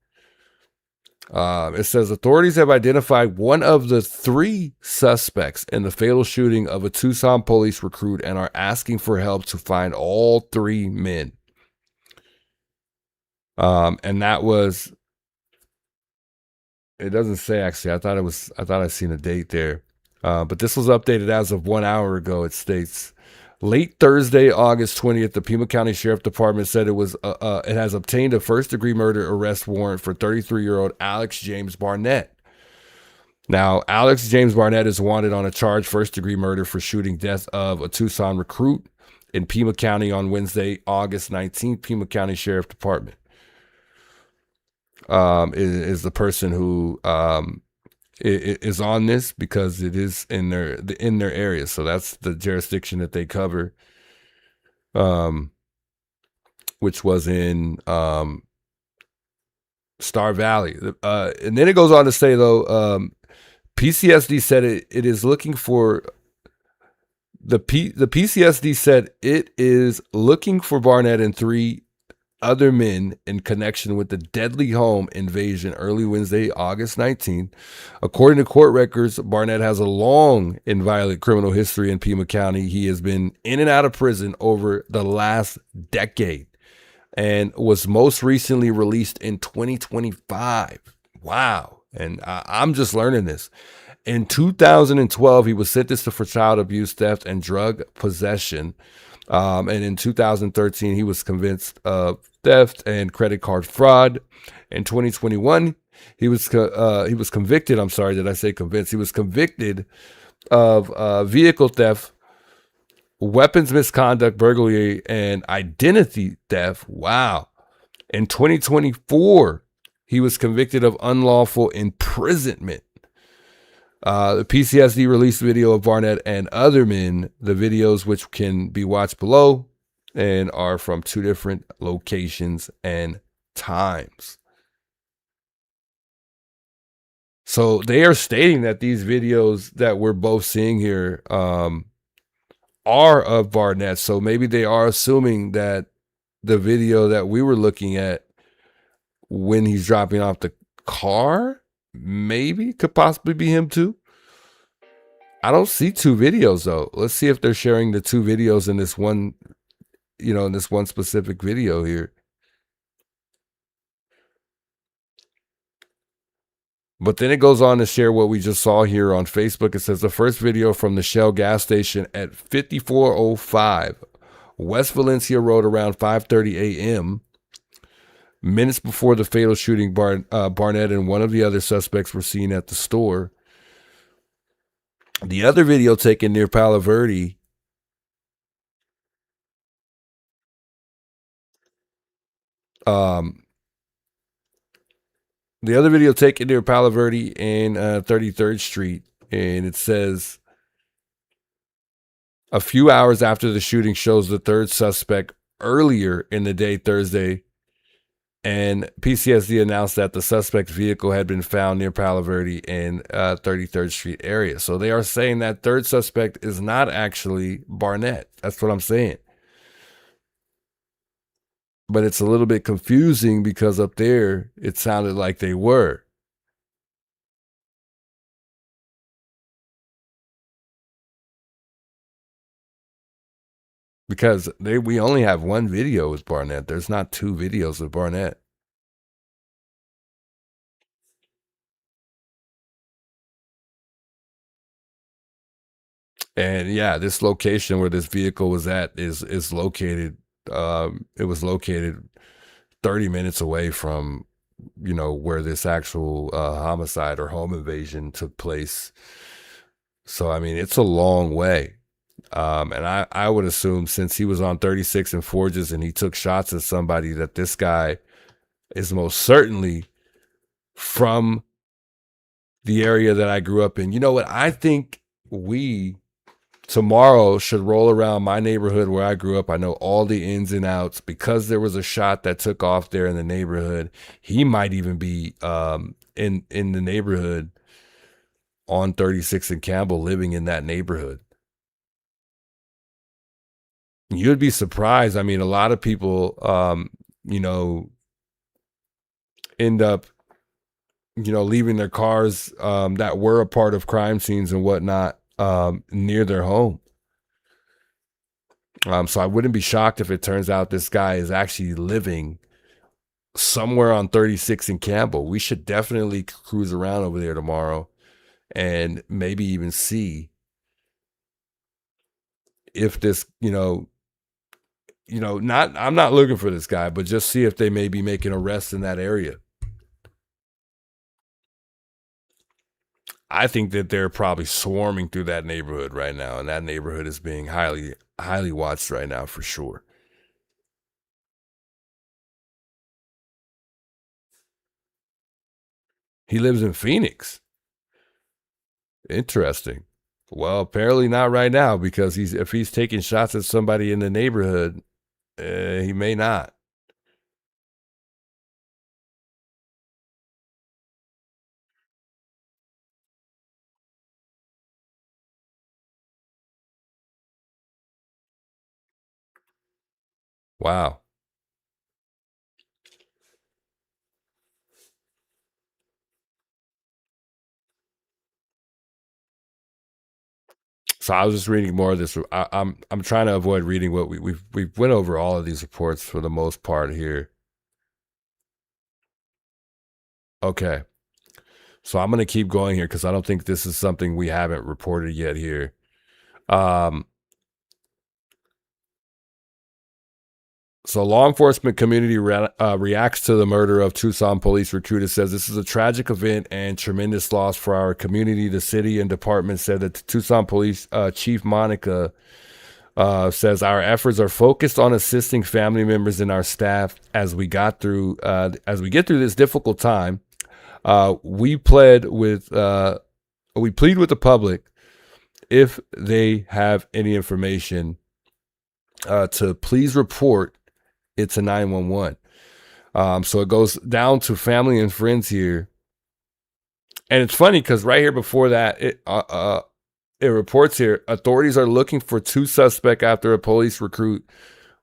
S2: It says authorities have identified one of the 3 suspects in the fatal shooting of a Tucson police recruit and are asking for help to find all 3 men. And that was, it doesn't say actually. I thought I seen a date there. But this was updated as of 1 hour ago. It states, late Thursday, August 20th, the Pima County Sheriff Department said it has obtained a first-degree murder arrest warrant for 33-year-old Alex James Barnett. Now, Alex James Barnett is wanted on a charge first-degree murder for shooting death of a Tucson recruit in Pima County on Wednesday, August 19th. Pima County Sheriff Department is the person who is on this, because it is in their area. So that's the jurisdiction that they cover, which was in Star Valley. And then it goes on to say, though, PCSD said it is looking for the PCSD said it is looking for Barnett and 3 other men in connection with the deadly home invasion early Wednesday, August 19th. According to court records, Barnett has a long and violent criminal history in Pima County. He has been in and out of prison over the last decade and was most recently released in 2025. Wow. And I'm just learning this. In 2012, he was sentenced for child abuse, theft, and drug possession. And in 2013, he was convicted of theft and credit card fraud. In 2021, he was convicted. I'm sorry, did I say convinced? He was convicted of vehicle theft, weapons misconduct, burglary, and identity theft. Wow. In 2024, he was convicted of unlawful imprisonment. The PCSD released video of Barnett and other men, the videos which can be watched below and are from two different locations and times. So they are stating that these videos that we're both seeing here are of Barnett. So maybe they are assuming that the video that we were looking at when he's dropping off the car maybe could possibly be him too. I don't see two videos though. Let's see if they're sharing the two videos in this one, in this one specific video here. But then it goes on to share what we just saw here on Facebook. It says the first video from the Shell gas station at 5405 West Valencia Road around 5:30 a.m. Minutes before the fatal shooting, Barnett and one of the other suspects were seen at the store. The other video taken near Palo Verde the other video taken near Palo Verde and 33rd Street, and it says a few hours after the shooting shows the third suspect earlier in the day, Thursday, and PCSD announced that the suspect's vehicle had been found near Palo Verde and 33rd Street area. So they are saying that third suspect is not actually Barnett. That's what I'm saying. But it's a little bit confusing because up there, it sounded like they were. Because we only have one video with Barnett. There's not two videos with Barnett. And yeah, this location where this vehicle was at is located. It was located 30 minutes away from, where this actual homicide or home invasion took place. So I mean, it's a long way. And I would assume since he was on 36 and Forges and he took shots at somebody, that this guy is most certainly from the area that I grew up in. You know what? I think we tomorrow should roll around my neighborhood where I grew up. I know all the ins and outs because there was a shot that took off there in the neighborhood. He might even be in the neighborhood on 36 and Campbell, living in that neighborhood. You'd be surprised. I mean, a lot of people, end up, leaving their cars that were a part of crime scenes and whatnot near their home. So I wouldn't be shocked if it turns out this guy is actually living somewhere on 36 in Campbell. We should definitely cruise around over there tomorrow and maybe even see if this, I'm not looking for this guy, but just see if they may be making arrests in that area. I think that they're probably swarming through that neighborhood right now, and that neighborhood is being highly, highly watched right now for sure. He lives in Phoenix. Interesting. Well, apparently not right now, because if he's taking shots at somebody in the neighborhood, he may not. Wow. So I was just reading more of this. I'm trying to avoid reading what we've went over all of these reports for the most part here. Okay. So I'm going to keep going here because I don't think this is something we haven't reported yet here. So law enforcement community reacts to the murder of Tucson police recruit. It says this is a tragic event and tremendous loss for our community. The city and department said that the Tucson police chief Monica says our efforts are focused on assisting family members and our staff as we get through this difficult time. We plead with the public if they have any information to please report it to 911. So it goes down to family and friends here, and it's funny because right here before that it reports here authorities are looking for 2 suspects after a police recruit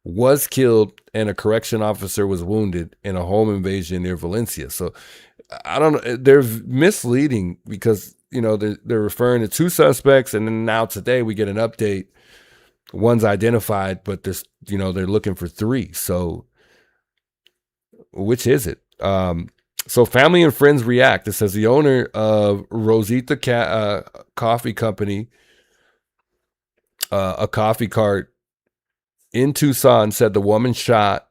S2: was killed and a correction officer was wounded in a home invasion near Valencia. So I don't know, they're misleading because they're referring to 2 suspects, and then now today we get an update. One's identified, but they're looking for 3. So which is it? So family and friends react. It says the owner of Rosita Coffee Company, a coffee cart in Tucson, said the woman shot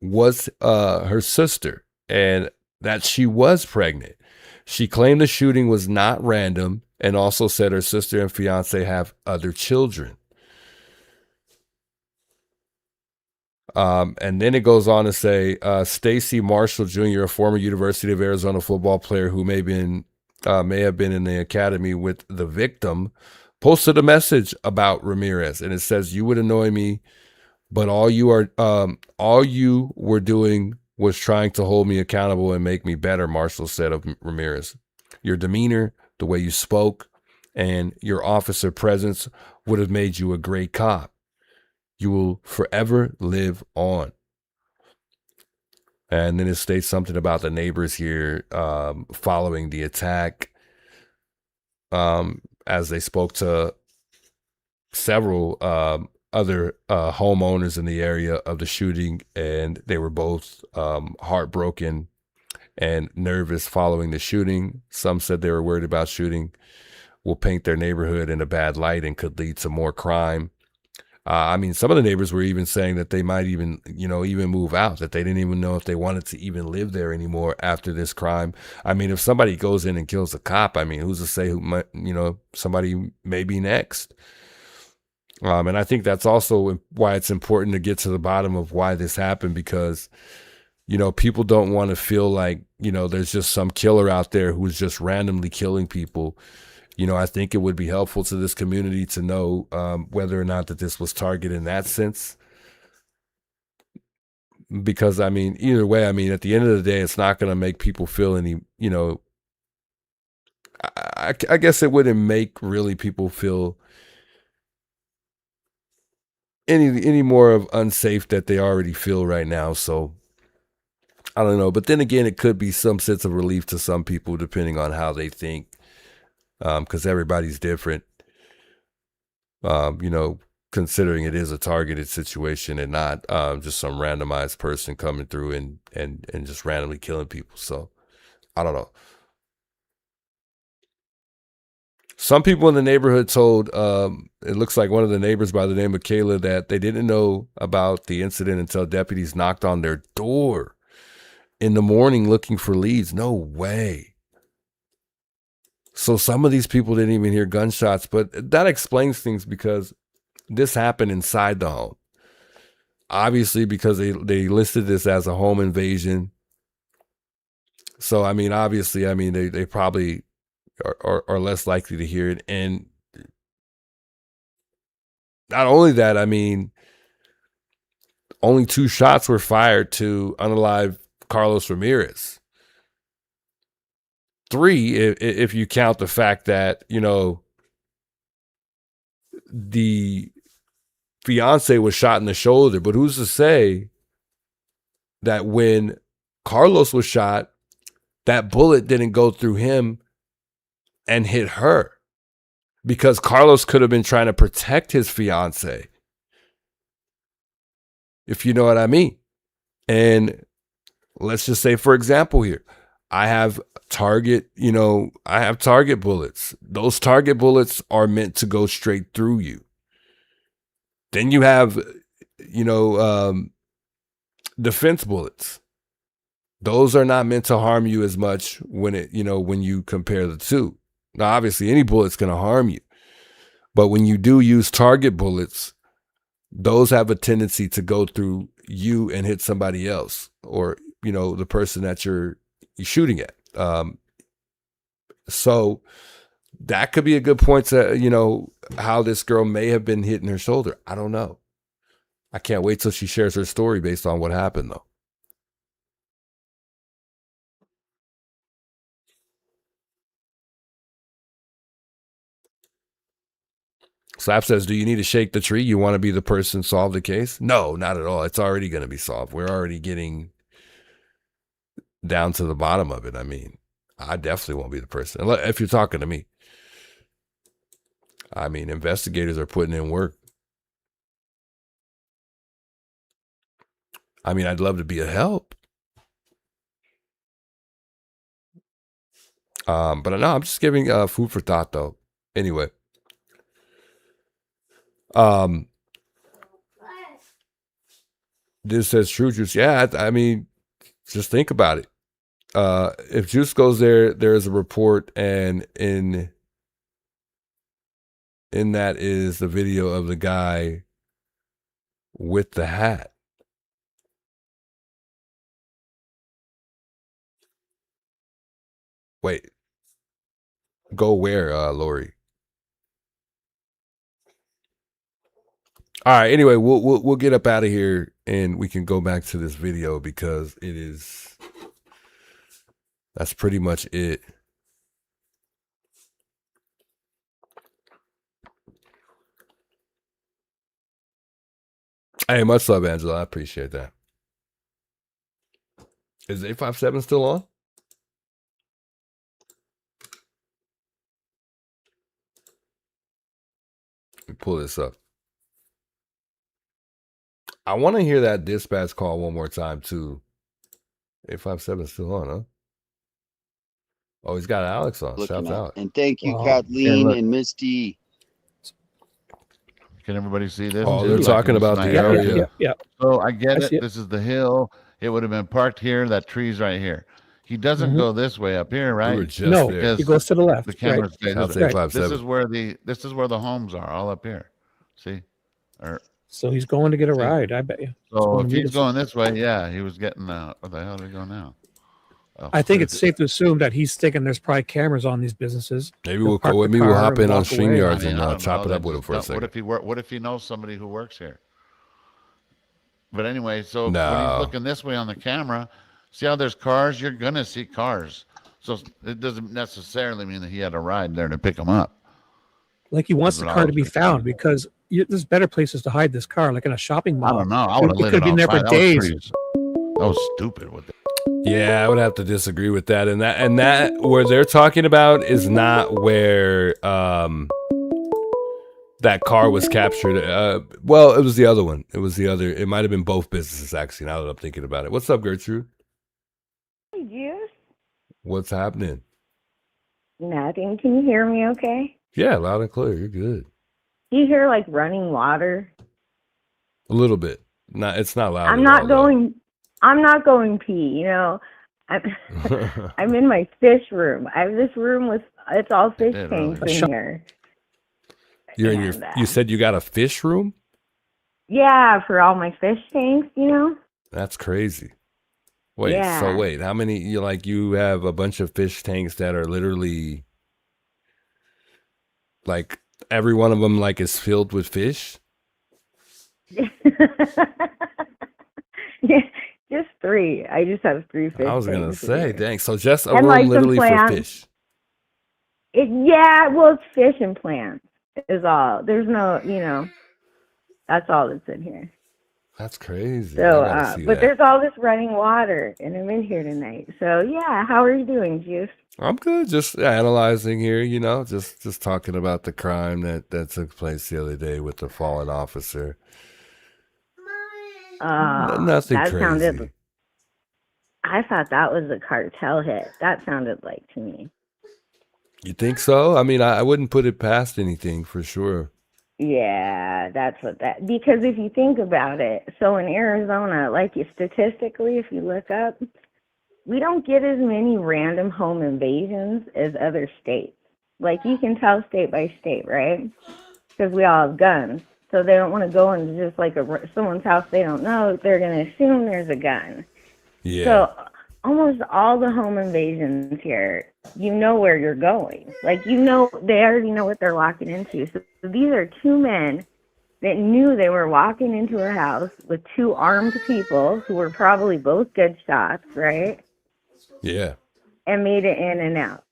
S2: was her sister and that she was pregnant. She claimed the shooting was not random and also said her sister and fiance have other children. And then it goes on to say Stacy Marshall Jr., a former University of Arizona football player who may have been in the academy with the victim, posted a message about Ramirez, and it says, "You would annoy me, but all you were doing was trying to hold me accountable and make me better," Marshall said of Ramirez. "Your demeanor, the way you spoke, and your officer presence would have made you a great cop. You will forever live on." And then it states something about the neighbors here following the attack, as they spoke to several other homeowners in the area of the shooting, and they were both heartbroken and nervous following the shooting. Some said they were worried about shooting will paint their neighborhood in a bad light and could lead to more crime. I mean, some of the neighbors were even saying that they might even move out, that they didn't even know if they wanted to even live there anymore after this crime. I mean, if somebody goes in and kills a cop, I mean, who's to say who might, somebody may be next. And I think that's also why it's important to get to the bottom of why this happened, because, people don't want to feel like, there's just some killer out there who's just randomly killing people. I think it would be helpful to this community to know whether or not that this was targeted in that sense. Because, I mean, either way, I mean, at the end of the day, it's not going to make people feel any, I guess it wouldn't make really people feel any more of unsafe that they already feel right now. So I don't know. But then again, it could be some sense of relief to some people depending on how they think. Because everybody's different, considering it is a targeted situation and not just some randomized person coming through and just randomly killing people. So I don't know. Some people in the neighborhood told, it looks like one of the neighbors by the name of Kayla, that they didn't know about the incident until deputies knocked on their door in the morning looking for leads. No way. So some of these people didn't even hear gunshots, but that explains things because this happened inside the home. Obviously, because they listed this as a home invasion. So, I mean, obviously, I mean, they probably are less likely to hear it. And not only that, I mean, only 2 shots were fired to unalive Carlos Ramirez. 3, if you count the fact that, the fiance was shot in the shoulder. But who's to say that when Carlos was shot, that bullet didn't go through him and hit her? because Carlos could have been trying to protect his fiance, if you know what I mean. And let's just say, for example, here, I have target bullets. Those target bullets are meant to go straight through you. Then you have, defense bullets. Those are not meant to harm you as much when you compare the two. Now, obviously, any bullet's going to harm you. But when you do use target bullets, those have a tendency to go through you and hit somebody else, or, the person that you're shooting at. So that could be a good point to, how this girl may have been hitting her shoulder. I don't know. I can't wait till she shares her story based on what happened, though. Slap says, do you need to shake the tree? You want to be the person solve the case? No, not at all. It's already going to be solved. We're already getting down to the bottom of it. I mean, I definitely won't be the person. If you're talking to me. I mean, investigators are putting in work. I mean, I'd love to be a help. But no, I'm just giving food for thought, though. Anyway. This says True Juice. Yeah, I mean, just think about it. If Juice goes there, there is a report, and in that is the video of the guy with the hat. Wait. Go where, Lori? All right. Anyway, we'll get up out of here and we can go back to this video because that's pretty much it. Hey, much love, Angela. I appreciate that. Is 857 still on? Let me pull this up. I want to hear that dispatch call one more time, too. 857 still on, huh? Oh, he's got Alex on. Shouts out.
S15: And thank you, Kathleen and Misty.
S16: Can everybody see this?
S2: Oh, they're talking about the area.
S16: Yeah. So I get it. This is the hill. It would have been parked here. That tree's right here. He doesn't go this way up here, right?
S2: We were just there.
S17: He goes to the left.
S16: The camera stays
S2: That's
S16: this way.
S2: 857.
S16: This is where the homes are, all up here. See?
S17: So he's going to get a ride, I bet you.
S16: So if he's going this way, yeah, he was getting where the hell did he go now? Oh,
S17: I think it's safe to assume that he's thinking there's probably cameras on these businesses.
S2: Maybe we'll go with me. We'll hop in on StreamYards and chop it up with him for a second.
S16: What if he knows somebody who works here? But anyway, so when he's looking this way on the camera, see how there's cars? You're gonna see cars. So it doesn't necessarily mean that he had a ride there to pick him up.
S17: Like he wants the car to be found because there's better places to hide this car, like in a shopping mall.
S16: I don't know. I would have lit
S17: it could
S16: it
S17: be there for days.
S16: That was stupid with it.
S2: Yeah, I would have to disagree with that. And that where they're talking about is not where that car was captured. Well, it was the other one. It might have been both businesses, actually, now that I'm thinking about it. What's up, Gertrude?
S18: Hey, Juice.
S2: What's happening?
S18: Nothing. Can you hear me okay?
S2: Yeah, loud and clear. You're good.
S18: Do you hear like running water?
S2: A little bit. It's not loud.
S18: I'm not going pee, I'm in my fish room. I have this room it's all fish tanks in here.
S2: You're in you said you got a fish room?
S18: Yeah, for all my fish tanks,
S2: That's crazy. Wait, how many you have a bunch of fish tanks that are literally like every one of them is filled with fish?
S18: Yeah, just 3. I just have 3 fish.
S2: I was gonna
S18: tanks
S2: say,
S18: here.
S2: dang. So just a
S18: And,
S2: room
S18: some
S2: literally for
S18: plants.
S2: fish.
S18: It's fish and plants is all. There's no, that's all that's in here.
S2: That's crazy.
S18: So,
S2: I gotta see
S18: but
S2: that.
S18: there's all this running water, and I'm in here tonight. So, yeah, how are you doing, Juice?
S2: I'm good. Just analyzing here, just talking about the crime that took place the other day with the fallen officer. Nothing
S18: That
S2: crazy.
S18: sounded. I thought that was a cartel hit. That sounded like to me.
S2: You think so? I mean, I wouldn't put it past anything for sure.
S18: Yeah, that's what that. Because if you think about it, so in Arizona, like statistically, if you look up, we don't get as many random home invasions as other states. Like you can tell state by state, right? Because we all have guns. So they don't want to go into just like someone's house they don't know. They're going to assume there's a gun.
S2: Yeah.
S18: So almost all the home invasions here, you know where you're going. Like, they already know what they're walking into. So these are two men that knew they were walking into a house with two armed people who were probably both good shots, right?
S2: Yeah.
S18: And made it in and out.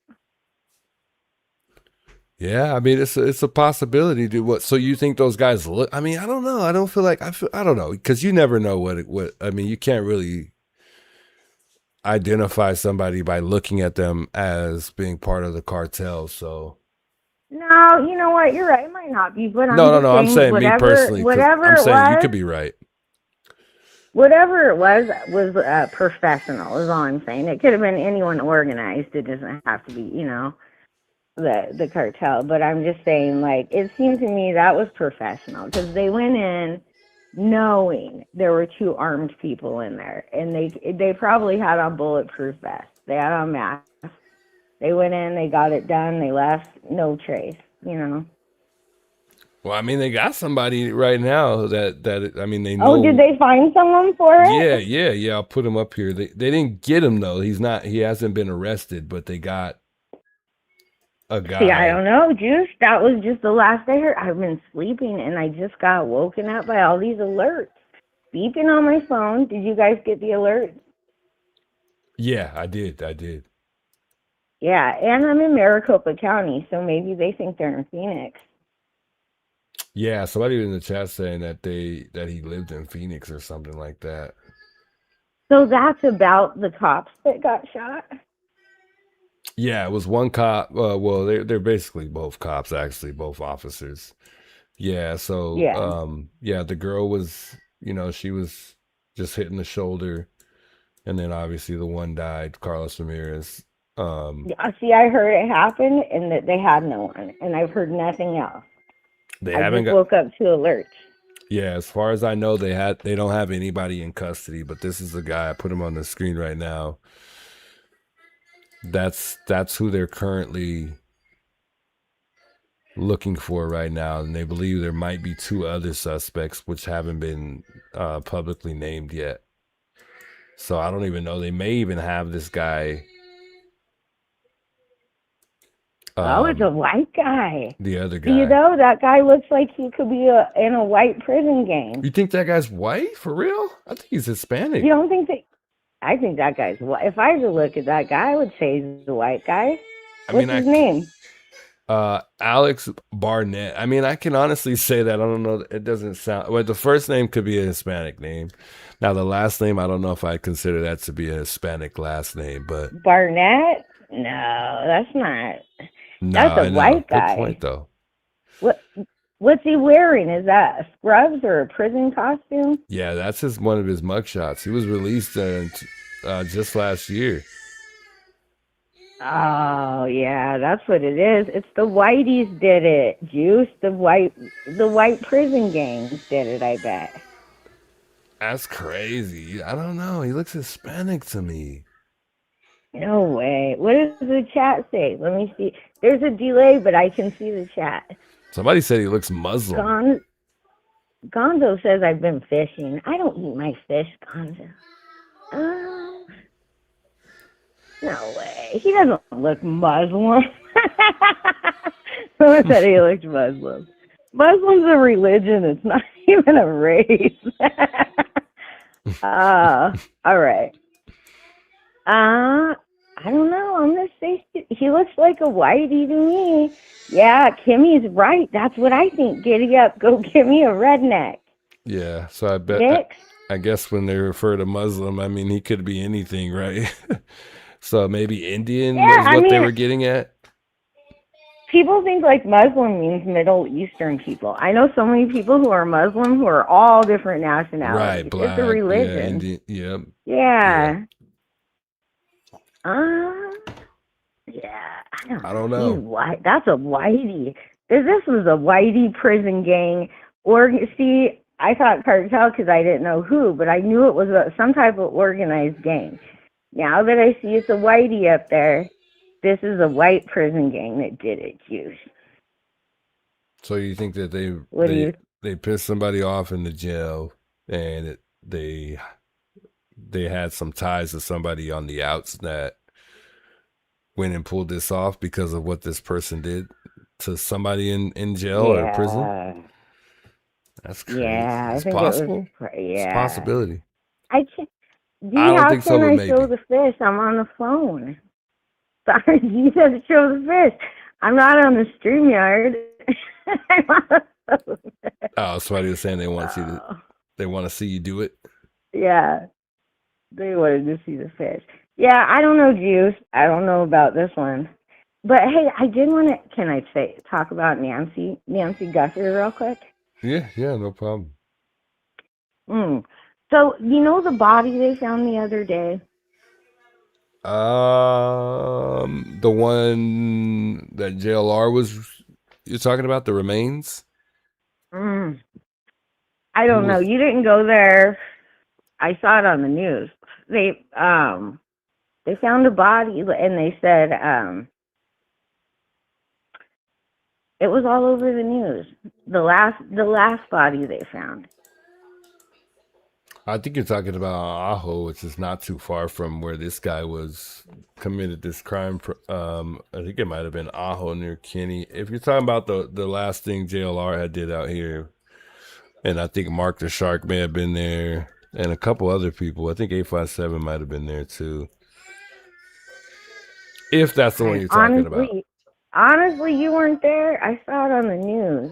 S2: Yeah, I mean it's a possibility. So you think those guys look? I mean, I don't know. I don't know, because you never know what. I mean, you can't really identify somebody by looking at them as being part of the cartel. So
S18: No, you know what? You're right. It might not be, but
S2: I'm saying me personally.
S18: Whatever it was,
S2: you could be right.
S18: Whatever it was professional. Is all I'm saying. It could have been anyone organized. It doesn't have to be, the cartel. But I'm just saying, like, it seemed to me that was professional because they went in knowing there were two armed people in there, and they probably had on bulletproof vests. They had on masks. They went in, they got it done, they left, no trace.
S2: Well, I mean, they got somebody right now that I mean, they know.
S18: Oh, did they find someone for it?
S2: Yeah. I'll put him up here. They didn't get him though. He hasn't been arrested, but they got a guy.
S18: See, I don't know, Juice. That was just the last I heard. I've been sleeping and I just got woken up by all these alerts beeping on my phone. Did you guys get the alert?
S2: Yeah, I did.
S18: Yeah, and I'm in Maricopa County, so maybe they think they're in Phoenix.
S2: Yeah, somebody in the chat saying that he lived in Phoenix or something like that.
S18: So that's about the cops that got shot?
S2: Yeah, it was one cop. Well, they're basically both cops, actually, both officers. Yeah, so the girl was, she was just hitting the shoulder, and then obviously the one died, Carlos Ramirez.
S18: See, I heard it happen and that they had no one, and I've heard nothing else. I just woke up to alerts.
S2: Yeah, as far as I know, they don't have anybody in custody, but this is the guy. I put him on the screen right now. That's who they're currently looking for right now, and they believe there might be two other suspects which haven't been publicly named yet. So I don't even know. They may even have this guy.
S18: It's a white guy.
S2: The other guy.
S18: That guy looks like he could be in a white prison gang.
S2: You think that guy's white? For real? I think he's Hispanic.
S18: You don't think that? I think that guy's white. If I had to look at that guy, I would say he's a white guy. What's his name?
S2: Alex Barnett. I mean, I can honestly say that. I don't know. It doesn't sound. Well, the first name could be a Hispanic name. Now, the last name, I don't know if I consider that to be a Hispanic last name, but
S18: Barnett? No, that's not.
S2: No,
S18: that's a white guy.
S2: Good point, though.
S18: What's he wearing? Is that a scrubs or a prison costume?
S2: Yeah, that's one of his mugshots. He was released just last year.
S18: Oh yeah, that's what it is. It's the whiteys did it, Juice. The white prison gangs did it. I bet.
S2: That's crazy. I don't know. He looks Hispanic to me.
S18: No way. What does the chat say? Let me see. There's a delay, but I can see the chat.
S2: Somebody said he looks Muslim.
S18: Gonzo says I've been fishing. I don't eat my fish, Gonzo. No way. He doesn't look Muslim. Someone said he looked Muslim. Muslim's a religion. It's not even a race. All right. I don't know. I'm going to say he looks like a whitey to me. Yeah, Kimmy's right. That's what I think. Giddy up. Go give me a redneck.
S2: Yeah, so I bet. I guess when they refer to Muslim, I mean, he could be anything, right? So maybe Indian
S18: Yeah,
S2: was
S18: I
S2: what they
S18: mean,
S2: were getting at.
S18: people think like Muslim means Middle Eastern people. I know so many people who are Muslim who are all different
S2: Right,
S18: nationalities. It's a
S2: black, yeah,
S18: religion.
S2: Indian, yep, yeah.
S18: Yeah. Yeah.
S2: I don't
S18: He's
S2: know.
S18: white. That's a whitey. This was a whitey prison gang. See, I thought cartel because I didn't know who, but I knew it was some type of organized gang. Now that I see it's a whitey up there, this is a white prison gang that did it, Juice.
S2: So you think that
S18: What do you?
S2: they pissed somebody off in the jail, and they had some ties to somebody on the outs that went and pulled this off because of what this person did to somebody in jail or prison?
S18: Yeah.
S2: That's crazy.
S18: Yeah, I
S2: It's
S18: think
S2: possible.
S18: it was.
S2: It's a
S18: Yeah.
S2: possibility.
S18: I can't. D,
S2: I don't
S18: how
S2: think so,
S18: can
S2: but
S18: I show
S2: maybe.
S18: the fish? I'm on the phone. Sorry, you said to show the fish. I'm not on the StreamYard. I'm on the phone.
S2: Oh, somebody was saying they want to see they want to see you do it.
S18: Yeah, they wanted to see the fish. Yeah, I don't know, Juice. I don't know about this one. But hey, I did want to. Can I talk about Nancy Guthrie real quick?
S2: Yeah, no problem.
S18: So you know the body they found the other day.
S2: The one that JLR was you're talking about, the remains?
S18: I don't know. You didn't go there. I saw it on the news. They found a body and they said it was all over the news. The last body they found.
S2: I think you're talking about Ajo, which is not too far from where this guy was committed this crime. I think it might have been Ajo near Kenny. If you're talking about the last thing JLR had did out here, and I think Mark the Shark may have been there, and a couple other people. I think 857 might have been there too. If that's the one you're talking about.
S18: Honestly, you weren't there. I saw it on the news.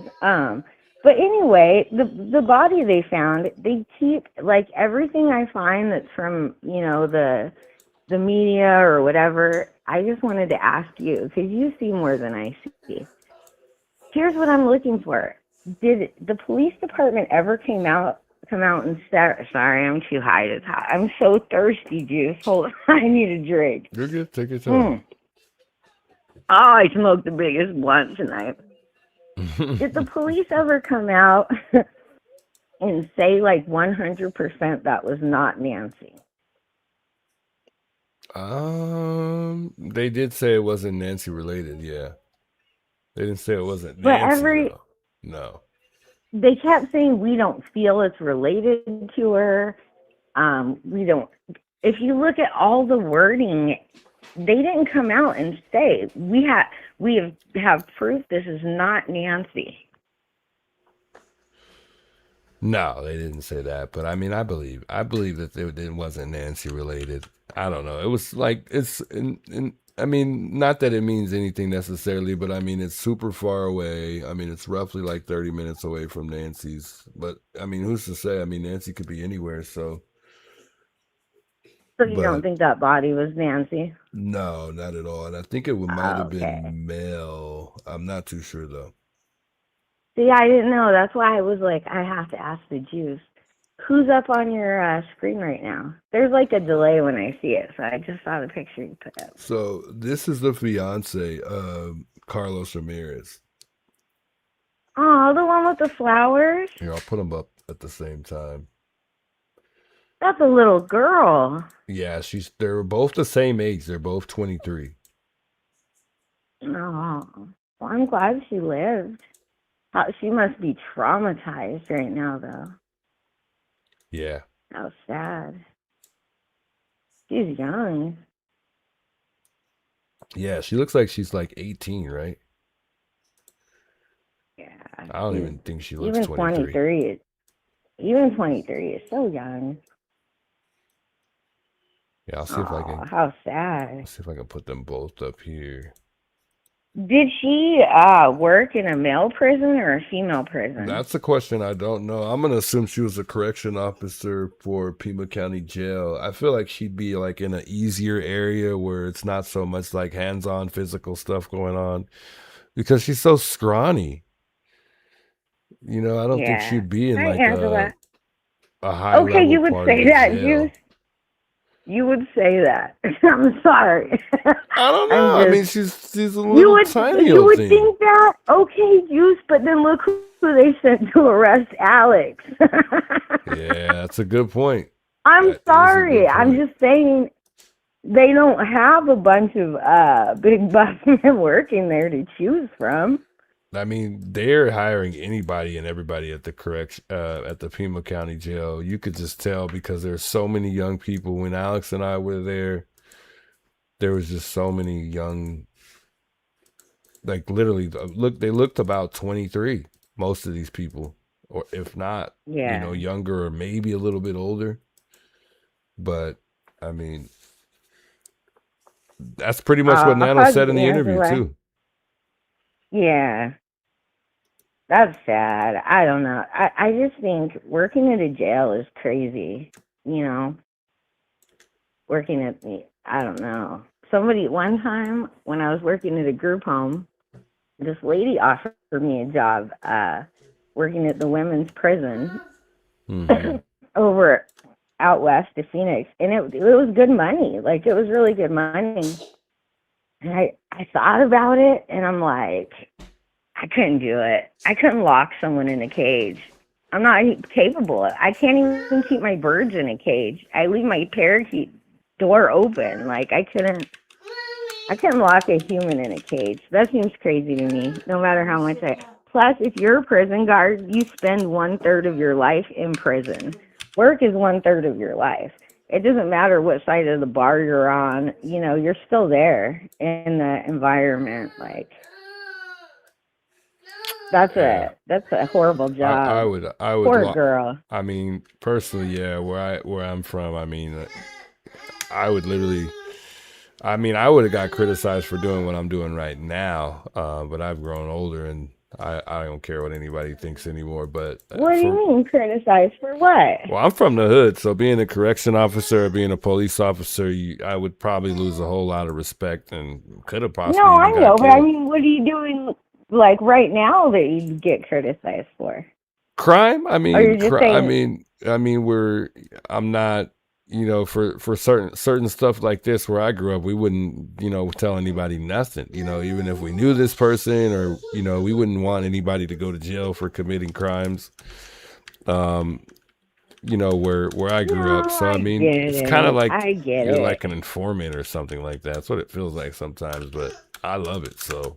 S18: But anyway, the body they found, they keep like everything I find that's from the media or whatever. I just wanted to ask you because you see more than I see. Here's what I'm looking for. Did the police department ever come out and say, sorry, I'm too high to talk. I'm so thirsty, Juice. Hold on, I need a drink.
S2: You're good. Take your time.
S18: Oh, I smoked the biggest blunt tonight. Did the police ever come out and say like 100% that was not Nancy?
S2: They did say it wasn't Nancy related. Yeah, they didn't say it wasn't
S18: But
S2: Nancy. No.
S18: They kept saying we don't feel it's related to her. We don't. If you look at all the wording, they didn't come out and say we have proof this is not Nancy.
S2: No, they didn't say that. But I mean, I believe that it wasn't Nancy related. I don't know. It was like I mean, not that it means anything necessarily, but I mean, it's super far away. I mean, it's roughly like 30 minutes away from Nancy's. But I mean, who's to say? I mean, Nancy could be anywhere. So
S18: you don't think that body was Nancy?
S2: No, not at all. And I think it might have been Mel. I'm not too sure though.
S18: See, I didn't know. That's why I was like, I have to ask the Juice. Who's up on your screen right now? There's like a delay when I see it, so I just saw the picture you put up.
S2: So this is the fiance of Carlos Ramirez.
S18: Oh, the one with the flowers?
S2: Here, I'll put them up at the same time.
S18: That's a little girl.
S2: Yeah, they're both the same age. They're both 23.
S18: Oh, well, I'm glad she lived. She must be traumatized right now, though.
S2: Yeah.
S18: How sad. She's young.
S2: Yeah, she looks like she's like 18, right?
S18: Yeah.
S2: I don't even think she looks
S18: even
S2: 23.
S18: Even 23 is so young.
S2: Yeah, I'll see if I can.
S18: How sad.
S2: Let's see if I can put them both up here.
S18: Did she work in a male prison or a female prison?
S2: That's a question I don't know. I'm gonna assume she was a correction officer for Pima County Jail. I feel like she'd be like in an easier area where it's not so much like hands-on physical stuff going on, because she's so scrawny. You know, I don't think
S18: Yeah.
S2: she'd be in
S18: Hi,
S2: like
S18: Angela.
S2: a high
S18: Okay,
S2: level
S18: you would
S2: part
S18: say
S2: of the
S18: that.
S2: jail.
S18: You would say that. I'm sorry.
S2: I don't know. I mean, she's a
S18: You
S2: little
S18: would
S2: tiny
S18: you
S2: little
S18: would
S2: thing.
S18: think that. Okay, Juice, but then look who they sent to arrest Alex.
S2: Yeah, that's a good point.
S18: I'm
S2: That is a
S18: sorry.
S2: good
S18: I'm
S2: point.
S18: just saying they don't have a bunch of big buff men working there to choose from.
S2: I mean, they're hiring anybody and everybody at the at the Pima County Jail. You could just tell because there's so many young people. When Alex and I were there was just so many young, like literally, they looked about 23, most of these people, or if not,
S18: Yeah.
S2: younger or maybe a little bit older. But I mean, that's pretty much what Nano
S18: Hugs,
S2: said in the interview
S18: Angela.
S2: too.
S18: Yeah. That's sad. I don't know. I just think working at a jail is crazy. You know, working at I don't know. One time when I was working at a group home, this lady offered me a job working at the women's prison over out west of Phoenix. And it was good money. Like, it was really good money. And I thought about it, and I'm like, I couldn't do it. I couldn't lock someone in a cage. I'm not capable. I can't even keep my birds in a cage. I leave my parakeet door open. Like, I couldn't lock a human in a cage. That seems crazy to me, no matter how much Plus, if you're a prison guard, you spend 1/3 of your life in prison. Work is 1/3 of your life. It doesn't matter what side of the bar you're on. You know, you're still there in the environment. Like, that's a horrible job.
S2: I would
S18: Poor girl.
S2: I mean, personally, yeah, where I'm from, I mean, I would literally, I mean, I would have got criticized for doing what I'm doing right now, but I've grown older and I don't care what anybody thinks anymore. But
S18: What do you mean criticized for what?
S2: well, I'm from the hood, so being a correction officer or being a police officer, I would probably lose a whole lot of respect and could have possibly
S18: No,
S2: even
S18: I
S2: got
S18: know, but I
S2: killed.
S18: mean, what are you doing like right now that you get criticized for?
S2: Crime? I
S18: Or you're
S2: mean,
S18: just saying,
S2: I'm not, for certain stuff like this where I grew up, we wouldn't, tell anybody nothing, even if we knew this person or, we wouldn't want anybody to go to jail for committing crimes, where I grew up. So, I mean, it's kind of like
S18: I get
S2: you're
S18: it.
S2: like an informant or something like that. That's what it feels like sometimes, but I love it. So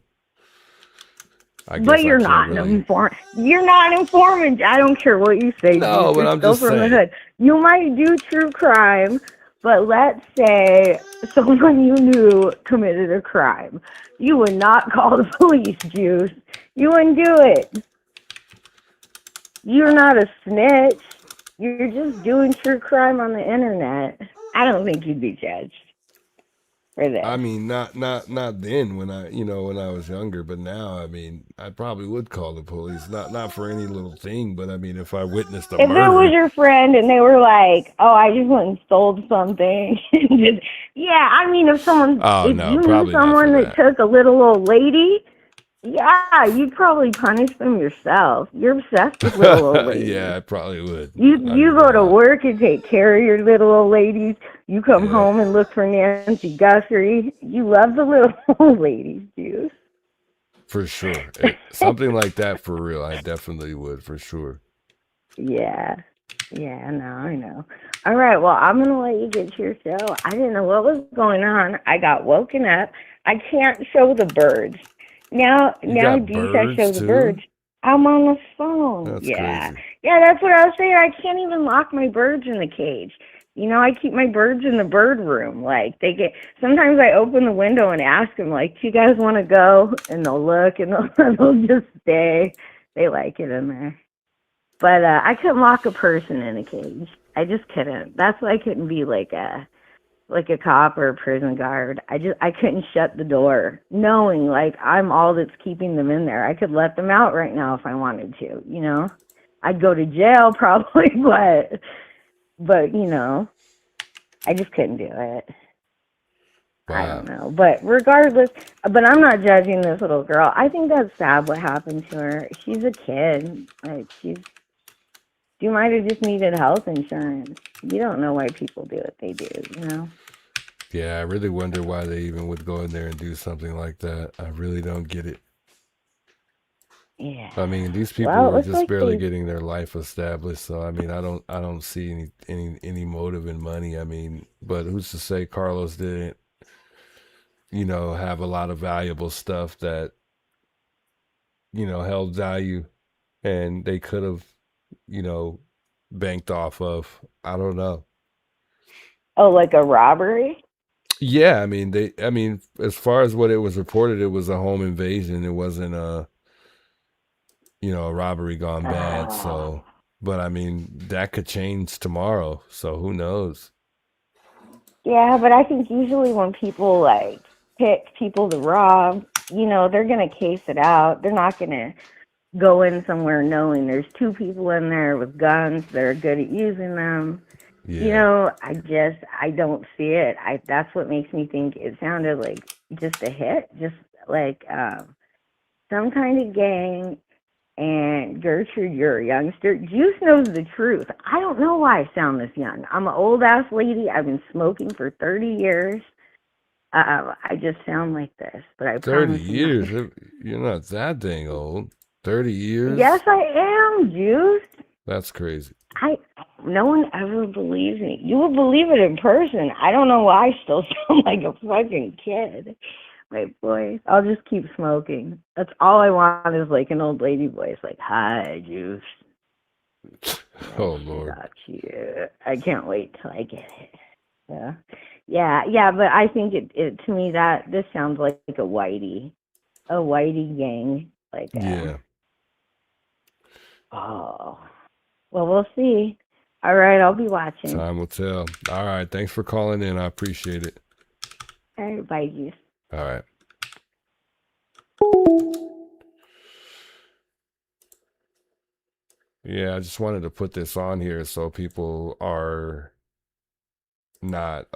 S2: I guess
S18: But you're not an informant. You're not an informant. I don't care what you say.
S2: No, but
S18: You're
S2: I'm
S18: still
S2: just
S18: from the
S2: saying.
S18: hood. You might do true crime, but let's say someone you knew committed a crime. You would not call the police, Juice. You wouldn't do it. You're not a snitch. You're just doing true crime on the internet. I don't think you'd be judged for this.
S2: I mean, not then when when I was younger, but now, I mean, I probably would call the police, not for any little thing, but I mean, if I witnessed a
S18: If it was
S2: murder,
S18: your friend and they were like, "Oh, I just went and stole something," yeah, I mean, if
S2: oh
S18: if
S2: no,
S18: you knew
S2: probably not
S18: someone
S2: for
S18: that took a little old lady, yeah, you'd probably punish them yourself. You're obsessed with little old
S2: that.
S18: ladies.
S2: Yeah, I probably would.
S18: You go to work and take care of your little old ladies. You come home and look for Nancy Guthrie. You love the little old ladies, Juice.
S2: For sure. Something like that for real, I definitely would, for sure.
S18: Yeah. Yeah, no, I know. All right, well, I'm going to let you get to your show. I didn't know what was going on. I got woken up. I can't show the birds. Now,
S2: You got
S18: Juice, I show
S2: birds
S18: the
S2: too?
S18: birds. I'm on the phone.
S2: That's
S18: Yeah.
S2: crazy.
S18: Yeah, that's what I was saying. I can't even lock my birds in the cage. You know, I keep my birds in the bird room. Like, sometimes I open the window and ask them, like, do you guys want to go? And they'll look and they'll just stay. They like it in there. But I couldn't lock a person in a cage. I just couldn't. That's why I couldn't be like a like a cop or a prison guard. I couldn't shut the door, knowing like I'm all that's keeping them in there. I could let them out right now if I wanted to, you know. I'd go to jail probably, but you know, I just couldn't do it.
S2: Wow.
S18: I don't know. But regardless, but I'm not judging this little girl. I think that's sad what happened to her. She's a kid. Like she might have just needed health insurance. You don't know why people do what they do, you know?
S2: Yeah, I really wonder why they even would go in there and do something like that. I really don't get it.
S18: Yeah.
S2: I mean, these people
S18: Well,
S2: are
S18: it's
S2: just
S18: like
S2: barely
S18: they,
S2: getting their life established. So I mean, I don't see any motive in money. I mean, but who's to say Carlos didn't, you know, have a lot of valuable stuff that, you know, held value, and they could have, you know, banked off of. I don't know.
S18: oh, like a robbery?
S2: Yeah, I mean, as far as what it was reported, it was a home invasion. It wasn't a, you know, a robbery gone bad. So, but I mean, that could change tomorrow. So who knows?
S18: Yeah, but I think usually when people like pick people to rob, you know, they're going to case it out. They're not going to go in somewhere knowing there's two people in there with guns that are good at using them.
S2: Yeah.
S18: You know, I don't see it. That's what makes me think it sounded like just a hit, just like some kind of gang. And Gertrude, you're a youngster. Juice knows the truth. I don't know why I sound this young. I'm an old ass lady. I've been smoking for 30 years. I just sound like this, but I
S2: 30
S18: promise
S2: years? You're not that dang old. 30 years?
S18: Yes, I am, Juice.
S2: That's crazy.
S18: No one ever believes me. You would believe it in person. I don't know why I still sound like a fucking kid. My voice. I'll just keep smoking. That's all I want is like an old lady voice, like, hi, Juice.
S2: Oh, Lord.
S18: Got you. I can't wait till I get it. Yeah, but I think it to me that this sounds like a whitey gang. Like,
S2: Yeah.
S18: oh, well, we'll see. All right, I'll be watching.
S2: Time will tell. All right. Thanks for calling in. I appreciate it.
S18: All right, bye, Juice.
S2: All right. Yeah, I just wanted to put this on here so people are not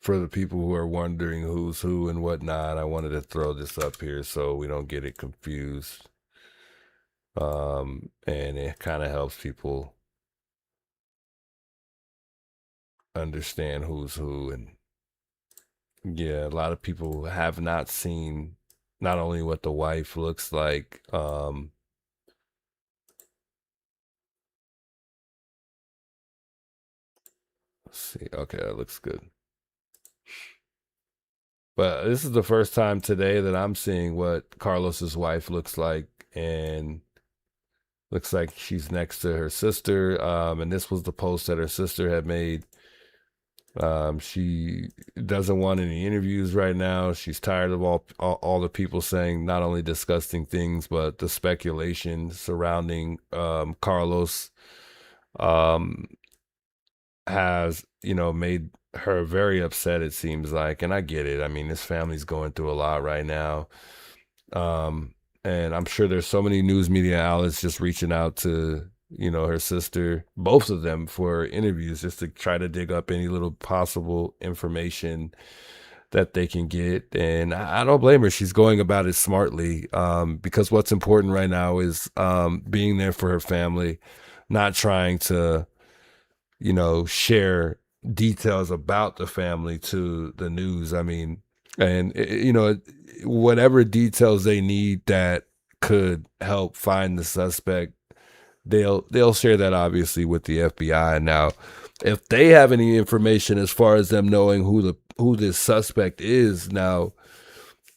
S2: for the people who are wondering who's who and whatnot. I wanted to throw this up here so we don't get it confused. And it kind of helps people understand who's who. And yeah, a lot of people have not seen not only what the wife looks like, let's see. Okay, that looks good. But this is the first time today that I'm seeing what Carlos's wife looks like, and looks like she's next to her sister. And this was the post that her sister had made. She doesn't want any interviews right now. She's tired of all the people saying not only disgusting things, but the speculation surrounding Carlos has, you know, made her very upset, it seems like. And I get it. I mean, this family's going through a lot right now. And I'm sure there's so many news media outlets just reaching out to, you know, her sister, both of them, for interviews, just to try to dig up any little possible information that they can get. And I don't blame her. She's going about it smartly, because what's important right now is being there for her family, not trying to, you know, share details about the family to the news. I mean, and, you know, whatever details they need that could help find the suspect, they'll share that obviously with the FBI. Now, if they have any information as far as them knowing who this suspect is, now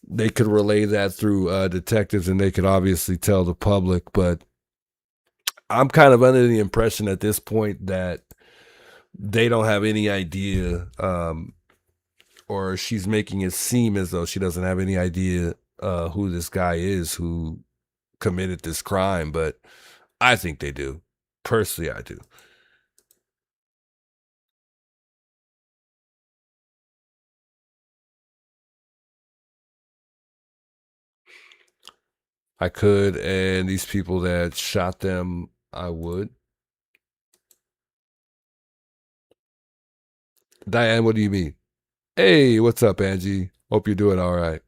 S2: they could relay that through detectives, and they could obviously tell the public. But I'm kind of under the impression at this point that they don't have any idea, or she's making it seem as though she doesn't have any idea who this guy is who committed this crime. But I think they do. Personally, I do. I could, and these people that shot them, I would. Diane, what do you mean? Hey, what's up, Angie? Hope you're doing all right.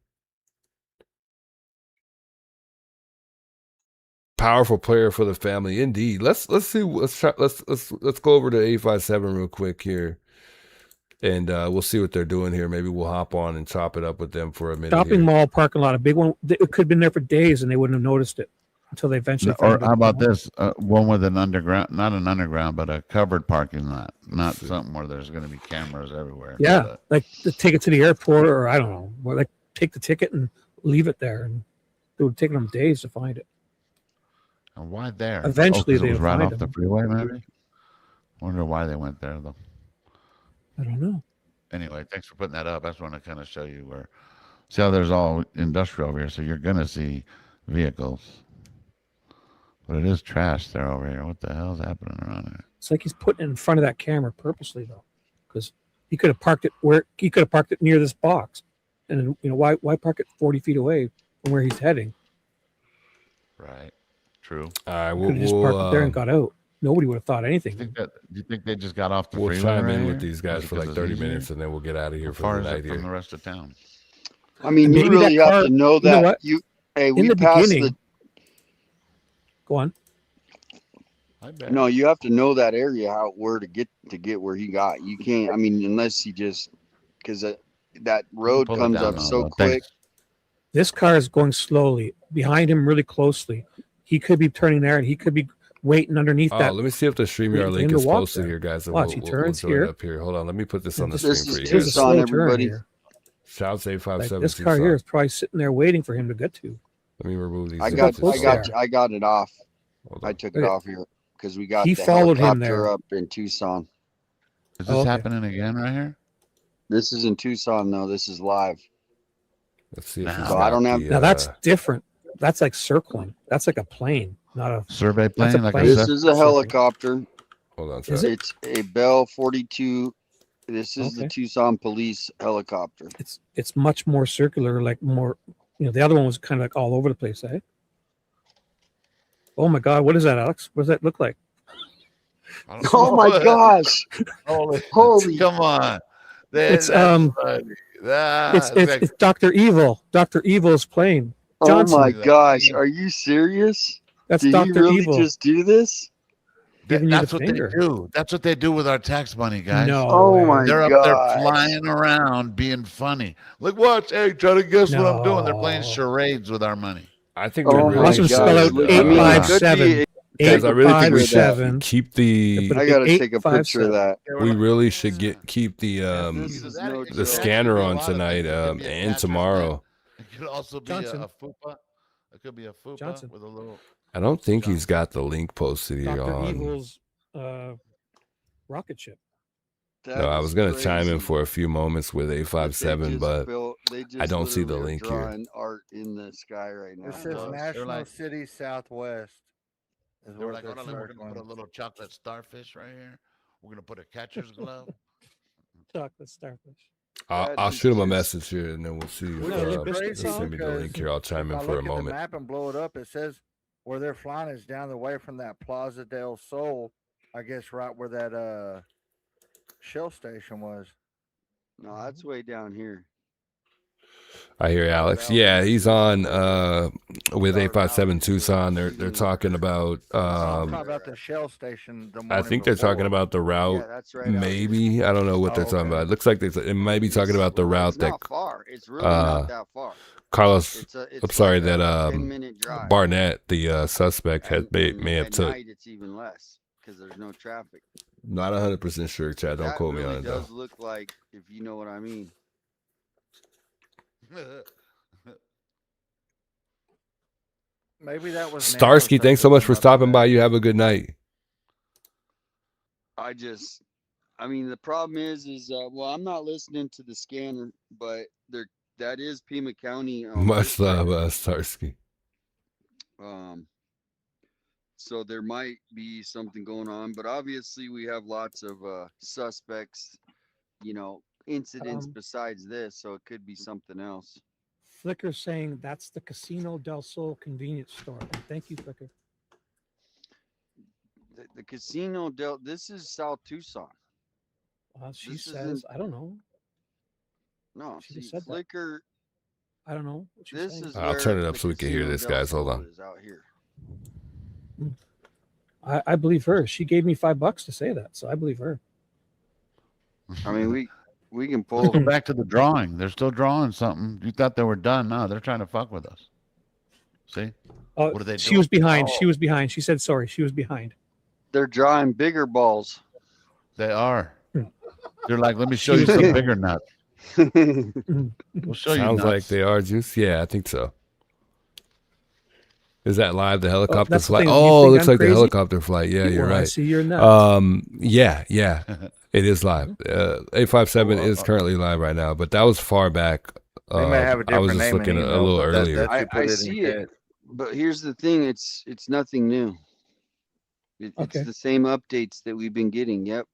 S2: Powerful player for the family, indeed. Let's see. Let's go over to 857 real quick here, and we'll see what they're doing here. Maybe we'll hop on and chop it up with them for a minute.
S17: Shopping
S2: here.
S17: mall parking lot, a big one. It could have been there for days, and they wouldn't have noticed it until they eventually.
S16: Or
S17: found it.
S16: how about this? One with an underground, not an underground, but a covered parking lot, not something where there's going to be cameras everywhere.
S17: Yeah, like take it to the airport, or I don't know, or like take the ticket and leave it there, and it would take them days to find it.
S16: And why there?
S17: Eventually,
S16: it
S17: they
S16: was right off
S17: find
S16: the
S17: them.
S16: freeway, maybe. Wonder why they went there though.
S17: I don't know.
S16: Anyway, thanks for putting that up. I just want to kind of show you where. See how there's all industrial over here, so you're gonna see vehicles, but it is trash there over here. What the hell is happening around here?
S17: It's like he's putting it in front of that camera purposely, though, because he could have parked it where he could have parked it near this box, and why park it 40 feet away from where he's heading?
S16: Right. True.
S2: All right,
S17: Could have just parked it there and got out. Nobody would have thought anything.
S16: Do you think they just got off the
S2: We'll
S16: freeway?
S2: chime
S16: right
S2: in
S16: here?
S2: with these guys for like
S16: Because
S2: 30
S16: it's easier?
S2: minutes, and then we'll get out of here
S16: How
S2: for
S16: far
S2: the
S16: is
S2: night
S16: it
S2: here.
S16: from the rest of town?
S15: I mean, you
S17: Maybe
S15: really
S17: that
S15: have
S17: car-
S15: to know
S17: you know
S15: that
S17: what?
S15: hey,
S17: In
S15: we
S17: the
S15: passed
S17: beginning, go on.
S15: No, you have to know that area where to get where he got. You can't. I mean, unless he just because that road
S16: pull it
S15: comes
S16: down
S15: up
S16: now,
S15: so
S16: though.
S15: quick.
S16: Thanks.
S17: This car is going slowly behind him, really closely. He could be turning there, and he could be waiting underneath
S2: Oh,
S17: that.
S2: let me see if the
S17: waiting
S2: StreamYard
S17: for
S2: link
S17: him
S2: is
S17: to walk
S2: posted
S17: there.
S2: here, guys. And
S17: Watch,
S2: we'll
S17: he turns
S2: join
S17: here.
S2: up here. Hold on, let me put this on the
S17: This
S2: screen for you.
S17: Here's a
S15: Tucson,
S17: slow turn
S15: everybody.
S17: here.
S2: Shouts
S17: Like
S2: 857
S17: this car
S2: Tucson.
S17: here is probably sitting there waiting for him to get to.
S2: Let me remove these.
S15: I
S2: images.
S15: got it off.
S2: Hold
S15: I
S2: on.
S15: took it off here because we got
S17: He
S15: the
S17: followed him
S15: helicopter
S17: there.
S15: up in Tucson.
S16: Is this
S17: okay.
S16: happening again right here?
S15: This is in Tucson though. This is live.
S2: Let's see if he's
S15: So I
S2: got
S15: don't have.
S2: the,
S17: Now that's different. That's like circling. That's like a plane, not a
S16: Survey
S17: That's a
S16: plane, like a
S17: plane.
S15: This is a helicopter.
S2: Hold on,
S17: Is
S2: Chuck.
S17: it?
S15: It's a Bell 42. This is the
S17: Okay.
S15: Tucson police helicopter.
S17: It's much more circular, like more. The other one was kind of like all over the place, eh? Oh my God, what is that, Alex? What does that look like?
S16: I don't
S15: Oh
S16: know
S15: my
S16: what-
S15: gosh!
S16: Holy,
S15: Holy!
S16: come on.
S17: It's
S16: That's funny.
S17: it's Dr. Evil. Dr. Evil's plane.
S15: Oh
S17: Johnson.
S15: my gosh! Are you serious?
S17: That's
S15: Did he
S17: Dr.
S15: really
S17: Evil.
S15: just do this?
S17: Giving you
S16: That's
S17: the
S16: what
S17: finger.
S16: they do. That's what they do with our tax money, guys.
S17: No
S15: Oh
S17: way.
S15: my
S16: They're up there
S15: gosh!
S16: flying around being funny. Look, watch. Hey, try to guess what I'm doing. They're playing
S17: No.
S16: charades with our money.
S2: I think we
S15: Oh
S2: really
S15: my
S17: Watch him
S2: should.
S17: spell out
S15: gosh! I mean, it could
S17: 857.
S15: be.
S2: Guys, I really think we
S17: 857.
S2: should keep the.
S17: Put
S15: I
S17: a
S15: gotta
S17: big
S15: take a picture of
S17: 857.
S15: that.
S2: We really should keep the
S15: This is no
S2: the
S15: joke.
S2: scanner on
S16: It could be a lot of
S2: tonight
S16: things. It could be a
S2: and
S16: catcher's
S2: tomorrow.
S16: mitt. It could also be
S17: Johnson.
S16: a fupa. It could be a fupa
S17: Johnson.
S16: with a little.
S2: I don't think he's got the link posted here
S17: Dr.
S2: on.
S17: Evil's rocket ship.
S2: No,
S15: That
S2: I
S15: is
S2: was gonna chime in
S15: crazy.
S2: for a few moments with
S15: They
S2: 857,
S15: just
S2: but
S15: built- they just
S2: I don't see the
S15: literally are
S2: link here.
S15: drawing art in the sky right now.
S19: It says
S16: They're
S19: National
S16: like-
S19: City Southwest. Is
S16: They were
S19: what
S16: like,
S19: they're
S16: hold on, we're gonna put a
S19: circling.
S16: little chocolate starfish right here. We're gonna put a catcher's glove.
S17: Chocolate starfish.
S15: That
S2: I'll
S15: is
S2: shoot him a
S15: just-
S2: message here, and then we'll see if
S17: Yeah, Limp
S2: if
S17: Bizkit
S2: they
S17: song?
S2: send me the link here. I'll chime
S19: If
S2: in
S19: I
S2: for a
S19: look at the
S2: moment.
S19: map and blow it up, it says where they're flying is down the way from that Plaza del Sol. I guess right where that Shell station was.
S15: No, that's way down here.
S2: I hear Alex. Yeah, he's on with 857 Tucson. They're talking about.
S19: I'm talking about the Shell station. The
S2: I
S19: morning
S2: think they're talking
S19: before.
S2: about the route.
S15: Yeah, that's right out
S2: Maybe I don't know what they're
S19: Oh,
S2: talking
S19: okay.
S2: about. It looks like it might be talking about the route
S15: It's
S2: that
S15: not far. It's really not that far.
S2: Carlos.
S15: It's
S2: I'm sorry,
S15: like
S2: that
S15: a 10-minute drive.
S2: Barnett, the suspect, had may have
S15: At
S2: took.
S15: night, it's even less because there's no traffic.
S2: Not 100% sure, Chad. Don't
S15: That
S2: quote me
S15: really
S2: on it though.
S15: does look like, if you know what I mean.
S19: Maybe that was
S2: Starsky, thanks so much for stopping by. You have a good night.
S15: I mean, the problem is, well, I'm not listening to the scanner, but that is Pima County.
S2: Much love, Starsky.
S15: So there might be something going on, but obviously we have lots of suspects, incidents besides this, so it could be something else.
S17: Flicker saying that's the Casino del Sol convenience store. Thank you, Flicker.
S15: The Casino this is South Tucson.
S17: She
S15: This
S17: says,
S15: isn't-
S17: I don't know.
S15: No,
S17: She
S15: see,
S17: just said that.
S15: Flicker.
S17: I don't know what she's
S15: This
S17: saying.
S15: is
S2: I'll turn it
S15: where
S2: up
S15: the
S2: so we can hear
S15: Casino
S2: this,
S15: del
S2: guys. Hold
S15: Sol
S2: on.
S15: is out here.
S17: I believe her. She gave me $5 to say that, so I believe her.
S15: I mean, we can
S16: Let's
S15: pull.
S16: go back to the drawing. They're still drawing something. You thought they were done. No, they're trying to fuck with us. See?
S17: Oh,
S16: What are they
S17: she
S16: doing?
S17: was behind.
S15: Oh.
S17: She was behind. She said sorry. She was behind.
S15: They're drawing bigger balls.
S16: They are. They're like, let me show you some bigger nuts. We'll show you
S2: Sounds
S16: nuts.
S2: like they are juice. Yeah, I think so. Is that live? The helicopter
S17: that's the
S2: flight?
S17: thing. You
S2: Oh,
S17: think
S2: looks
S17: I'm
S2: like the
S17: crazy?
S2: helicopter flight. Yeah, you're
S17: Well, I
S2: right.
S17: see you're nuts.
S2: Yeah. It is live. 857 is currently live right now, but that was far back.
S19: They may have a
S2: I was
S19: different
S2: just
S19: name
S2: looking
S19: and
S2: a
S19: email,
S2: little
S19: but
S2: earlier.
S19: that's who put
S15: I
S19: it in
S15: see
S19: your
S15: it, but here's the thing: it's nothing new. It's
S17: Okay.
S15: the same updates that we've been getting. Yep.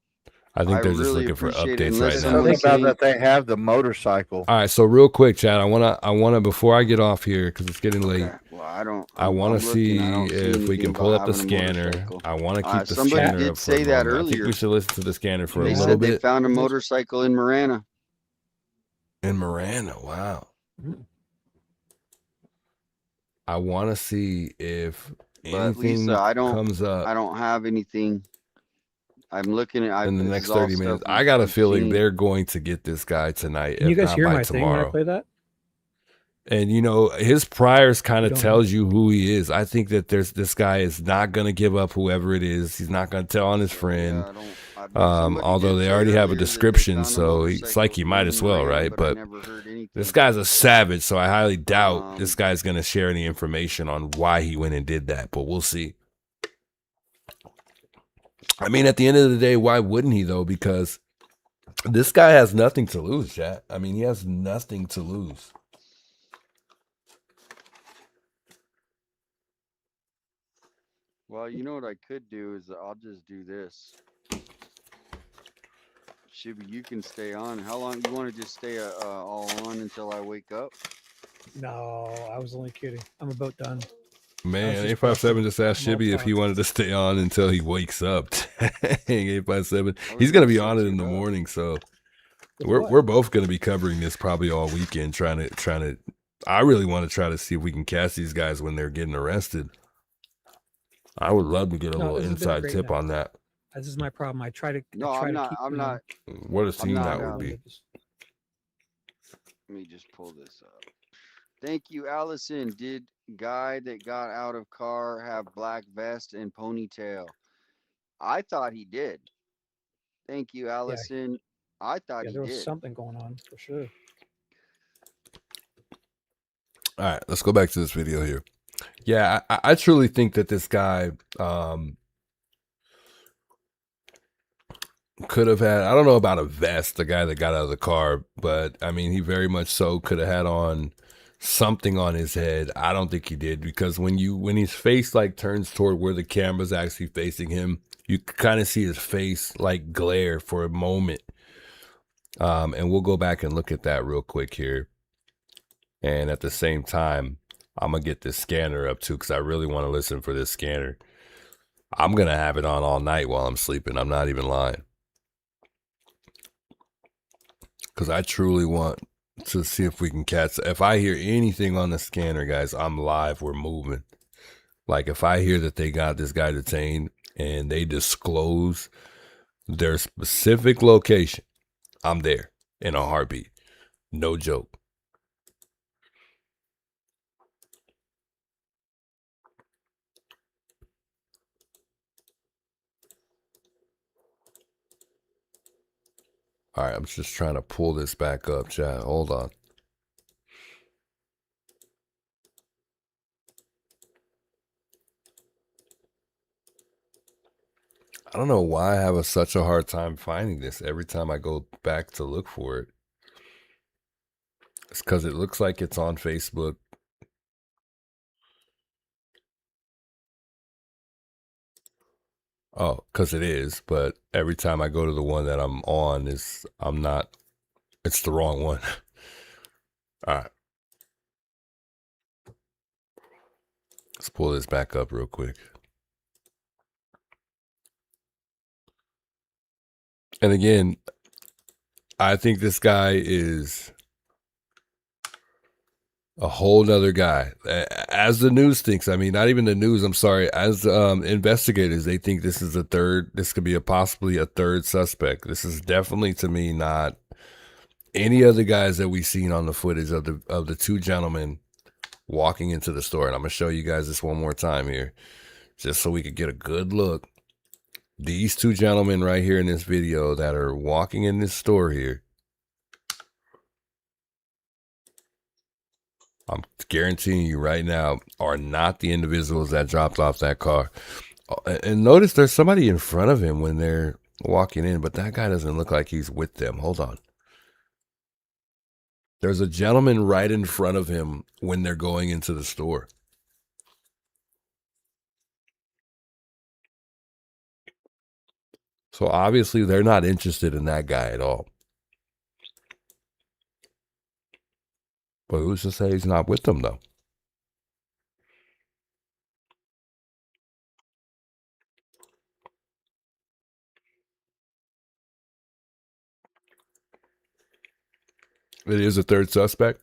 S2: I think they're just
S15: really
S2: looking for
S15: appreciate it,
S2: updates
S15: unless
S2: right now.
S19: Something
S15: someone's
S19: about
S15: saying,
S19: that they have the motorcycle.
S2: All right, so real quick, Chad, I wanna before I get off here because it's getting late.
S15: Okay, well, I don't.
S2: I want
S15: I'm
S2: to
S15: looking,
S2: see
S15: I don't see
S2: if we
S15: anything
S2: can pull
S15: about
S2: up the
S15: having a
S2: scanner.
S15: motorcycle.
S2: I want to keep the
S15: Somebody
S2: scanner
S15: did
S2: up for
S15: say
S2: a
S15: that
S2: moment. I think
S15: earlier.
S2: we should listen to the scanner for
S15: They
S2: a
S15: said
S2: little
S15: they
S2: bit.
S15: found a motorcycle in Marana.
S2: In Miranda, wow. I want to see if
S15: But
S2: anything
S15: Lisa, I
S2: comes up
S15: don't have anything. I'm looking at.
S2: in the
S15: this
S2: next
S15: is all
S2: 30 minutes.
S15: stuff
S2: I got a
S15: we've
S2: feeling
S15: seen.
S2: they're going to get this guy tonight,
S17: Can you
S2: if
S17: guys
S2: not
S17: hear
S2: by
S17: my thing when I
S2: tomorrow.
S17: play that?
S2: And his priors kind of
S17: don't
S2: tells you who he is. I think that this guy is not going to give up whoever it is. He's not going to tell on his friend. Although they already have a description, so it's like he might as well, right? But this guy's a savage, so I highly doubt this guy's going to share any information on why he went and did that. But we'll see. I mean, at the end of the day, why wouldn't he though? Because this guy has nothing to lose, chat. I mean, he has nothing to lose.
S15: Well, you know what I could do is I'll just do this. Shibby, you can stay on. How long you want to just stay all on until I wake up?
S17: No, I was only kidding. I'm about done.
S2: Man, 857 just asked Shibby if he wanted to stay on until he wakes up. Dang, 857. He's gonna be on it in the morning, so we're both gonna be covering this probably all weekend, trying to. I really want to try to see if we can catch these guys when they're getting arrested. I would love to get a little
S17: this has been a
S2: inside
S17: great
S2: tip
S17: night.
S2: on that.
S17: This is my problem. I try to.
S15: No,
S17: I try
S15: I'm
S17: to
S15: not.
S17: keep,
S15: I'm not.
S2: What a scene
S15: not,
S2: that would be.
S15: Let me just pull this up. Thank you, Allison. Did guy that got out of car have black vest and ponytail? I thought he did. Thank you, Allison. I thought he
S17: there was
S15: did.
S17: something going on for sure.
S2: All right, let's go back to this video here. Yeah, I truly think that this guy could have had, I don't know about a vest, the guy that got out of the car, but I mean, he very much so could have had on something on his head. I don't think he did, because when his face like turns toward where the camera's actually facing him, you kind of see his face like glare for a moment. And we'll go back and look at that real quick here. And at the same time, I'm going to get this scanner up too, because I really want to listen for this scanner. I'm going to have it on all night while I'm sleeping. I'm not even lying. Because I truly want to see if we can catch. If I hear anything on the scanner, guys, I'm live. We're moving. Like if I hear that they got this guy detained and they disclose their specific location, I'm there in a heartbeat. No joke. All right, I'm just trying to pull this back up, chat. Hold on. I don't know why I have such a hard time finding this every time I go back to look for it. It's because it looks like it's on Facebook. Oh, because it is, but every time I go to the one that I'm on, it's the wrong one. All right. Let's pull this back up real quick. And again, I think this guy is a whole nother guy. As the news thinks, I mean, not even the news, I'm sorry. As investigators, they think this could be possibly a third suspect. This is definitely, to me, not any of the guys that we've seen on the footage of the two gentlemen walking into the store. And I'm going to show you guys this one more time here, just so we could get a good look. These two gentlemen right here in this video that are walking in this store here, I'm guaranteeing you right now, are not the individuals that dropped off that car. And notice there's somebody in front of him when they're walking in, but that guy doesn't look like he's with them. Hold on. There's a gentleman right in front of him when they're going into the store. So obviously they're not interested in that guy at all. But who's to say he's not with them, though? It is a third suspect.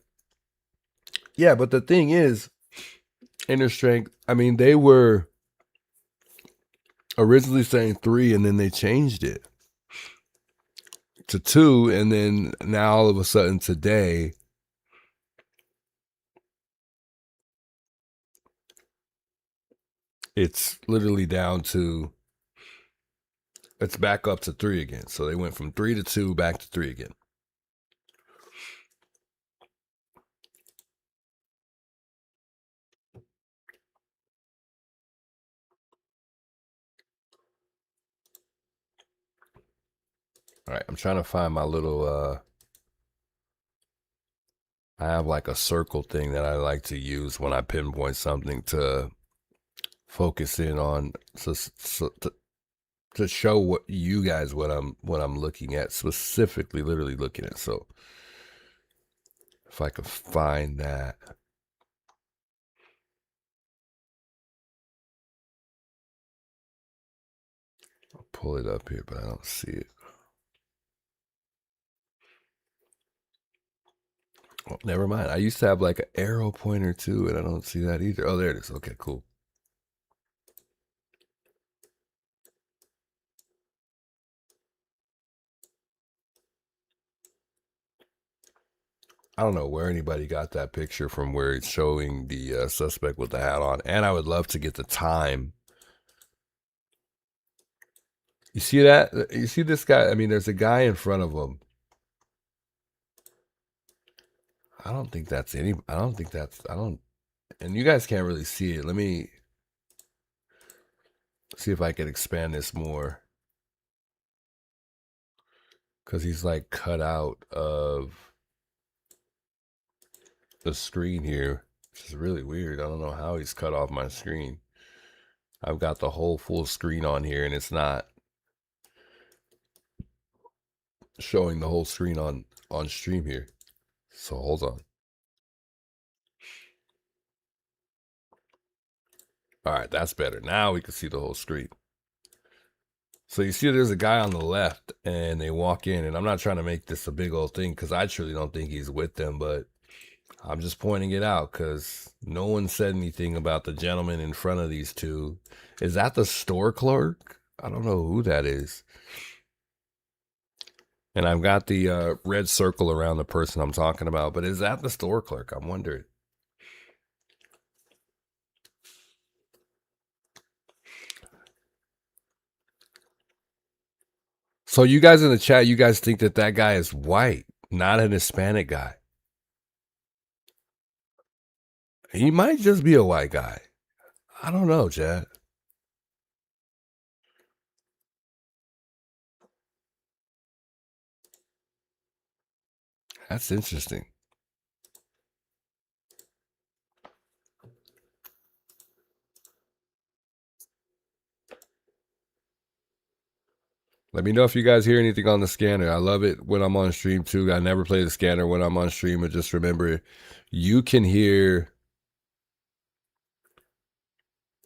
S2: Yeah, but the thing is, inner strength, I mean, they were originally saying 3, and then they changed it to 2, and then now all of a sudden today, it's literally it's back up to 3 again. So they went from 3 to 2, back to 3 again. All right, I'm trying to find my little, I have like a circle thing that I like to use when I pinpoint something to focus in on, to show what you guys what I'm looking at, specifically, literally looking at. So if I could find that. I'll pull it up here, but I don't see it. Oh, never mind. I used to have like an arrow pointer too, and I don't see that either. Oh, there it is. Okay, cool. I don't know where anybody got that picture from, where it's showing the suspect with the hat on. And I would love to get the time. You see that? You see this guy? I mean, there's a guy in front of him. I don't think that's, and you guys can't really see it. Let me see if I can expand this more. Because he's like cut out of the screen here, which is really weird. I don't know how he's cut off my screen. I've got the whole full screen on here, and it's not showing the whole screen on stream here. So hold on. All right, that's better. Now we can see the whole screen. So you see there's a guy on the left, and they walk in, and I'm not trying to make this a big old thing because I truly don't think he's with them, but I'm just pointing it out because no one said anything about the gentleman in front of these two. Is that the store clerk? I don't know who that is. And I've got the red circle around the person I'm talking about, but is that the store clerk? I'm wondering. So you guys in the chat, you guys think that that guy is white, not an Hispanic guy. He might just be a white guy. I don't know, Chad. That's interesting. Let me know if you guys hear anything on the scanner. I love it when I'm on stream too. I never play the scanner when I'm on stream, but just remember, you can hear.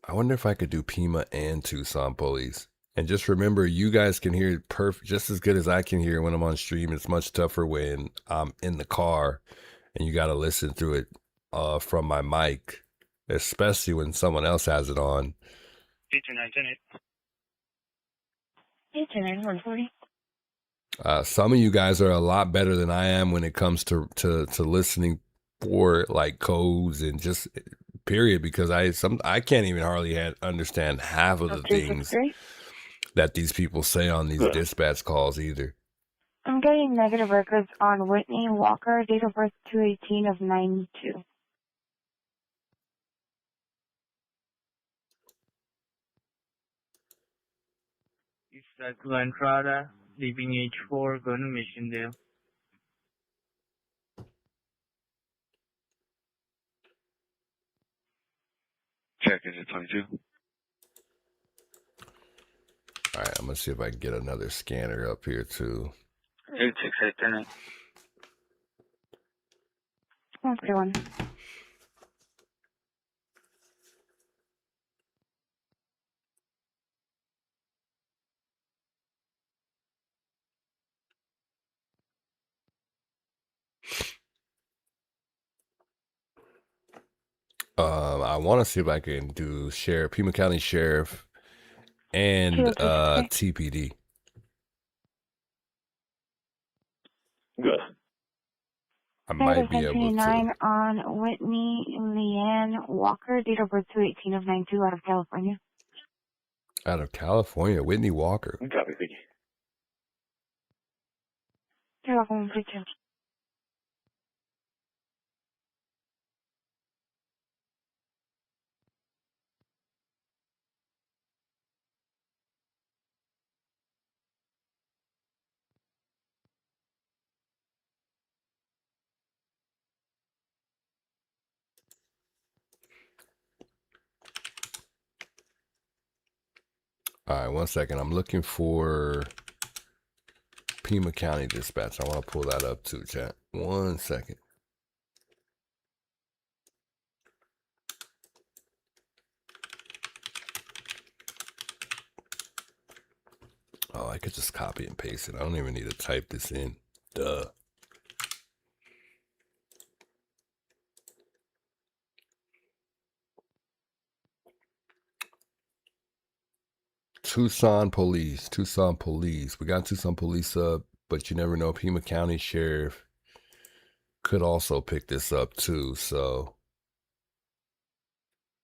S2: I wonder if I could do Pima and Tucson Police. And just remember, you guys can hear it just as good as I can hear when I'm on stream. It's much tougher when I'm in the car and you got to listen through it from my mic, especially when someone else has it on.
S5: 140.
S2: Some of you guys are a lot better than I am when it comes to listening for like codes and just period, because I can't even hardly understand half of the things that these people say on these dispatch calls either.
S5: I'm getting negative records on Whitney Walker, date of birth 2/18 of 92.
S20: to Entrada, leaving H4, going to Missiondale.
S8: Check, is it 22?
S2: All right, I'm gonna see if I can get another scanner up here too.
S20: 86810.
S5: Okay, one.
S2: I want to see if I can do Pima County Sheriff and TPD.
S20: Good.
S2: I might be able to.
S5: 29 on Whitney Leanne Walker, date of birth 2/18 of 92, out of California.
S2: Out of California, Whitney Walker.
S20: Copy, Vicky.
S5: You're welcome, Victor.
S2: All right, 1 second. I'm looking for Pima County Dispatch. I want to pull that up too, chat. 1 second. Oh, I could just copy and paste it. I don't even need to type this in. Duh. Tucson Police. We got Tucson Police up, but you never know. Pima County Sheriff could also pick this up too. So,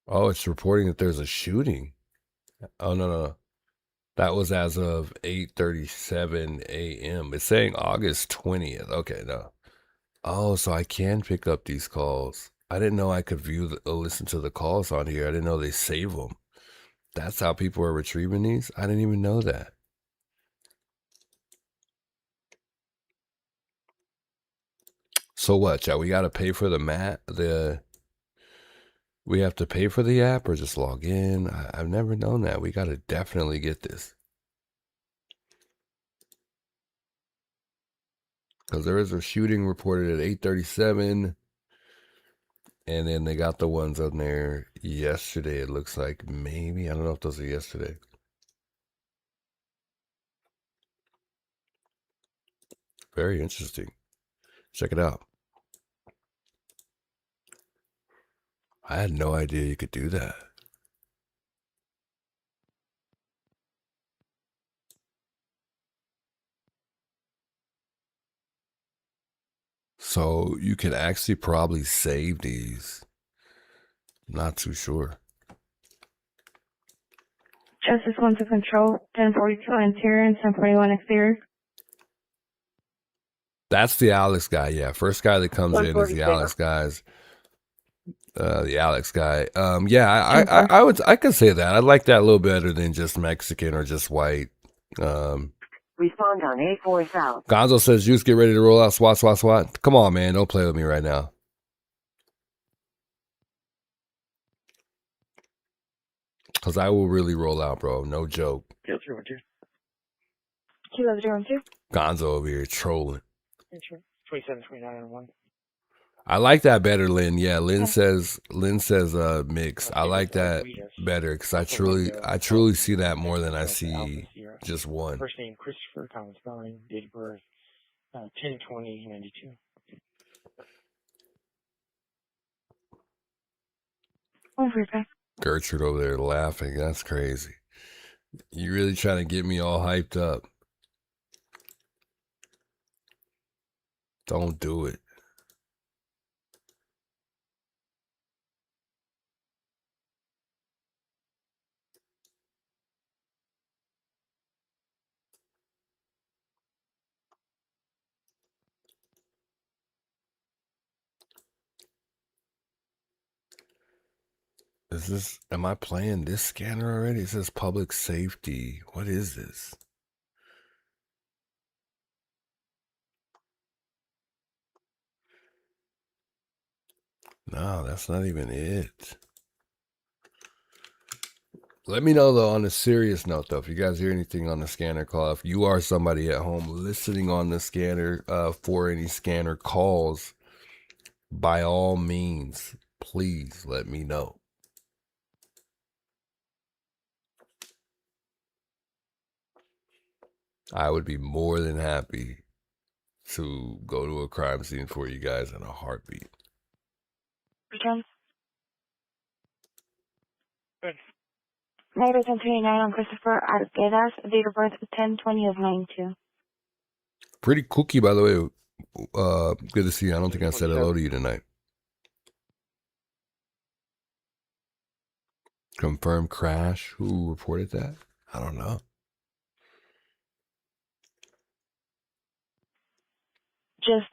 S2: oh, it's reporting that there's a shooting. Oh, no. That was as of 8:37 a.m. It's saying August 20th. Okay, no. Oh, so I can pick up these calls. I didn't know I could listen to the calls on here. I didn't know they save them. That's how people are retrieving these? I didn't even know that. So what, chat? We got to pay for we have to pay for the app or just log in? I've never known that. We got to definitely get this. Because there is a shooting reported at 8:37. And then they got the ones on there yesterday. It looks like maybe. I don't know if those are yesterday. Very interesting. Check it out. I had no idea you could do that. So you can actually probably save these. Not too sure.
S5: Justice 1 to control, 1042 interior and 1041 exterior.
S2: That's the Alex guy, yeah. First guy that comes in is the Alex guys. The Alex guy. Yeah, I could say that. I like that a little better than just Mexican or just white.
S21: Respond on A4 South.
S2: Gonzo says, Juice, get ready to roll out. SWAT, SWAT, SWAT. Come on, man. Don't play with me right now. Because I will really roll out, bro. No joke.
S20: Yeah, 312.
S5: Kilo 012.
S2: Gonzo over here trolling.
S20: 2729
S2: I like that better, Lynn. Yeah, Lynn says mix. I like that better because I truly see that more than I see just one.
S20: First name Christopher, common spelling, date of birth 10/20/92.
S2: Gertrude over there laughing. That's crazy. You really trying to get me all hyped up. Don't do it. Am I playing this scanner already? It says public safety. What is this? No, that's not even it. Let me know, though, on a serious note, though, if you guys hear anything on the scanner call, if you are somebody at home listening on the scanner for any scanner calls, by all means, please let me know. I would be more than happy to go to a crime scene for you guys in a heartbeat.
S5: Return.
S20: Good.
S5: Neighbors 1029 on Christopher Arguedas, date of birth 10/20/92.
S2: Pretty cookie, by the way. Good to see you. I don't think I said hello to you tonight. Confirmed crash. Who reported that? I don't know.
S5: Just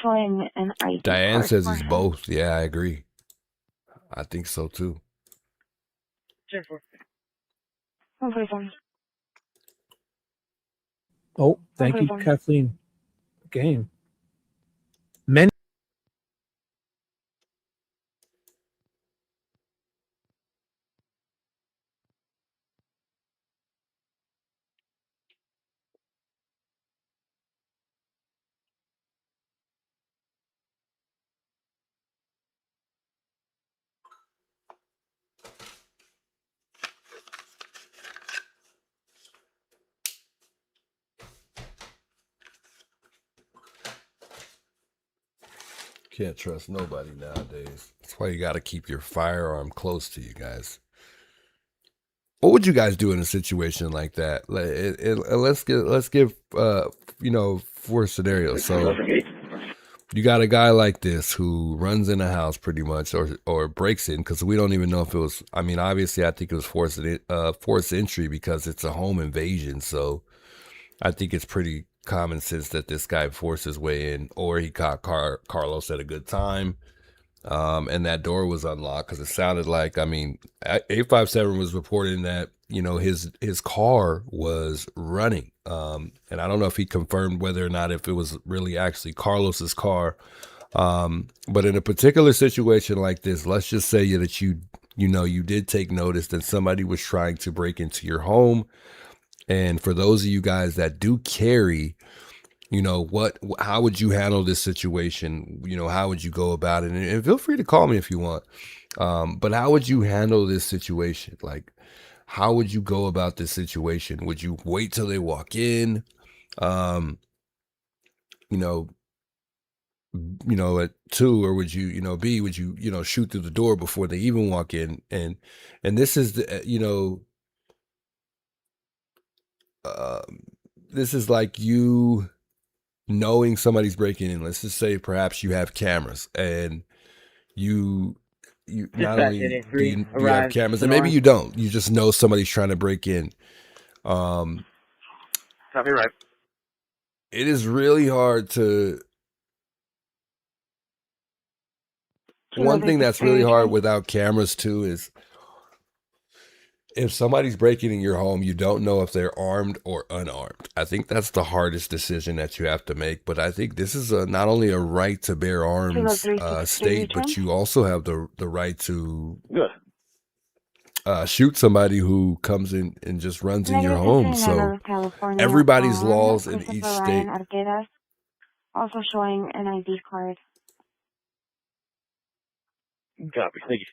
S5: showing an ID.
S2: Diane says he's both. Yeah, I agree. I think so too.
S17: Oh, thank you, Kathleen. Again. Men.
S2: Can't trust nobody nowadays. That's why you got to keep your firearm close to you guys. What would you guys do in a situation like that? Let's give four scenarios. So you got a guy like this who runs in a house pretty much, or breaks in, because we don't even know if it was. I mean, obviously, I think it was forced entry because it's a home invasion. So I think it's pretty common sense that this guy forced his way in, or he caught Carlos at a good time, and that door was unlocked, because it sounded like, I mean, 857 was reporting that, his car was running, and I don't know if he confirmed whether or not if it was really actually Carlos's car, but in a particular situation like this, let's just say that you did take notice that somebody was trying to break into your home. And for those of you guys that do carry, how would you handle this situation? How would you go about it? And feel free to call me if you want. But how would you handle this situation? Like, how would you go about this situation? Would you wait till they walk in? At 2, or would you, B, would you, shoot through the door before they even walk in? And this is this is like you knowing somebody's breaking in. Let's just say perhaps you have cameras, and you not only do you have cameras, and maybe you don't. You just know somebody's trying to break in.
S20: Copy, right.
S2: It is really hard to. One thing that's really hard without cameras too is, if somebody's breaking in your home, you don't know if they're armed or unarmed. I think that's the hardest decision that you have to make. But I think this is not only a right to bear arms state, but you also have the right to shoot somebody who comes in and just runs in your home. So everybody's laws in each state.
S1: Also showing an ID card.
S20: Copy. Thank you.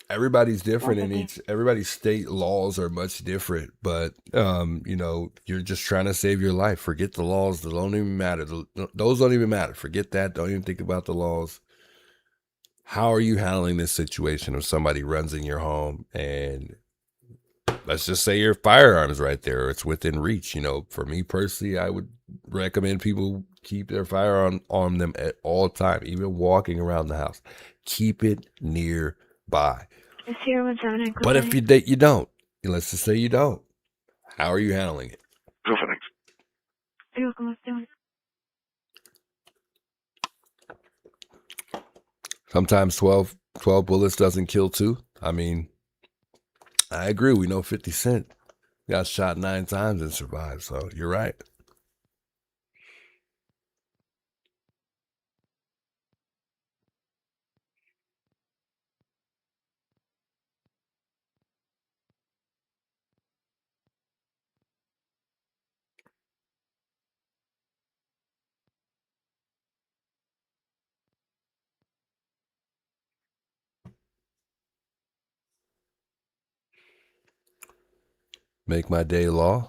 S2: Everybody's different in everybody's state laws are much different, but you know, you're just trying to save your life. Forget the laws. They don't even matter. Those don't even matter. Forget that. Don't even think about the laws. How are you handling this situation if somebody runs in your home and let's just say your firearm's right there or it's within reach? You know, for me personally, I would recommend people keep their firearm on them at all time, even walking around the house. Keep it nearby. But if you don't, let's just say you don't, how are you handling it?
S20: Go for next.
S2: Sometimes 12 bullets doesn't kill two. I mean, I agree. We know 50 Cent got shot 9 times and survived. So you're right. Make my day law.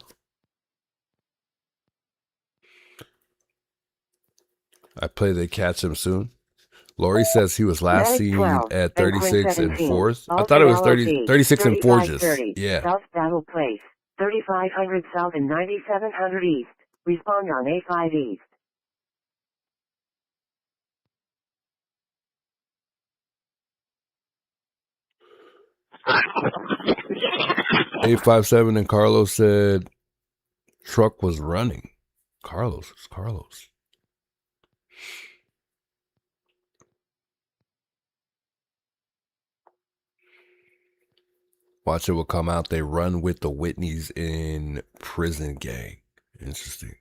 S2: I play they catch him soon. Lori says he was last seen at 36 and 4th. I thought it was 36 and Forges. Yeah.
S21: South Battle Place, 3500 South and 9700 East. Respond on A5 East.
S2: $857 and Carlos said truck was running. Carlos. Watch it will come out. They run with the Whitneys in prison gang. Interesting.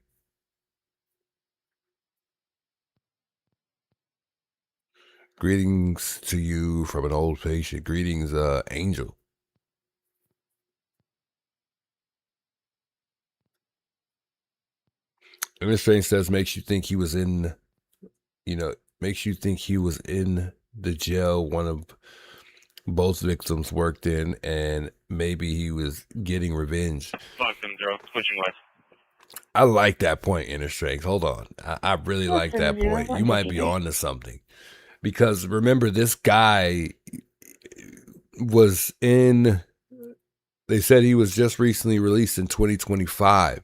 S2: Greetings to you from an old patient. Greetings, Angel. Strange says makes you think he was in, makes you think he was in the jail one of both victims worked in, and maybe he was getting revenge.
S20: Fuck them, Joe. Switching lights.
S2: I like that point, Inner Strength. Hold on. I really like that point. You might be on to something. Because remember, this guy was in, they said he was just recently released in 2025.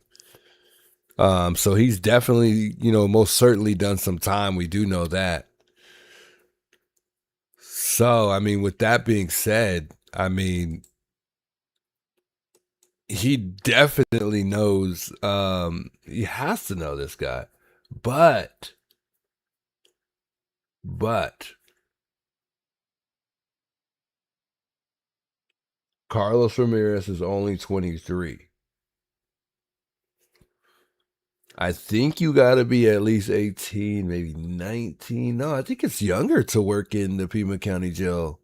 S2: So he's definitely, most certainly done some time. We do know that. So, I mean, with that being said, I mean, he definitely knows, he has to know this guy. But Carlos Ramirez is only 23. I think you got to be at least 18, maybe 19. No, I think it's younger to work in the Pima County Jail.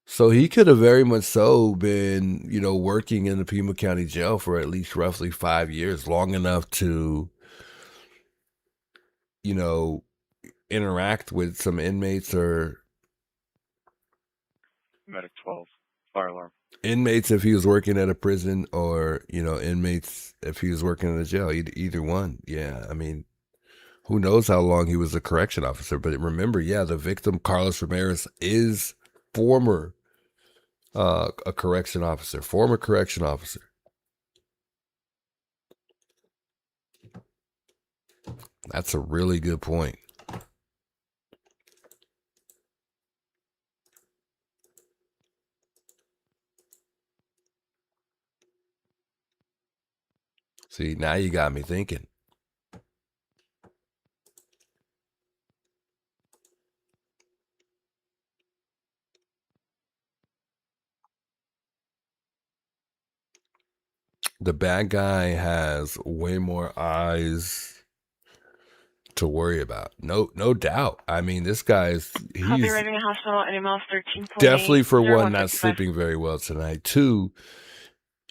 S2: So he could have very much so been, working in the Pima County Jail for at least roughly 5 years, long enough to, interact with some inmates or
S20: Medic 12. Fire alarm.
S2: Inmates if he was working at a prison, or, inmates if he was working in a jail. Either one. Yeah, I mean, who knows how long he was a correction officer. But remember, the victim, Carlos Ramirez, is former a correction officer. Former correction officer. That's a really good point. See, now you got me thinking. The bad guy has way more eyes to worry about. No doubt. I mean, this guy's
S21: Copy,
S2: he's
S21: arriving at hospital, NML 13.8.
S2: definitely, for one, not
S21: 0155.
S2: sleeping very well tonight. Two,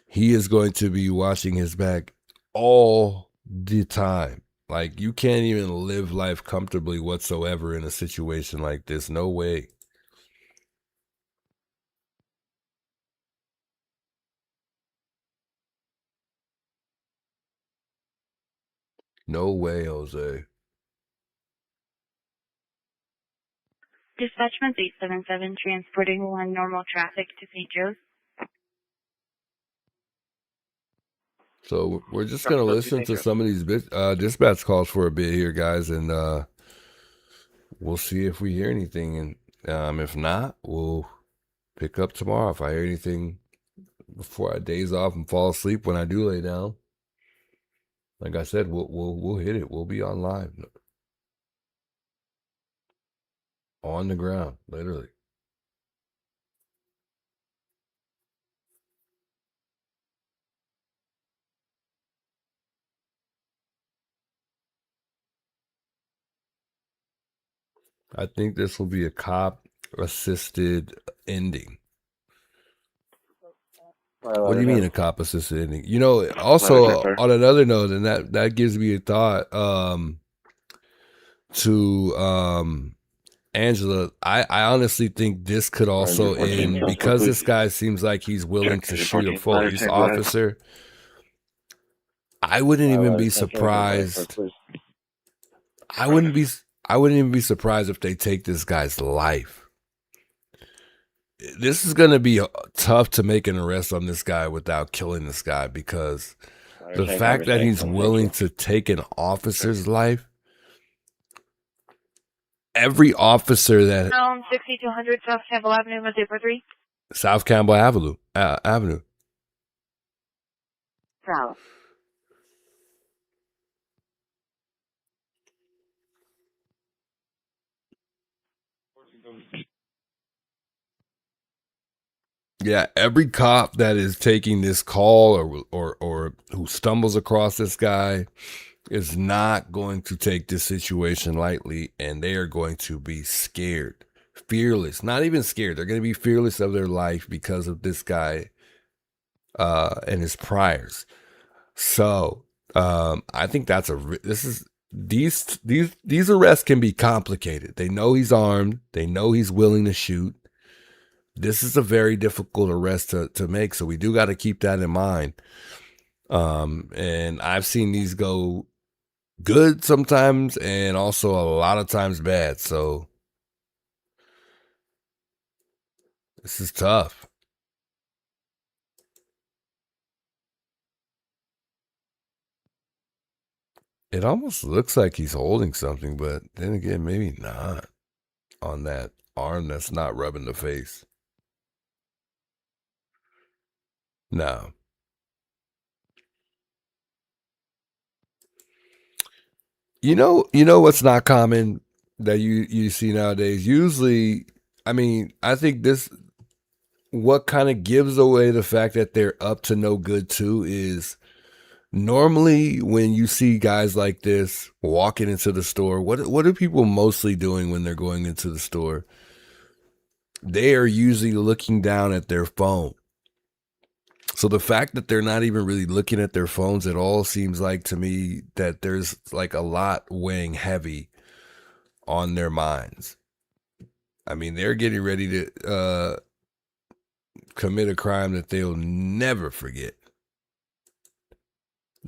S2: he is going to be watching his back all the time. Like, you can't even live life comfortably whatsoever in a situation like this. No way. No way, Jose.
S7: Dispatchment 877, transporting one normal traffic to St. Joe's.
S2: So we're just gonna listen to some of these dispatch calls for a bit here, guys, and we'll see if we hear anything. And if not, we'll pick up tomorrow. If I hear anything before I daze off and fall asleep when I do lay down, like I said, we'll hit it. We'll be on live, on the ground, literally. I think this will be a cop-assisted ending. What do you mean a cop-assisted ending? You know, also on another note, and that gives me a thought to Angela. I honestly think this could also end because this guy seems like he's willing to shoot a police officer. I wouldn't even be surprised. I wouldn't even be surprised if they take this guy's life. This is going to be tough to make an arrest on this guy without killing this guy, because the fact that he's willing to take an officer's life, every officer that
S7: 6200 South Campbell Avenue, Missouri 3.
S2: South Campbell Avenue.
S21: South.
S2: Yeah, every cop that is taking this call or who stumbles across this guy is not going to take this situation lightly, and they are going to be scared, fearless, not even scared. They're going to be fearless of their life because of this guy and his priors. So I think that's these arrests can be complicated. They know he's armed. They know he's willing to shoot. This is a very difficult arrest to make, so we do got to keep that in mind. And I've seen these go good sometimes and also a lot of times bad. So this is tough. It almost looks like he's holding something, but then again, maybe not, on that arm that's not rubbing the face. No. You know what's not common that you see nowadays? Usually, I mean, I think what kind of gives away the fact that they're up to no good too is normally when you see guys like this walking into the store, what are people mostly doing when they're going into the store? They are usually looking down at their phone. So the fact that they're not even really looking at their phones at all seems like to me that there's like a lot weighing heavy on their minds. I mean, they're getting ready to commit a crime that they'll never forget.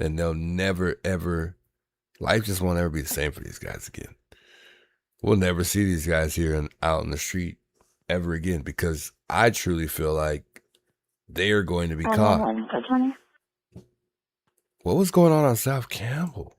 S2: And they'll never, ever, life just won't ever be the same for these guys again. We'll never see these guys here and out in the street ever again, because I truly feel like they are going to be caught. What was going on South Campbell?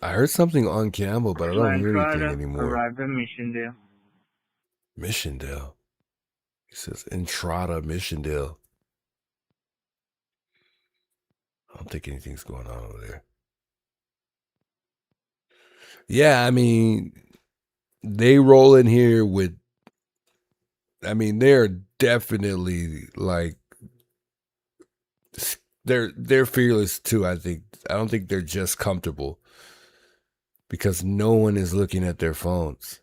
S2: I heard something on Campbell, but I don't hear anything
S10: Entrada
S2: anymore.
S10: arrived at Missiondale.
S2: Missiondale. He says Entrada, Missiondale. I don't think anything's going on over there. Yeah, I mean, they roll in here with, I mean, they're definitely like, they're fearless too, I think. I don't think they're just comfortable because no one is looking at their phones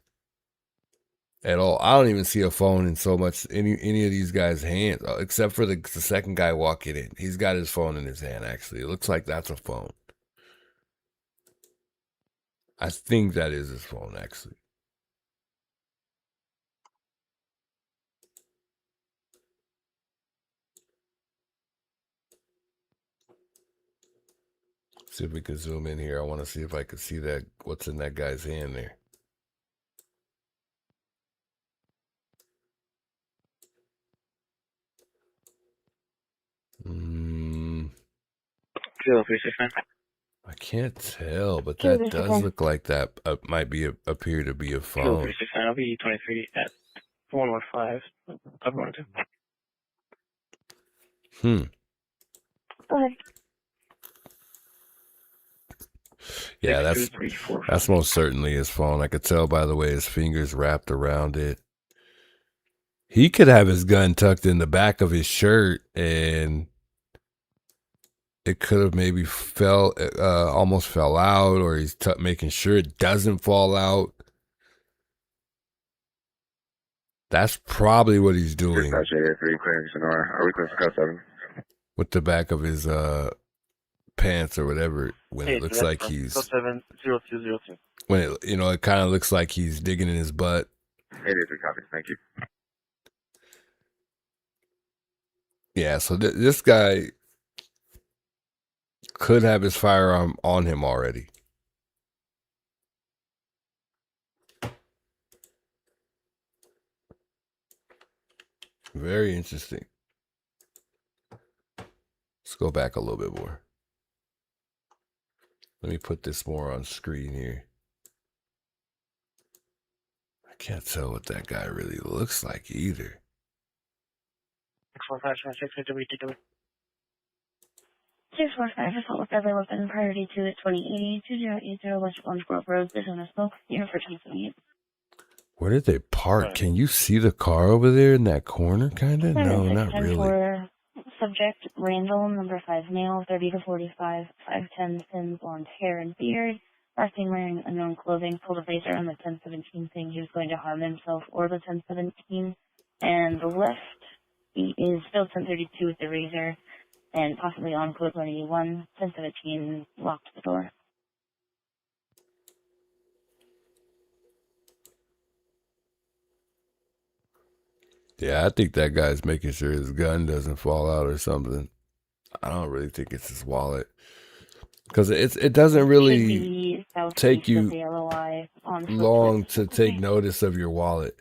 S2: at all. I don't even see a phone in so much any of these guys' hands, except for the second guy walking in. He's got his phone in his hand, actually. It looks like that's a phone. I think that is his phone, actually. See if we can zoom in here. I want to see if I can see that, what's in that guy's hand there. I can't tell, but that does look like that might be appear to be a phone.
S20: 369, I'll be 23 at 115. I've wanted to.
S1: Okay.
S2: Yeah, that's most certainly his phone. I could tell by the way his fingers wrapped around it. He could have his gun tucked in the back of his shirt, and it could have maybe almost fell out, or he's making sure it doesn't fall out. That's probably what he's doing. With the back of his pants or whatever, when it looks like he's
S20: 070202.
S2: when it it kind of looks like he's digging in his butt.
S20: It is a copy. Thank you.
S2: Yeah, so this guy could have his firearm on him already. Very interesting. Let's go back a little bit more. Let me put this more on screen here. I can't tell what that guy really looks like either.
S5: 645 assault with deadly weapon, priority 2 at 2080, 2080 West Orange Grove Road, Arizona Smoke, unit for 1078.
S2: Where did they park? Can you see the car over there in that corner, kind of? No, not really.
S5: For subject, Randall, number 5 male, 30 to 45, 5'10", thin blonde hair and beard, last seen wearing unknown clothing, pulled a phaser on the 1017 saying he was going to harm himself or the 1017, and the left, he is still 1032 with the razor, and possibly on code 181, 1017 locked the door.
S2: Yeah, I think that guy's making sure his gun doesn't fall out or something. I don't really think it's his wallet. Because it doesn't really take you long to take notice of your wallet.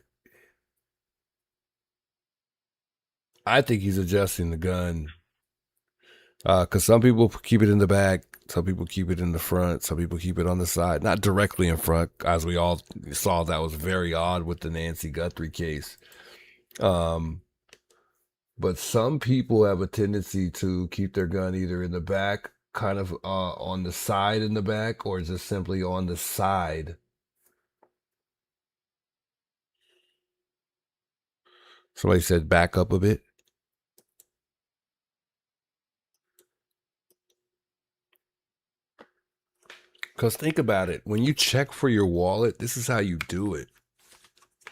S2: I think he's adjusting the gun. Because some people keep it in the back. Some people keep it in the front. Some people keep it on the side. Not directly in front. As we all saw, that was very odd with the Nancy Guthrie case. But some people have a tendency to keep their gun either in the back, kind of on the side in the back, or just simply on the side. Somebody said back up a bit. Because think about it. When you check for your wallet, this is how you do it.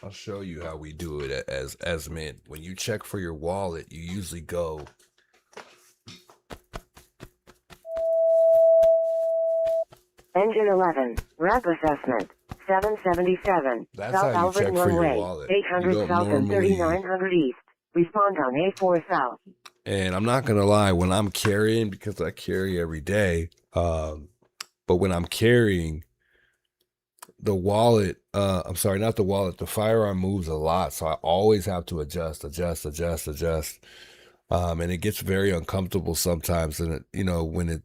S2: I'll show you how we do it as men. When you check for your wallet, you usually go.
S21: Engine 11, rep assessment, 777,
S2: That's
S21: South
S2: how you check
S21: Alvin
S2: for your
S21: One-Way,
S2: wallet.
S21: 800 South and 3900 East. Respond on A4 South.
S2: And I'm not going to lie, when I'm carrying, because I carry every day, but when I'm carrying, the wallet, I'm sorry, not the wallet, the firearm moves a lot. So I always have to adjust. And it gets very uncomfortable sometimes. And, when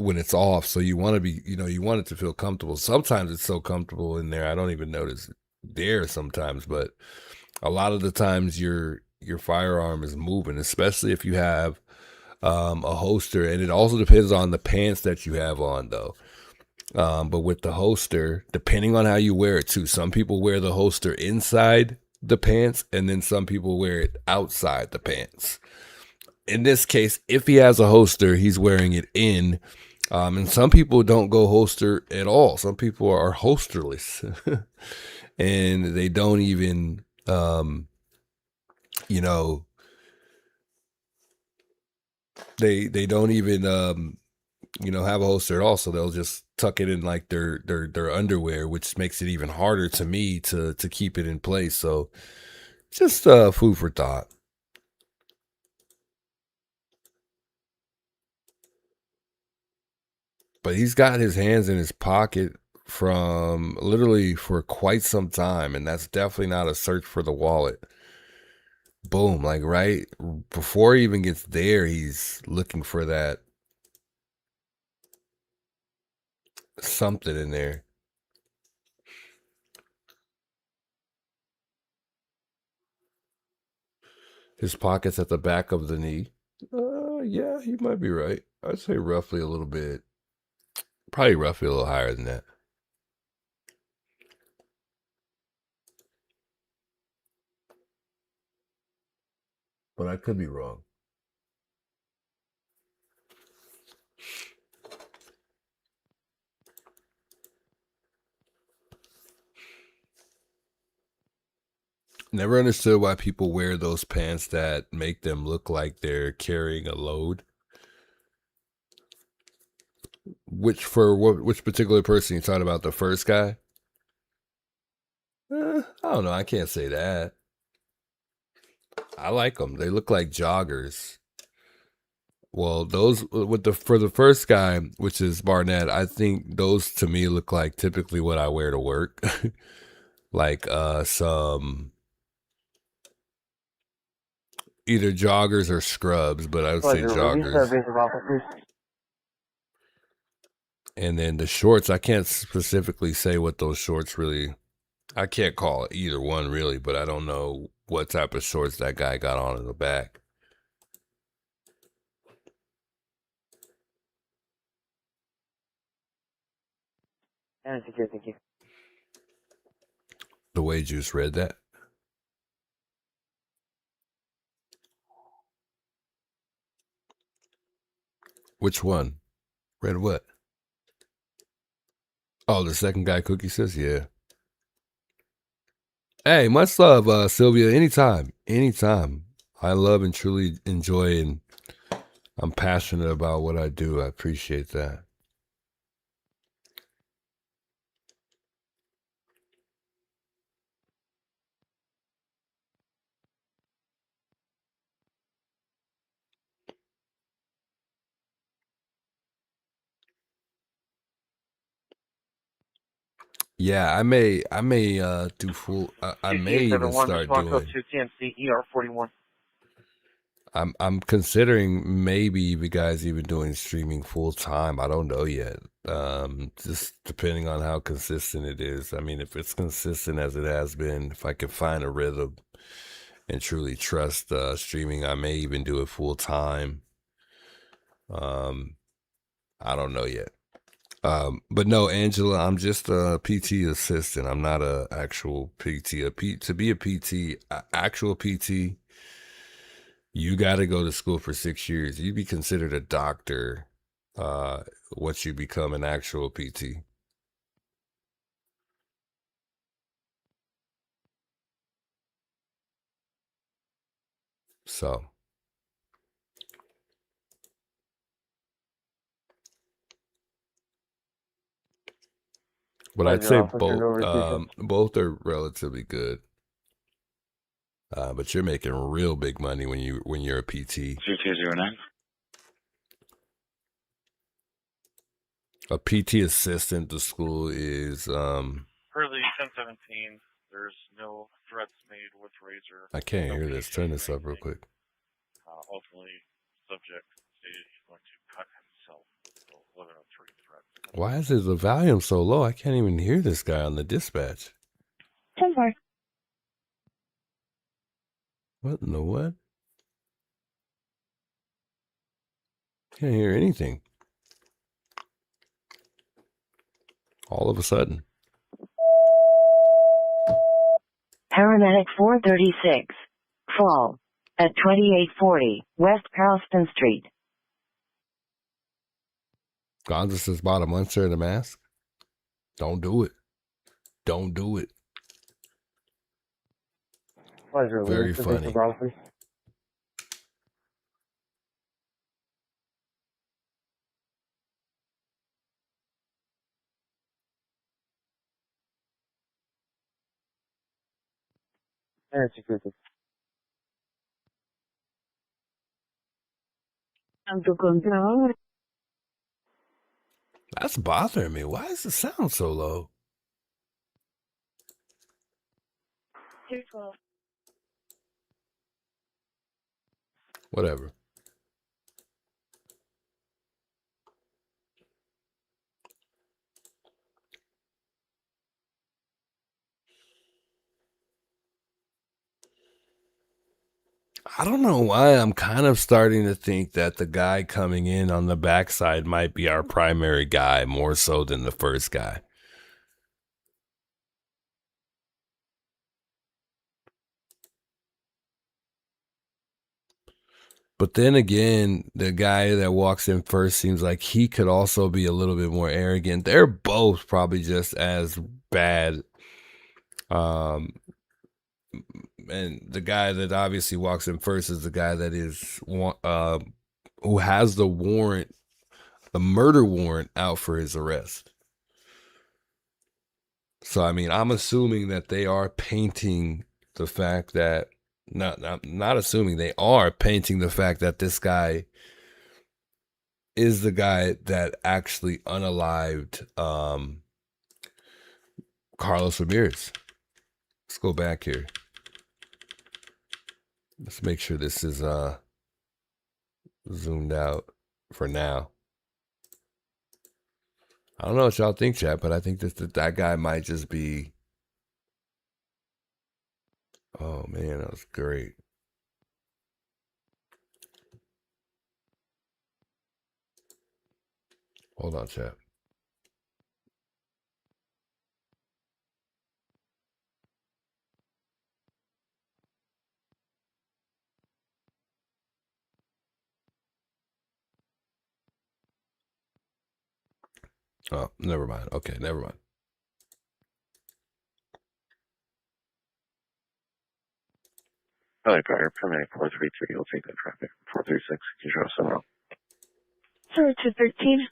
S2: when it's off. So you want to be, you want it to feel comfortable. Sometimes it's so comfortable in there, I don't even notice it there sometimes, but a lot of the times your firearm is moving, especially if you have a holster, and it also depends on the pants that you have on though. But with the holster, depending on how you wear it too, some people wear the holster inside the pants, and then some people wear it outside the pants. In this case, if he has a holster, he's wearing it in. And some people don't go holster at all. Some people are holsterless and they don't even, they don't even, have a holster at all. So they'll just tuck it in like their underwear, which makes it even harder to me to keep it in place. So just food for thought. But he's got his hands in his pocket from literally for quite some time, and that's definitely not a search for the wallet. Boom, like right before he even gets there, he's looking for that something in there. His pocket's at the back of the knee. Yeah, you might be right. I'd say roughly a little bit, probably roughly a little higher than that. But I could be wrong. Never understood why people wear those pants that make them look like they're carrying a load. Which particular person you talking about? The first guy? I don't know. I can't say that. I like them. They look like joggers. Well, those for the first guy, which is Barnett, I think those to me look like typically what I wear to work. Like some either joggers or scrubs, but I would say joggers. And then the shorts, I can't specifically say what those shorts really, I can't call it either one really, but I don't know what type of shorts that guy got on in the back.
S4: Thank you.
S2: The way Juice read that. Which one? Read what? Oh, the second guy Cookie says, yeah. Hey, much love, Sylvia. Anytime. I love and truly enjoy, and I'm passionate about what I do. I appreciate that. Yeah, I may do full. I may even start doing.
S4: ER41.
S2: I'm considering maybe you guys even doing streaming full time. I don't know yet. Just depending on how consistent it is. I mean, if it's consistent as it has been, if I can find a rhythm and truly trust streaming, I may even do it full time. I don't know yet. But no, Angela, I'm just a PT assistant. I'm not a actual PT. To be a PT, actual PT, you got to go to school for 6 years. You'd be considered a doctor once you become an actual PT. So, but I'd say both are relatively good. But you're making real big money when you're a PT.
S13: 2209.
S2: A PT assistant to school is
S13: Per the 1017, there's no threats made with razor.
S2: I can't hear this. Turn this up real quick.
S13: Ultimately, subject stated he's going to cut himself. So
S2: Why is the volume so low? I can't even hear this guy on the dispatch.
S5: 10-4.
S2: What in the what? Can't hear anything. All of a sudden.
S21: Paramedic 436. Fall. At 2840 West Carlston Street.
S2: Gonza says bought a Munster and a mask. Don't do it. Don't do it. Very funny.
S21: Autocontrol.
S2: That's bothering me. Why does the sound so low?
S5: 212.
S2: Whatever. I don't know why I'm kind of starting to think that the guy coming in on the backside might be our primary guy more so than the first guy. But then again, the guy that walks in first seems like he could also be a little bit more arrogant. They're both probably just as bad. And the guy that obviously walks in first is the guy that is who has the warrant, the murder warrant out for his arrest. So I mean, I'm assuming that they are painting the fact that not assuming, they are painting the fact that this guy is the guy that actually unalived Carlos Ramirez. Let's go back here. Let's make sure this is zoomed out for now. I don't know what y'all think, chat, but I think that guy might just be. Oh man, that was great. Hold on, chat. Oh, never mind. Okay, never mind.
S8: All right, Carter, permit 433, you'll take that traffic. 436, you show somewhere else.
S5: Sir, 213.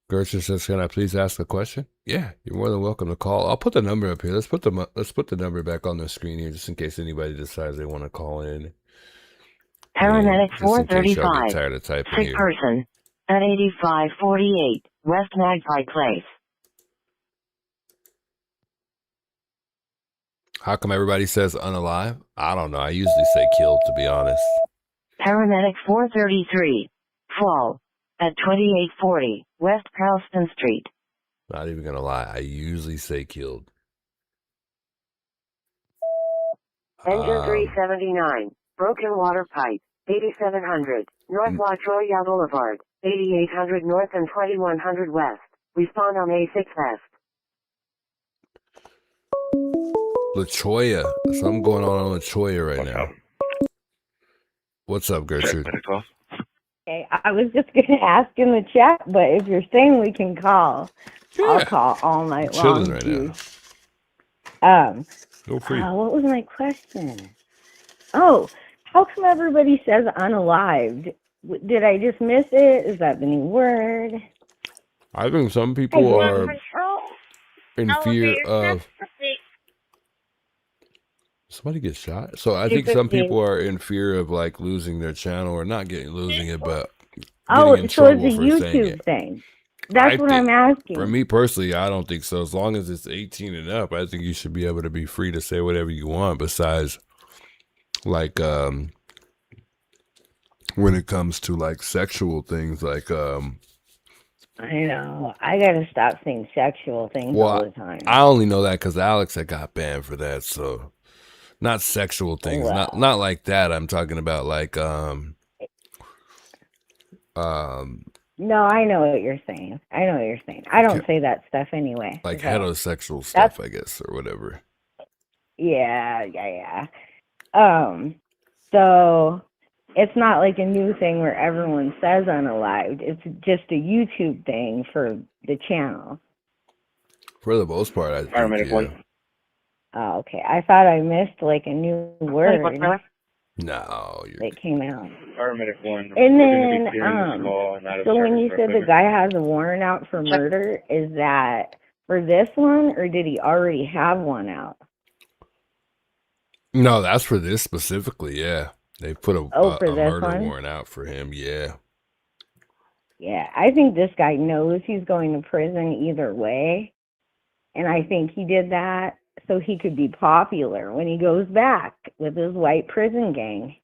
S2: Gertrude says, "Can I please ask a question?" Yeah, you're more than welcome to call. I'll put the number up here. Let's put the number back on the screen here, just in case anybody decides they want to call in.
S21: Paramedic
S2: Just in case y'all
S21: 435.
S2: get tired of typing
S21: Sick
S2: here.
S21: person. At 8548 West Magpie Place.
S2: How come everybody says unalive? I don't know. I usually say killed, to be honest.
S21: Paramedic 433. Fall. At 2840 West Carlston Street.
S2: Not even gonna lie. I usually say killed.
S21: Engine 379. Broken water pipe. 8700 North La Troya Boulevard. 8800 North and 2100 West. Respond on A6 West.
S2: La Choya. Something going on La Choya right now. What's up, Gertrude?
S18: Okay, I was just going to ask in the chat, but if you're saying we can call, I'll call all night long.
S2: Chilling right now. Go free.
S18: What was my question? Oh, how come everybody says unalived? Did I just miss it? Is that the new word?
S2: I think some people are in fear of. Somebody gets shot. So I think some people are in fear of like losing their channel, or not losing it, but getting in
S18: so it's
S2: trouble
S18: a
S2: for saying
S18: YouTube
S2: it.
S18: thing. That's what I'm asking.
S2: For me personally, I don't think so. As long as it's 18 and up, I think you should be able to be free to say whatever you want. Besides, like when it comes to like sexual things, like
S18: I know. I gotta stop saying sexual things all the time.
S2: I only know that because Alex had got banned for that. So not sexual things,
S18: Well.
S2: not like that. I'm talking about like
S18: No, I know what you're saying. I know what you're saying. I don't say that stuff anyway.
S2: like
S18: So
S2: heterosexual
S18: that's
S2: stuff, I guess, or whatever.
S18: yeah. So it's not like a new thing where everyone says unalived. It's just a YouTube thing for the channel.
S2: For the most part, I think, yeah.
S18: Oh, okay. I thought I missed like a new word
S2: No,
S18: that came out.
S10: Affirmative one.
S18: And
S10: We're gonna
S18: then,
S10: be clearing this law and out of
S18: so when
S10: service
S18: you
S10: for
S18: said the
S10: equipment.
S18: guy has a warrant out for murder, is that for this one, or did he already have one out?
S2: No, that's for this specifically. Yeah, they put a
S18: for this
S2: murder
S18: one?
S2: warrant out for him. Yeah,
S18: Yeah, I think this guy knows he's going to prison either way, and I think he did that so he could be popular when he goes back with his white prison gang.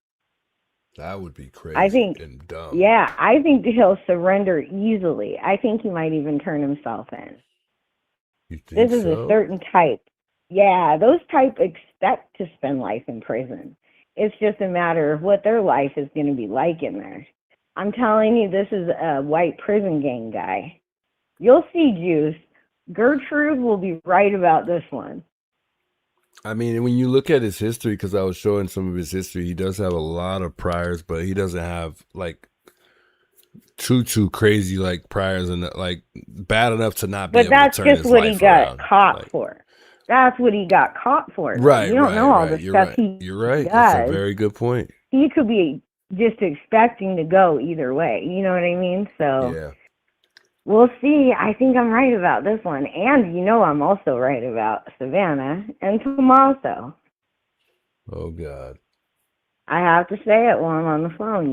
S2: that would be crazy
S18: I think,
S2: and dumb.
S18: yeah, I think he'll surrender easily. I think he might even turn himself in.
S2: You think
S18: This is
S2: so?
S18: a certain type. Yeah, those type expect to spend life in prison. It's just a matter of what their life is going to be like in there. I'm telling you, this is a white prison gang guy. You'll see, Juice. Gertrude will be right about this one.
S2: I mean, when you look at his history, because I was showing some of his history, he does have a lot of priors, but he doesn't have like too crazy like priors and like bad enough to not be
S18: But
S2: able
S18: that's
S2: to turn
S18: just
S2: his
S18: what he
S2: life
S18: got
S2: around.
S18: caught for. That's what he got caught for. though.
S2: Right,
S18: You don't know all the
S2: You're
S18: stuff
S2: right.
S18: he
S2: You're right. That's a
S18: does.
S2: very good point.
S18: He could be just expecting to go either way. You know what I mean? So
S2: Yeah.
S18: we'll see. I think I'm right about this one. And I'm also right about Savannah and Tommaso.
S2: Oh God.
S18: I have to say it while I'm on the phone,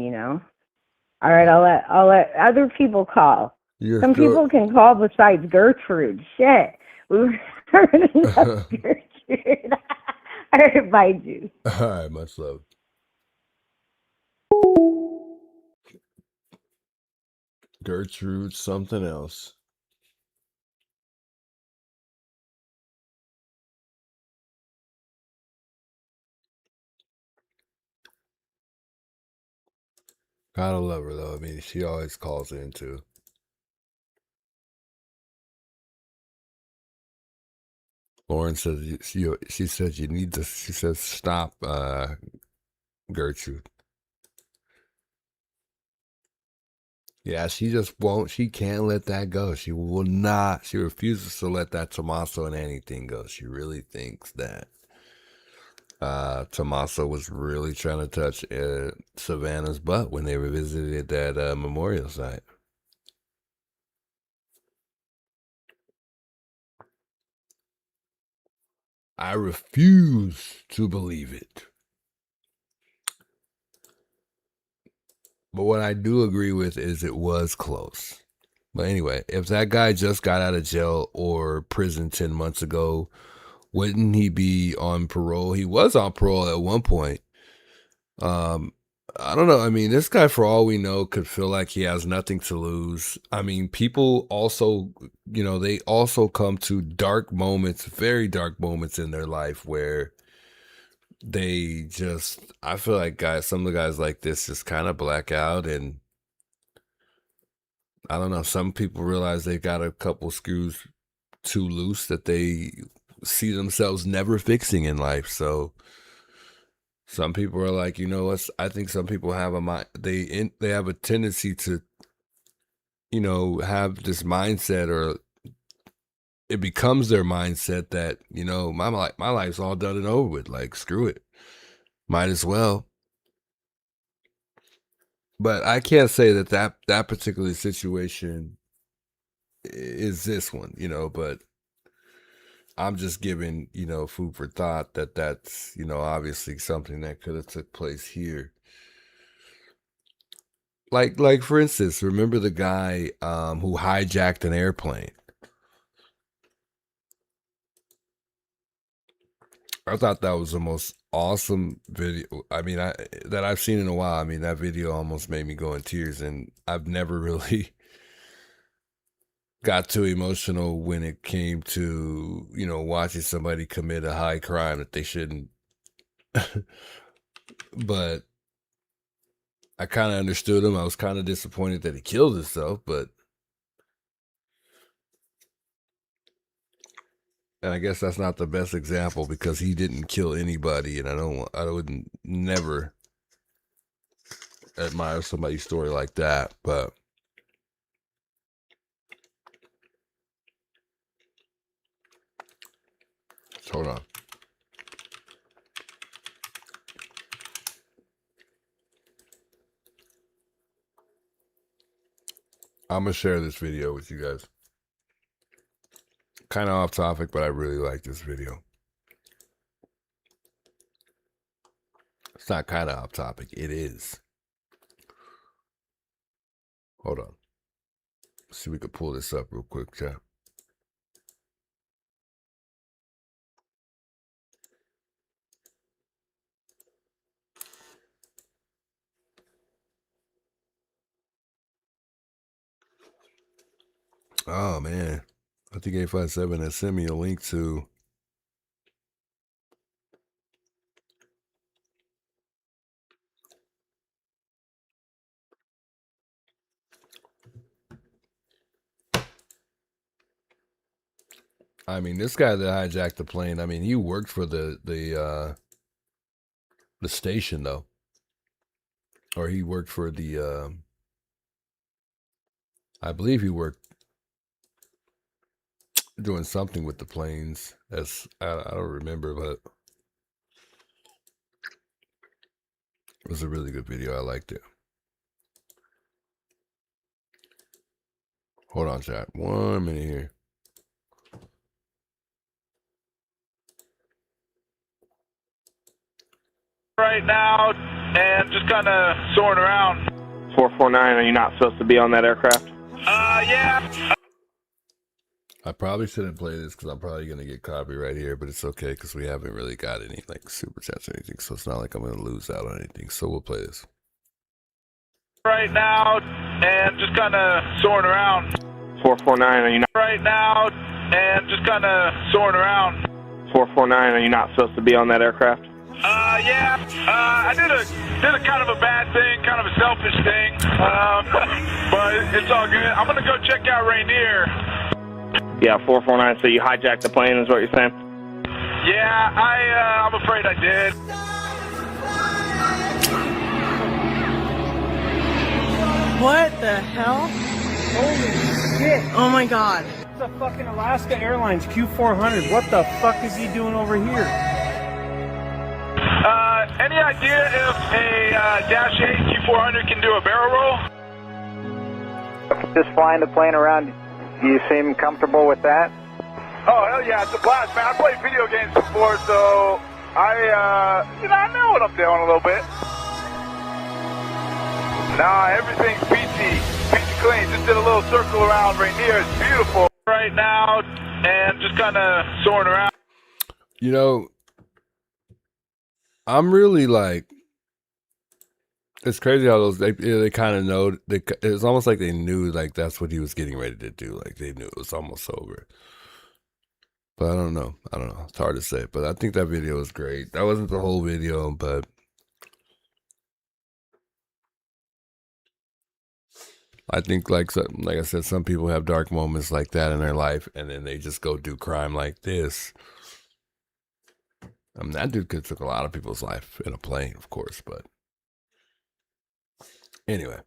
S18: All right, I'll let other people call.
S2: You're
S18: Some people can call besides Gertrude. Shit. We were starting up Gertrude. All right, bye, Juice.
S2: All right, much love. Gertrude, something else. Gotta love her though. I mean, she always calls in too. Lauren says she says you need to. She says stop, Gertrude. Yeah, she just won't. She can't let that go. She will not. She refuses to let that Tommaso and anything go. She really thinks that Tommaso was really trying to touch Savannah's butt when they visited that memorial site. I refuse to believe it. But what I do agree with is it was close. But anyway, if that guy just got out of jail or prison 10 months ago, wouldn't he be on parole? He was on parole at one point. I don't know. I mean, this guy, for all we know, could feel like he has nothing to lose. I mean, people also, they also come to dark moments, very dark moments in their life where they just, I feel like some of the guys like this just kind of black out, and I don't know, some people realize they got a couple screws too loose that they see themselves never fixing in life. So some people are like, I think some people have a mind, they have a tendency to, have this mindset, or it becomes their mindset that, my life's all done and over with. Like, screw it. Might as well. But I can't say that particular situation is this one, but I'm just giving, food for thought that's, obviously something that could have took place here. Like for instance, remember the guy who hijacked an airplane? I thought that was the most awesome video. I mean, that I've seen in a while. I mean, that video almost made me go in tears, and I've never really got too emotional when it came to, you know, watching somebody commit a high crime that they shouldn't. But I kind of understood him. I was kind of disappointed that he killed himself, but and I guess that's not the best example because he didn't kill anybody, and I would never admire somebody's story like that, but hold on. I'm gonna share this video with you guys. Kind of off topic, but I really like this video. It's not kind of off topic. It is. Hold on. Let's see if we can pull this up real quick, chat. Oh, man. I think 857 has sent me a link to I mean, this guy that hijacked the plane, I mean, he worked for the station, though. Or he worked for the, I believe he worked doing something with the planes. As I don't remember, but it was a really good video. I liked it. Hold on, chat. 1 minute here.
S11: Right now, and just kind of soaring around.
S20: 449, are you not supposed to be on that aircraft?
S11: Yeah.
S2: I probably shouldn't play this because I'm probably going to get copyright here, but it's okay because we haven't really got any like super chats or anything, so it's not like I'm going to lose out on anything. So we'll play this.
S11: Right now, and just kind of soaring around.
S20: 449, are you not?
S11: Right now, and just kind of soaring around.
S20: 449, are you not supposed to be on that aircraft?
S11: Yeah. I did a kind of a bad thing, kind of a selfish thing, but it's all good. I'm gonna go check out Rainier.
S20: Yeah, 449, so you hijacked the plane is what you're saying?
S11: Yeah, I'm afraid I did.
S22: What the hell?
S19: Holy shit.
S22: Oh my god.
S19: It's a fucking Alaska Airlines Q400. What the fuck is he doing over here?
S11: Any idea if a Dash 8 Q400 can do a barrel roll?
S23: Just flying the plane around, do you seem comfortable with that?
S11: Oh, hell yeah, it's a blast, man. I played video games before, so I know what I'm doing a little bit. Nah, everything's peachy clean. Just did a little circle around Rainier. It's beautiful right now, and just kind of soaring around.
S2: You know, I'm really like, it's crazy how those, they kind of know, it's almost like they knew like that's what he was getting ready to do. Like they knew it was almost over. But I don't know. It's hard to say. But I think that video was great. That wasn't the whole video, but I think like I said, some people have dark moments like that in their life, and then they just go do crime like this. I mean, that dude could have took a lot of people's life in a plane, of course, but anyway.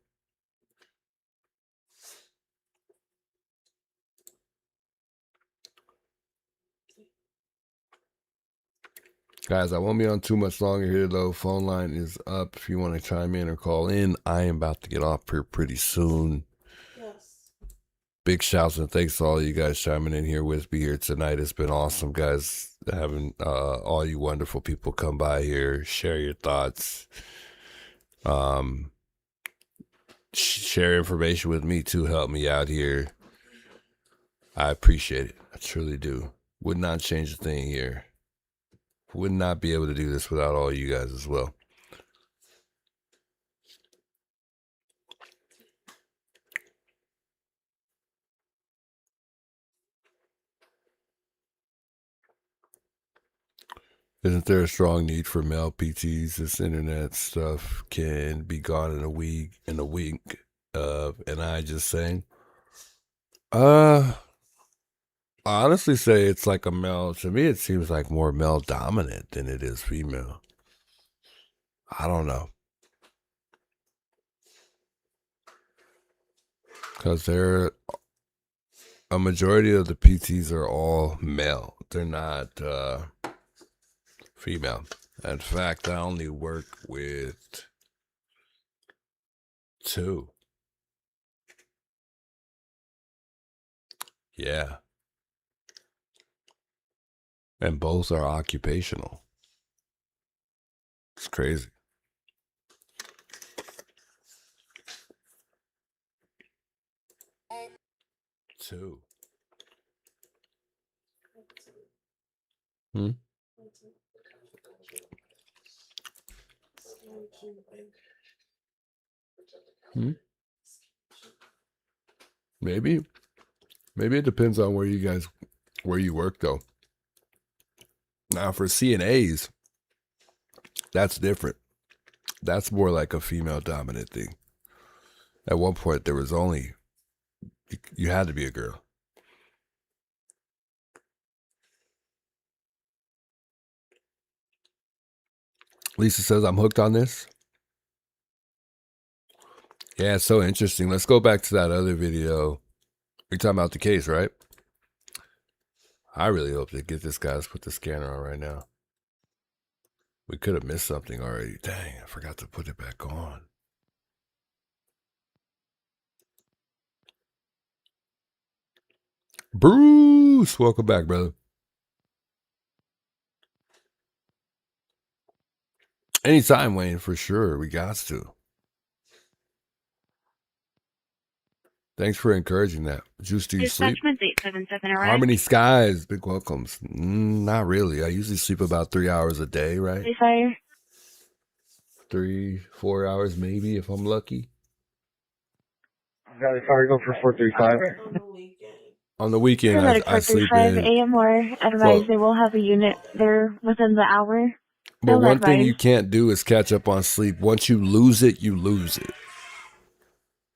S2: Guys, I won't be on too much longer here, though. Phone line is up if you want to chime in or call in. I am about to get off here pretty soon.
S3: Yes.
S2: Big shouts and thanks to all you guys chiming in here with me here tonight. It's been awesome, guys, having all you wonderful people come by here, share your thoughts, share information with me to help me out here. I appreciate it. I truly do. Would not change a thing here. Would not be able to do this without all you guys as well. Isn't there a strong need for male PTs? This internet stuff can be gone in a week. And I just saying, I honestly say it's like a male. To me, it seems like more male dominant than it is female. I don't know, because a majority of the PTs are all male. They're not female. In fact, I only work with 2. Yeah. And both are occupational. It's crazy. Two. Hmm? Hmm? Maybe it depends on where you work though. Now for CNAs, that's different. That's more like a female dominant thing. At one point there was only, you had to be a girl. Lisa says, I'm hooked on this. Yeah, it's so interesting. Let's go back to that other video. You're talking about the case, right? I really hope they get this guy. Let's put the scanner on right now. We could have missed something already. Dang, I forgot to put it back on. Bruce, welcome back, brother. Anytime, Wayne, for sure. We got to. Thanks for encouraging that. Juice, do you sleep?
S7: 877 arrived.
S2: Harmony Skies, big welcomes. Not really. I usually sleep about 3 hours a day, right?
S7: Fire.
S2: 3-4 hours maybe if I'm lucky.
S6: Valley Fire, go for 435.
S2: On the weekend,
S1: Paramedic
S2: I sleep
S1: 435
S2: in.
S1: AMR advised they will have a unit there within the hour.
S2: But
S1: They'll
S2: one thing
S1: advise.
S2: you can't do is catch up on sleep. Once you lose it, you lose it.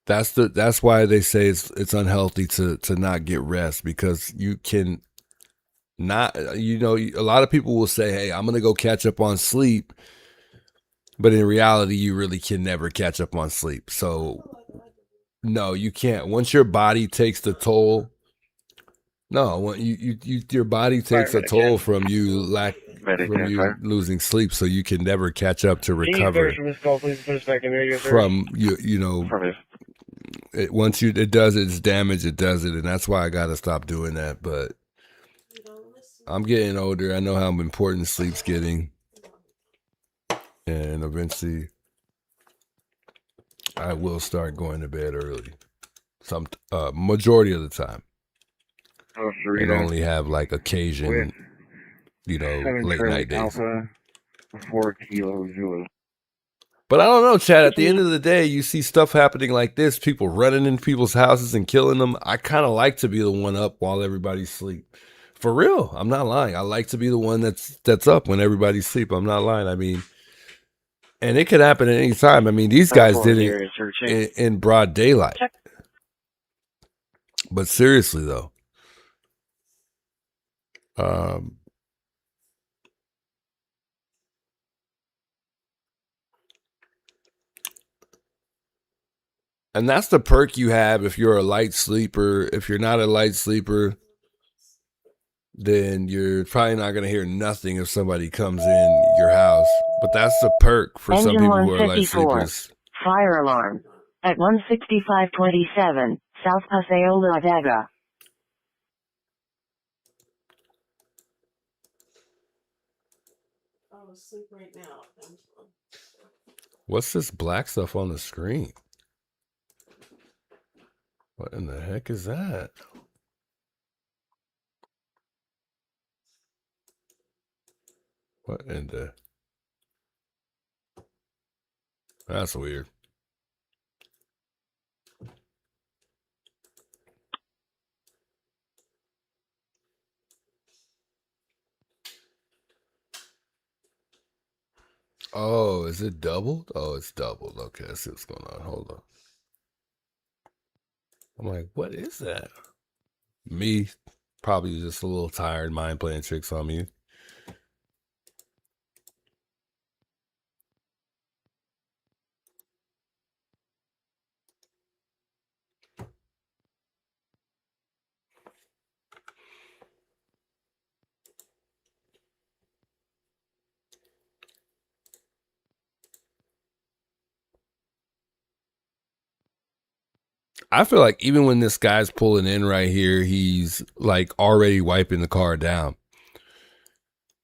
S2: That's why they say it's unhealthy to not get rest, because you can not, a lot of people will say, hey, I'm going to go catch up on sleep. But in reality, you really can never catch up on sleep. So no, you can't. Once your body takes the toll, when your body takes a toll from you losing sleep, so you can never catch up to recover from once it does its damage, it does it, and that's why I got to stop doing that. But I'm getting older. I know how important sleep's getting, and eventually I will start going to bed early. Some majority of the time. And only have like occasion, late night days.
S10: Alpha, 4 Kilo Zulu.
S2: But I don't know, Chad. At the end of the day, you see stuff happening like this, people running in people's houses and killing them. I kind of like to be the one up while everybody's asleep. For real, I'm not lying. I like to be the one that's up when everybody's asleep. I'm not lying. I mean, and it could happen at any time. I mean, these guys did it in broad daylight. But seriously, though, and that's the perk you have if you're a light sleeper. If you're not a light sleeper, then you're probably not going to hear nothing if somebody comes in your house. But that's the perk for some people who are light sleepers.
S21: Fire alarm at 16527 South Paseo La Vega.
S3: I'll sleep right now.
S2: What's this black stuff on the screen? What in the heck is that? What in the? That's weird. Oh, is it doubled? Oh, it's doubled. Okay, I see what's going on. Hold on. I'm like, what is that? Me, probably just a little tired, mind playing tricks on me. I feel like even when this guy's pulling in right here, he's like already wiping the car down.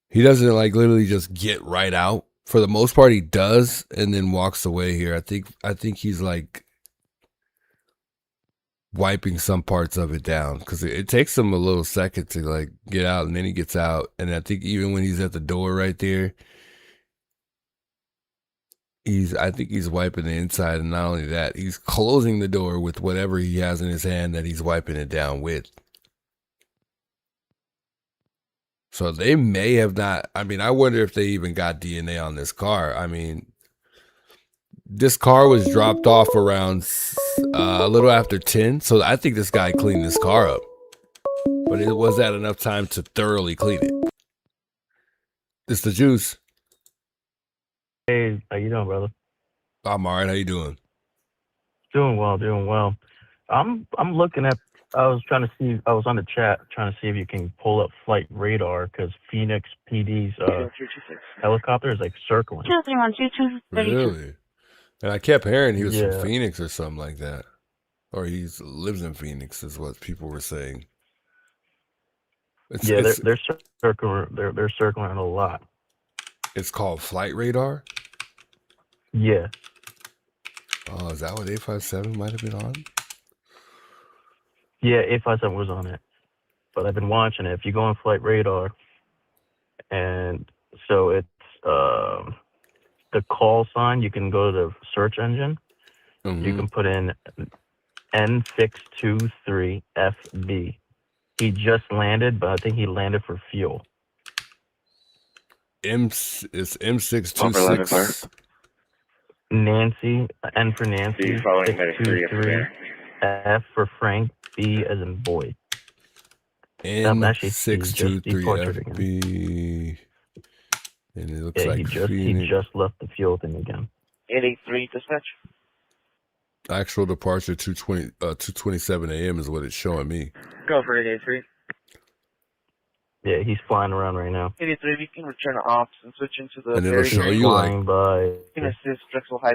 S2: He doesn't like literally just get right out. For the most part, he does and then walks away here. I think he's like wiping some parts of it down because it takes him a little second to like get out, and then he gets out. And I think even when he's at the door right there, I think he's wiping the inside, and not only that, he's closing the door with whatever he has in his hand that he's wiping it down with. So they may have not. I mean, I wonder if they even got DNA on this car. I mean, this car was dropped off around a little after 10, so I think this guy cleaned this car up. But was that enough time to thoroughly clean it? It's the juice.
S9: Hey, how you doing, brother?
S2: I'm all right. How you doing?
S9: Doing well, doing well. I'm looking at. I was trying to see. I was on the chat trying to see if you can pull up flight radar because Phoenix PD's helicopter is like circling.
S7: 2312232.
S2: Really? And I kept hearing he was
S9: Yeah.
S2: from Phoenix or something like that, or he lives in Phoenix, is what people were saying.
S9: They're circling. They're circling a lot.
S2: It's called flight radar.
S9: Yeah.
S2: Oh, is that what 857 might have been on?
S9: Yeah, 857 was on it, but I've been watching it. If you go on flight radar, and so it's the call sign, you can go to the search engine. You can put in N623FB. He just landed, but I think he landed for fuel.
S2: It's M626.
S9: Nancy, N for Nancy,
S10: following medic
S9: 623, F for Frank, B as in boy.
S2: N623FB. And it looks like
S9: he just left the fuel thing again.
S4: 883 dispatch.
S2: Actual departure 2:27 a.m. is what it's showing me.
S4: Go for 883.
S9: Yeah, he's flying around right now.
S4: 883, we can return to ops and switch into the
S2: And it'll show you
S9: flying
S2: like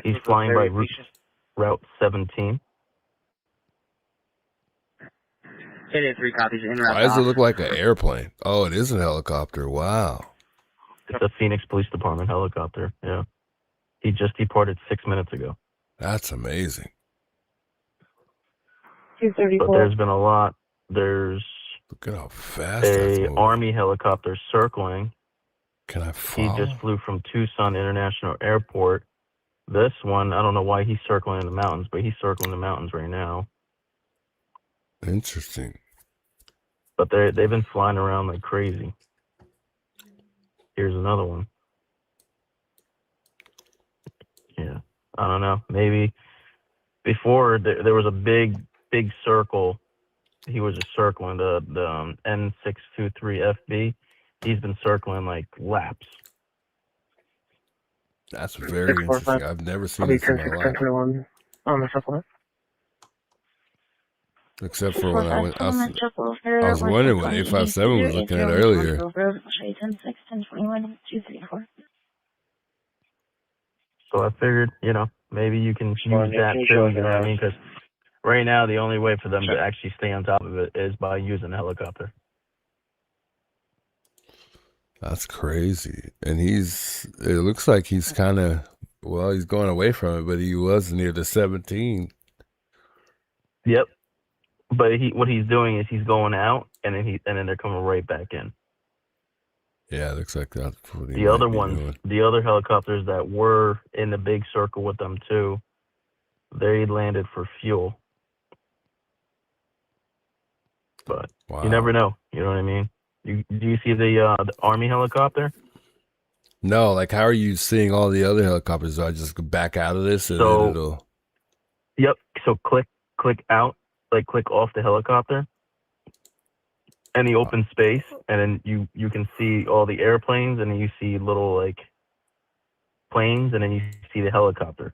S9: he's flying by route 17.
S4: 883 copies.
S2: Why does it look like an airplane? Oh, it is a helicopter. Wow.
S9: It's a Phoenix Police Department helicopter. Yeah. He just departed 6 minutes ago.
S2: That's amazing.
S9: 234. But there's been a lot. There's
S2: look at how fast that's moving.
S9: Army helicopter circling.
S2: Can I follow?
S9: He just flew from Tucson International Airport. This one, I don't know why he's circling in the mountains, but he's circling the mountains right now.
S2: Interesting.
S9: But they've been flying around like crazy. Here's another one. Yeah, I don't know. Maybe before there was a big circle. He was just circling the N623FB. He's been circling like laps.
S2: That's very interesting. I've never seen this in my life.
S21: On the supplement.
S2: Except for when I was wondering what 857 was looking at earlier.
S9: So I figured, maybe you can use that too, you know what I mean? Because right now, the only way for them to actually stay on top of it is by using a helicopter.
S2: That's crazy. And it looks like he's kind of, he's going away from it, but he was near the 17.
S9: Yep. But what he's doing is he's going out, and then they're coming right back in.
S2: Yeah, it looks like that's what he
S9: The
S2: might
S9: other
S2: be
S9: ones,
S2: doing.
S9: the other helicopters that were in the big circle with them too, they landed for fuel. But
S2: Wow.
S9: you never know. You know what I mean? Do you see the Army helicopter?
S2: No, like how are you seeing all the other helicopters? Do I just go back out of this and then
S9: So,
S2: it'll...
S9: yep. So click out, like click off the helicopter, any open space, and then you can see all the airplanes, and then you see little like planes, and then you see the helicopter.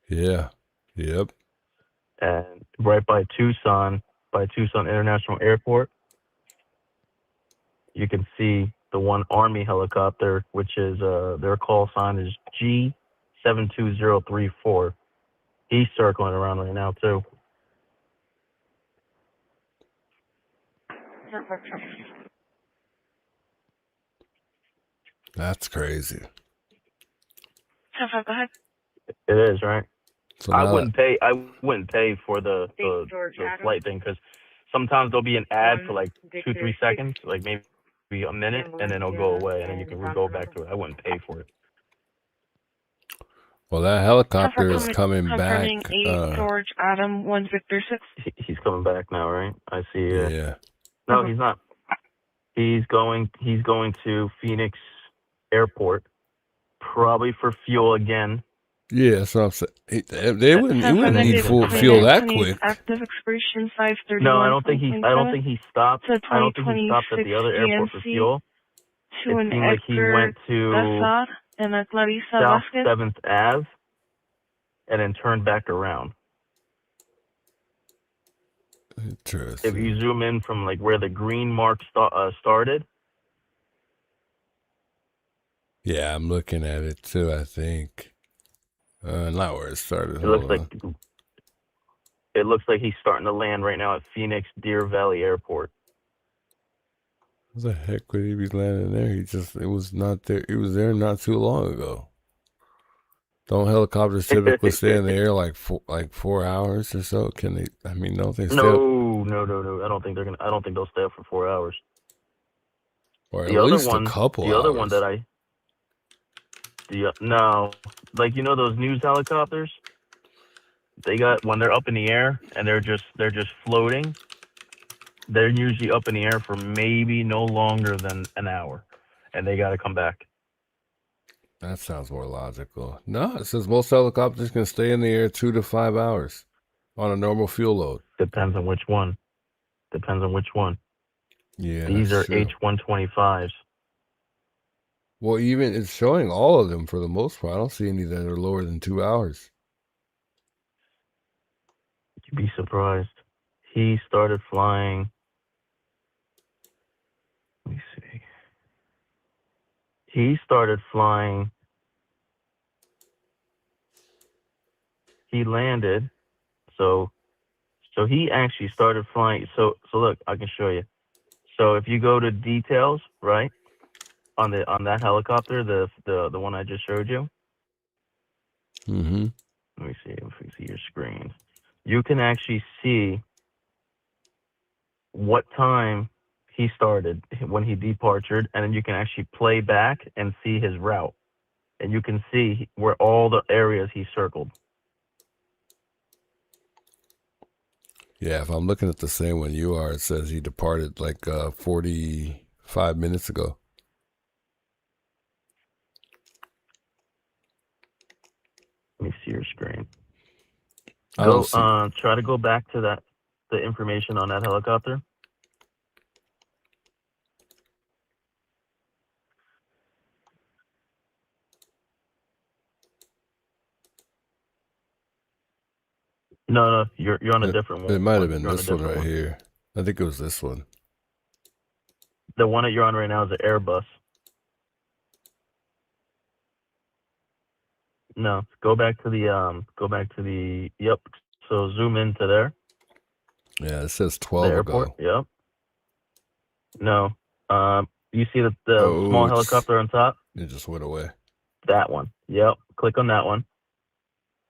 S2: Yeah. Yep.
S9: And right by Tucson International Airport, you can see the one Army helicopter, which is their call sign is G72034. He's circling around right now too.
S2: That's crazy.
S1: Go ahead.
S9: It is, right?
S2: So
S9: I
S2: now
S9: wouldn't pay for the flight thing, because sometimes there'll be an ad for like 2-3 seconds, like maybe a minute, and then it'll go away, and then you can go back to it. I wouldn't pay for it.
S2: Well, that helicopter is coming back.
S1: Confirming 8 George Adam 1 Victor 6.
S9: He's coming back now, right? I see.
S2: Yeah.
S9: No, he's not. He's going to Phoenix Airport, probably for fuel again.
S2: Yeah, that's what I'm saying. He wouldn't need full fuel that quick.
S1: Active expiration 531.
S9: No, I don't think he stopped. I don't think he stopped at the other airport for fuel.
S1: To
S9: It
S1: an
S9: seemed like he
S1: Edgar
S9: went to
S1: Gassar and a Clarissa
S9: South
S1: Vasquez.
S9: 7th Ave and then turned back around.
S2: Interesting.
S9: If you zoom in from like where the green mark started.
S2: Yeah, I'm looking at it too, I think. Not where it started.
S9: It looks like he's starting to land right now at Phoenix Deer Valley Airport.
S2: What the heck would he be landing there? It was not there. He was there not too long ago. Don't helicopters typically stay in the air like 4 hours or so? Can they? I mean, don't they?
S9: No. I don't think they'll stay up for 4 hours.
S2: Or at least a couple
S9: The
S2: hours.
S9: other one that no, like you know those news helicopters. They got when they're up in the air and they're just floating. They're usually up in the air for maybe no longer than an hour, and they got to come back.
S2: That sounds more logical. No, it says most helicopters can stay in the air 2 to 5 hours on a normal fuel load.
S9: Depends on which one.
S2: Yeah,
S9: These are
S2: that's true.
S9: H-125s.
S2: Well, even it's showing all of them for the most part. I don't see any that are lower than 2 hours.
S9: You'd be surprised. He started flying. Let me see. He started flying. He landed. So he actually started flying. So look, I can show you. So if you go to details, right, on that helicopter, the one I just showed you.
S2: Mm-hmm.
S9: Let me see if we see your screen. You can actually see what time he started when he departed, and then you can actually play back and see his route, and you can see where all the areas he circled.
S2: Yeah, if I'm looking at the same one you are, it says he departed like 45 minutes ago.
S9: Let me see your screen.
S2: I don't see.
S9: Try to go back to the information on that helicopter. No, you're on a different one.
S2: It might have been
S9: You're on a
S2: this one
S9: different
S2: right here. I think it was this one.
S9: The one that you're on right now is an Airbus. No, go back to the, yep. So zoom into there.
S2: Yeah, it says
S9: The
S2: 12
S9: airport.
S2: ago.
S9: Yep. No. You see the
S2: Oh,
S9: small
S2: it's-
S9: helicopter on top?
S2: It just went away.
S9: That one. Yep. Click on that one.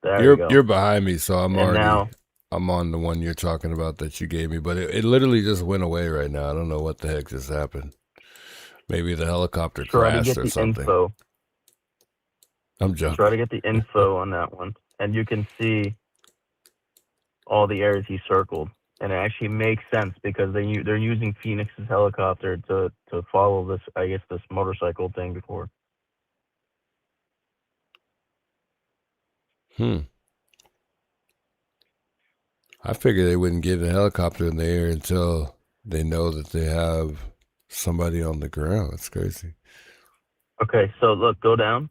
S9: There you go.
S2: You're behind me, so I'm
S9: And
S2: already.
S9: now-
S2: I'm on the one you're talking about that you gave me, but it literally just went away right now. I don't know what the heck just happened. Maybe the helicopter
S9: Try to
S2: crashed
S9: get
S2: or
S9: the
S2: something.
S9: info.
S2: I'm joking.
S9: Try to get the info on that one, and you can see all the areas he circled, and it actually makes sense because they're using Phoenix's helicopter to follow this, I guess, this motorcycle thing before.
S2: I figured they wouldn't get a helicopter in the air until they know that they have somebody on the ground. That's crazy.
S9: Okay, so look, go down.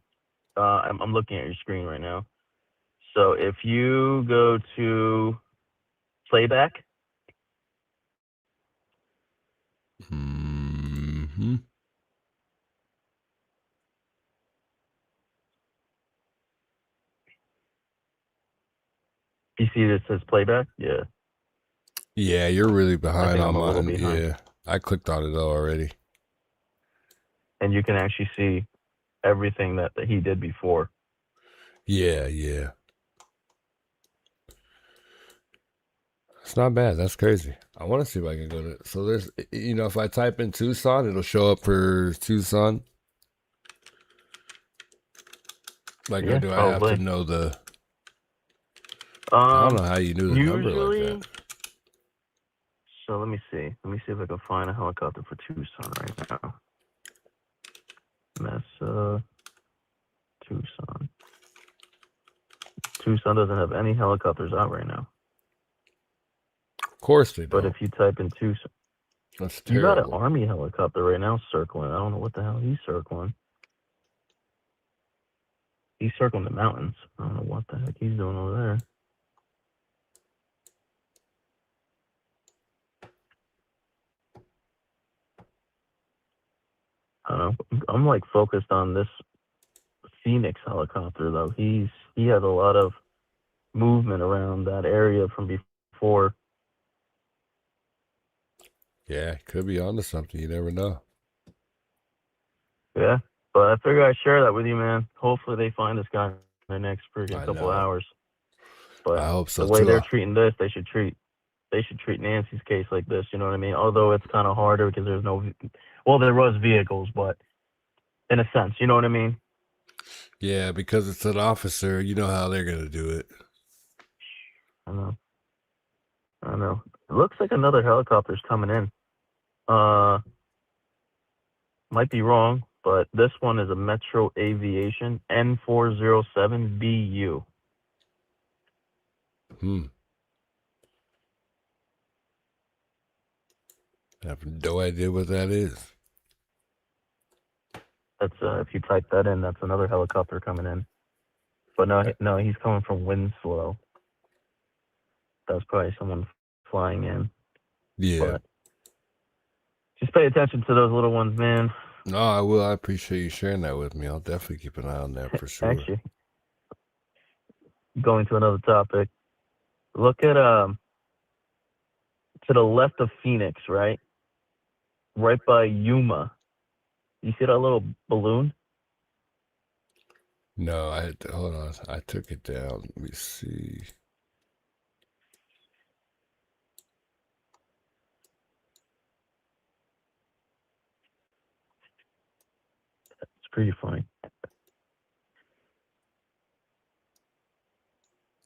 S9: I'm looking at your screen right now. So if you go to playback,
S2: Mm-hmm.
S9: you see that says playback? Yeah.
S2: Yeah, you're really
S9: I
S2: behind
S9: think
S2: on
S9: I'm a little
S2: mine.
S9: behind.
S2: Yeah, I clicked on it already.
S9: And you can actually see everything that he did before.
S2: Yeah, yeah. It's not bad. That's crazy. I want to see if I can go to. So there's, if I type in Tucson, it'll show up for Tucson. Like, or
S9: Yeah,
S2: do I have
S9: probably.
S2: to know the? I don't know how you knew the number like
S9: Usually.
S2: that.
S9: So let me see. Let me see if I can find a helicopter for Tucson right now. Mesa, Tucson. Tucson doesn't have any helicopters out right now.
S2: Of course they
S9: But
S2: don't.
S9: if you type in Tucson,
S2: That's
S9: you got an
S2: terrible.
S9: Army helicopter right now circling. I don't know what the hell he's circling. He's circling the mountains. I don't know what the heck he's doing over there. I don't know. I'm like focused on this Phoenix helicopter though. He had a lot of movement around that area from before.
S2: Yeah, could be onto something. You never know.
S9: Yeah, but I figure I'd share that with you, man. Hopefully they find this guy in the next freaking
S2: I
S9: couple
S2: know.
S9: hours. But
S2: I hope so
S9: the way
S2: too.
S9: they're treating this, they should treat Nancy's case like this. You know what I mean? Although it's kind of harder because there's no, well, there was vehicles, but in a sense, you know what I mean?
S2: Yeah, because it's an officer. You know how they're gonna do it.
S9: I know. It looks like another helicopter's coming in. Might be wrong, but this one is a Metro Aviation N407BU.
S2: I have no idea what that is.
S9: That's if you type that in, that's another helicopter coming in. But no, he's coming from Winslow. That's probably someone flying in.
S2: Yeah.
S9: But just pay attention to those little ones, man.
S2: No, I will. I appreciate you sharing that with me. I'll definitely keep an eye on that for sure.
S9: Actually, going to another topic. Look at to the left of Phoenix, right? Right by Yuma. You see that little balloon?
S2: No, I had to, hold on. I took it down. Let me see.
S9: It's pretty funny.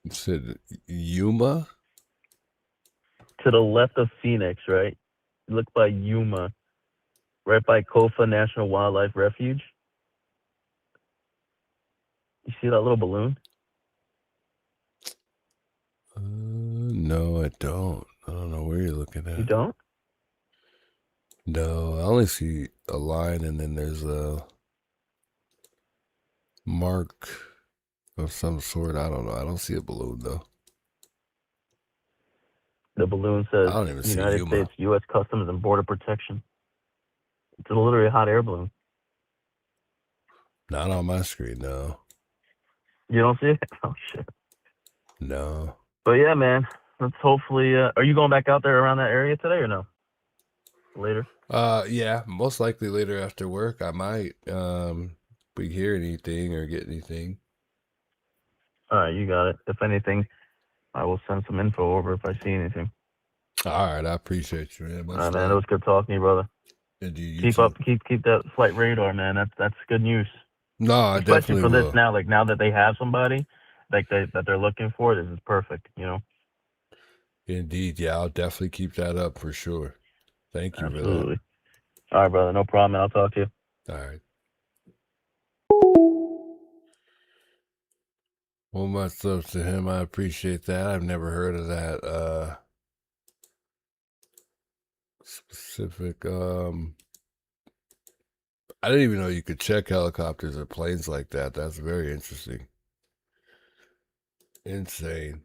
S2: It said Yuma?
S9: To the left of Phoenix, right? Look by Yuma. Right by Kofa National Wildlife Refuge. You see that little balloon?
S2: No, I don't. I don't know where you're looking at.
S9: You don't?
S2: No, I only see a line and then there's a mark of some sort. I don't know. I don't see a balloon though.
S9: The balloon says
S2: I don't even see
S9: United
S2: Yuma.
S9: States U.S. Customs and Border Protection. It's literally a hot air balloon.
S2: Not on my screen, no.
S9: You don't see it? Oh, shit.
S2: No.
S9: But yeah, man. Let's hopefully... are you going back out there around that area today or no? Later?
S2: Yeah, most likely later after work. I might we hear anything or get anything.
S9: All right, you got it. If anything, I will send some info over if I see anything.
S2: All right, I appreciate you, man.
S9: All right, man. It was good talking to you, brother.
S2: Indeed, you
S9: Keep
S2: too.
S9: up, keep that flight radar, man. That's good news.
S2: No, I
S9: Especially
S2: definitely
S9: for this
S2: will.
S9: now, like now that they have somebody like that they're looking for, this is perfect, you know?
S2: Indeed, yeah, I'll definitely keep that up for sure. Thank you for that.
S9: Absolutely. All right, brother, no problem, man. I'll talk to you.
S2: All right. Well, much love to him. I appreciate that. I've never heard of that specific. I didn't even know you could check helicopters or planes like that. That's very interesting. Insane.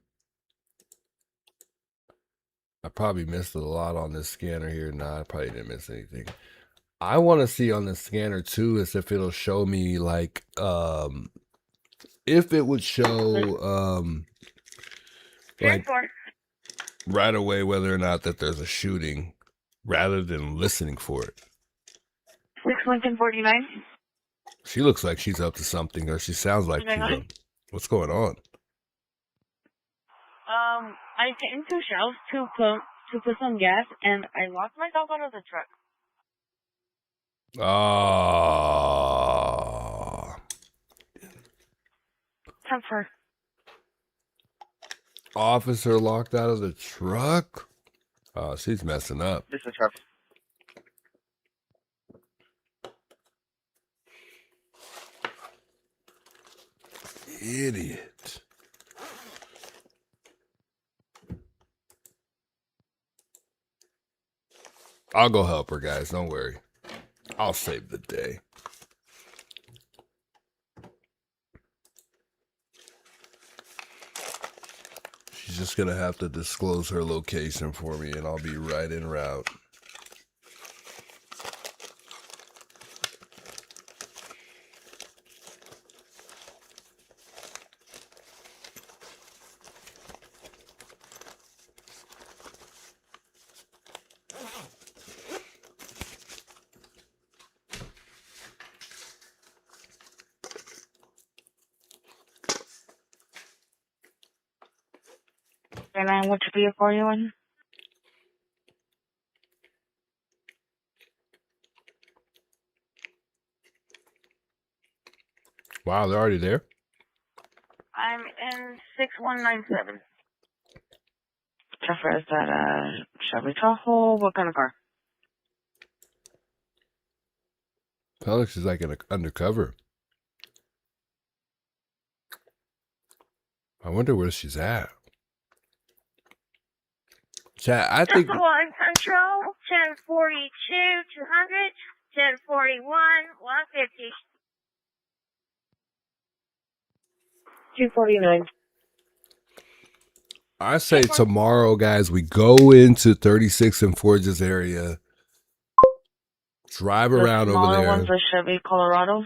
S2: I probably missed a lot on this scanner here. Nah, I probably didn't miss anything. I want to see on the scanner too is if it'll show me like if it would show like right away whether or not that there's a shooting rather than listening for it.
S7: 61949.
S2: She looks like she's up to something, or she sounds like she's up. What's going on?
S7: I came to Shell's to put some gas, and I locked myself out of the truck.
S2: Ah.
S7: 10-4.
S2: Officer locked out of the truck? Oh, she's messing up.
S4: This is Trevor.
S2: Idiot. I'll go help her, guys. Don't worry. I'll save the day. She's just going to have to disclose her location for me, and I'll be right en route.
S7: And I what vehicle are you in?
S2: Wow, they're already there?
S7: I'm in 6197. Trevor, is that a Chevy Tahoe? What kind of car?
S2: Felix is like undercover. I wonder where she's at. Chat, I think...
S12: One Control, 1042, 200, 1041, 150.
S21: 249.
S2: I say tomorrow, guys, we go into 36 and Forges area, drive around over
S7: Smaller
S2: there,
S7: ones are Chevy Colorados.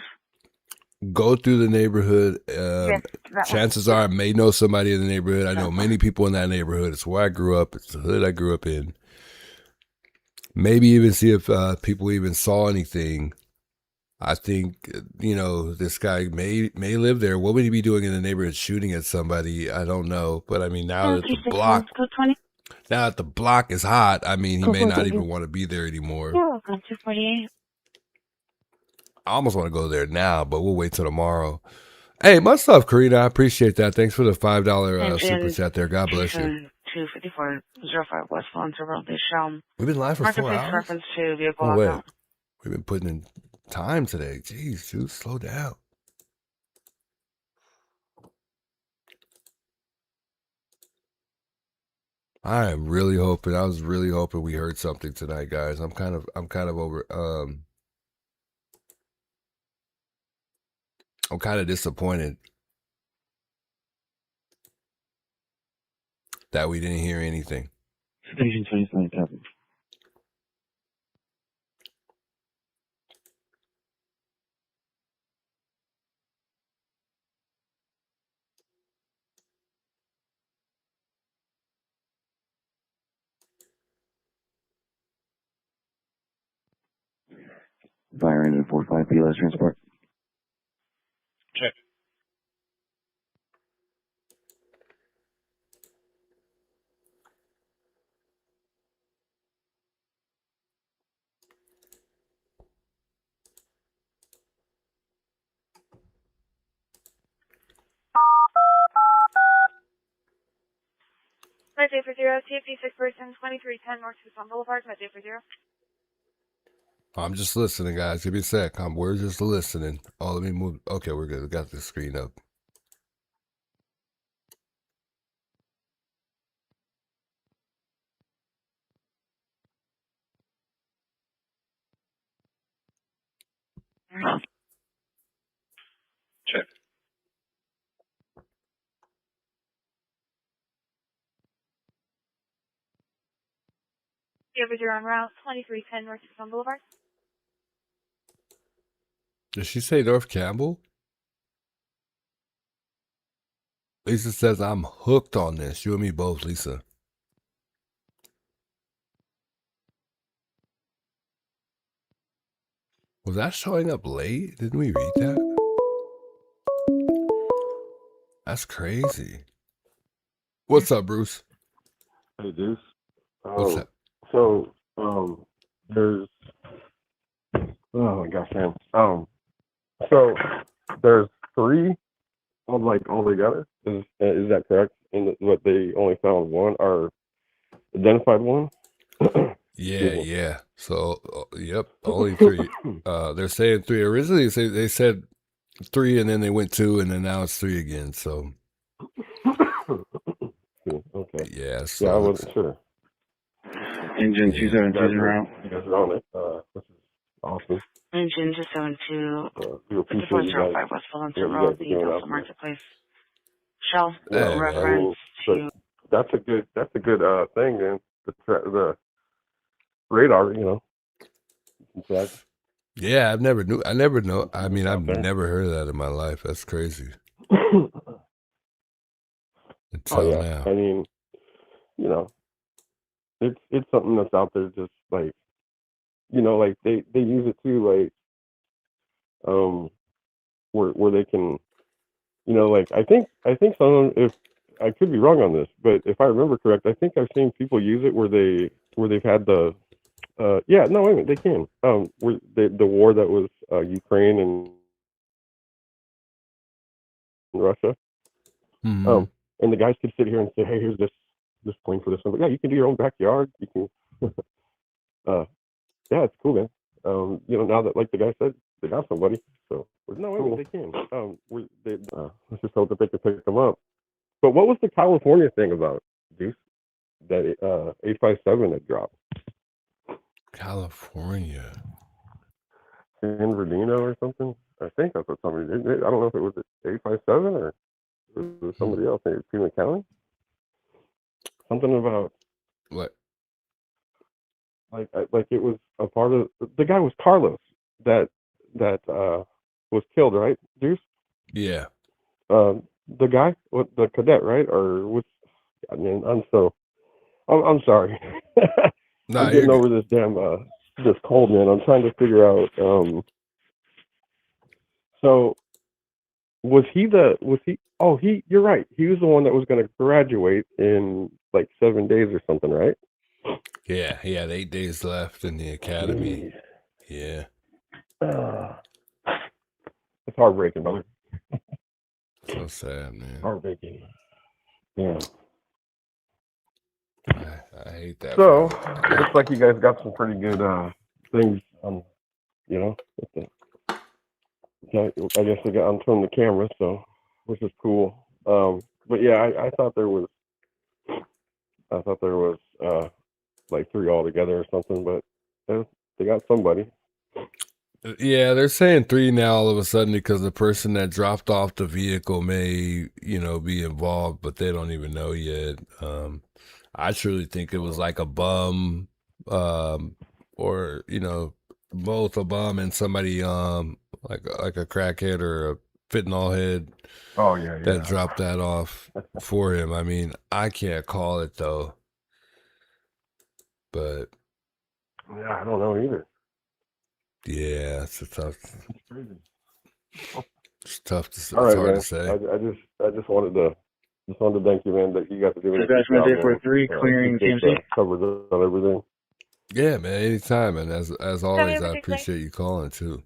S2: go through the neighborhood.
S7: Yes, that
S2: Chances are I may know somebody in the neighborhood. I know many people in that neighborhood. It's where I grew up. It's the hood I grew up in. Maybe even see if people even saw anything. I think, you know, this guy may live there. What would he be doing in the neighborhood shooting at somebody? I don't know. But I mean, now that the block is hot, I mean, he may not even want to be there anymore.
S7: You're welcome. 248.
S2: I almost want to go there now, but we'll wait till tomorrow. Hey, much love, Karina. I appreciate that. Thanks for the $5 super chat there. God bless you.
S7: 25405 West Sponsor Road. They show
S2: We've been live for 4
S7: marketplace
S2: hours.
S7: reference to vehicle
S2: Oh, wait.
S7: lockout.
S2: We've been putting in time today. Jeez, dude, slow down. I am really hoping. I was really hoping we heard something tonight, guys. I'm kind of over. I'm kind of disappointed that we didn't hear anything.
S10: Station 29 coverage. Fire engine 45 PLS transport.
S13: Check.
S12: Medjay for 0, TFD 6 person, 2310 North Tucson Boulevard, Medjay for 0.
S2: I'm just listening, guys. Give me a sec. We're just listening. Oh, let me move. Okay, we're good. We got the screen up.
S8: Check.
S12: TFD for 0 en route, 2310 North Tucson Boulevard.
S2: Did she say North Campbell? Lisa says I'm hooked on this. You and me both, Lisa. Was that showing up late? Didn't we read that? That's crazy. What's up, Bruce?
S14: Hey, Deuce.
S2: What's up?
S14: So, there's, oh my gosh, man. So there's 3 of like altogether. Is that correct? And what they only found 1 or identified 1?
S2: Yeah. So, yep, only 3. They're saying 3. Originally, they said 3, and then they went 2, and then now it's 3 again. So,
S14: Okay.
S2: yeah. So
S14: Yeah, I wasn't sure.
S10: Engine 272 route.
S14: You guys are on it. This is awesome.
S15: Engine 272,
S14: We appreciate you guys.
S15: 5405 West Fulton
S14: what you
S15: Road,
S14: guys are
S15: the
S14: doing out
S15: Delta
S14: there.
S15: Marketplace. Shell,
S2: Hey,
S15: reference to...
S14: That's a good thing, man. The radar, you know.
S2: yeah, I never know. I mean, I've never heard of that in my life. That's crazy. Until now.
S14: I mean, you know, it's something that's out there, just like, you know, like they use it too, like, where they can, you know, like I think some, if I could be wrong on this, but if I remember correct, I think I've seen people use it where they've had the, yeah, no, wait a minute, they can, where the war that was Ukraine and Russia,
S2: Mhm.
S14: and the guys could sit here and say, hey, here's this plane for this one. But yeah, you can do your own backyard. You can, yeah, it's cool, man. You know, now that, like the guy said, they got somebody. So, no, cool. They can. Let's just hope that they can pick them up. But what was the California thing about, Deuce? That 857 had dropped.
S2: California.
S14: San Bernardino or something? I think that's what somebody did. I don't know if it was 857 or it was somebody else. Maybe Pima County? Something about
S2: what?
S14: Like it was a part of the guy was Carlos that was killed, right, Deuce?
S2: Yeah.
S14: The guy, the cadet, right? Or what's? I mean, I'm sorry.
S2: Nah,
S14: I'm getting over this damn this cold, man. I'm trying to figure out. So was he? Oh, you're right. He was the one that was going to graduate in like 7 days or something, right?
S2: Yeah, he had 8 days left in the academy. Yeah.
S14: It's heartbreaking, brother.
S2: So sad, man.
S14: Heartbreaking. Yeah.
S2: I hate that.
S14: So, looks like you guys got some pretty good things on, you know, I guess they got on from the camera, so, which is cool. But yeah, I thought there was like 3 altogether or something, but they got somebody.
S2: Yeah, they're saying 3 now all of a sudden because the person that dropped off the vehicle may, you know, be involved, but they don't even know yet. I truly think it was like a bum, or, you know, both a bum and somebody, like a crackhead or a fentanyl head.
S14: Oh, yeah.
S2: That dropped that off for him. I mean, I can't call it though, but
S14: yeah, I don't know either.
S2: Yeah, it's tough to say.
S14: All
S2: It's
S14: right,
S2: hard
S14: man.
S2: to say.
S14: I just wanted to thank you, man, that you guys are doing
S10: So guys, Medjay for 3, clearing CMC.
S14: Covered on everything.
S2: Yeah, man, anytime, and as always, I appreciate you calling too.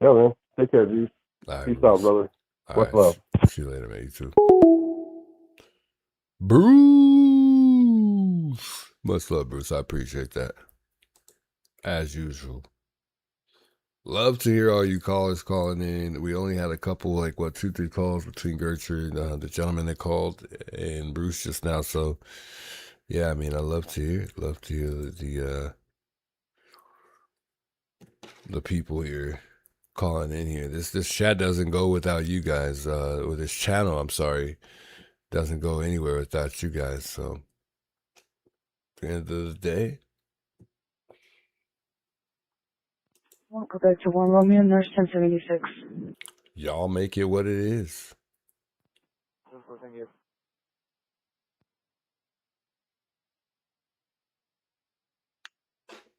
S14: Yeah, man. Take care, dude.
S2: All right,
S14: Peace out, brother.
S2: All
S14: Much
S2: right,
S14: love.
S2: see you later, man. You too. Bruce. Much love, Bruce. I appreciate that. As usual. Love to hear all you callers calling in. We only had a couple, 2-3 calls between Gertrude, the gentleman that called, and Bruce just now. So, yeah, I mean, I love to hear it. Love to hear the people here calling in here. This chat doesn't go without you guys, or this channel, I'm sorry, doesn't go anywhere without you guys. So, at the end of the day,
S21: Go back to 1 Romeo, nurse 1076.
S2: y'all make it what it is.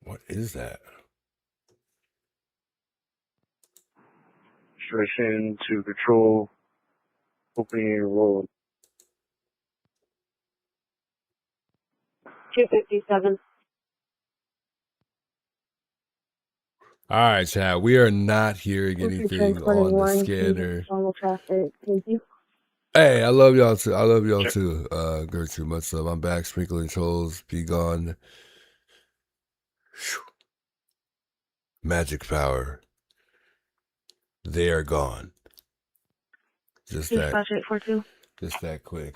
S2: What is that?
S23: Instruction to control opening roll.
S21: 257.
S2: All right, chat. We are not hearing anything on the scanner.
S21: Normal traffic. Thank you.
S2: Hey, I love y'all too. I love y'all too. Gertrude, much love. I'm back. Sprinkling trolls. Be gone. Whew. Magic power. They are gone. Just that.
S21: 842.
S2: Just that quick.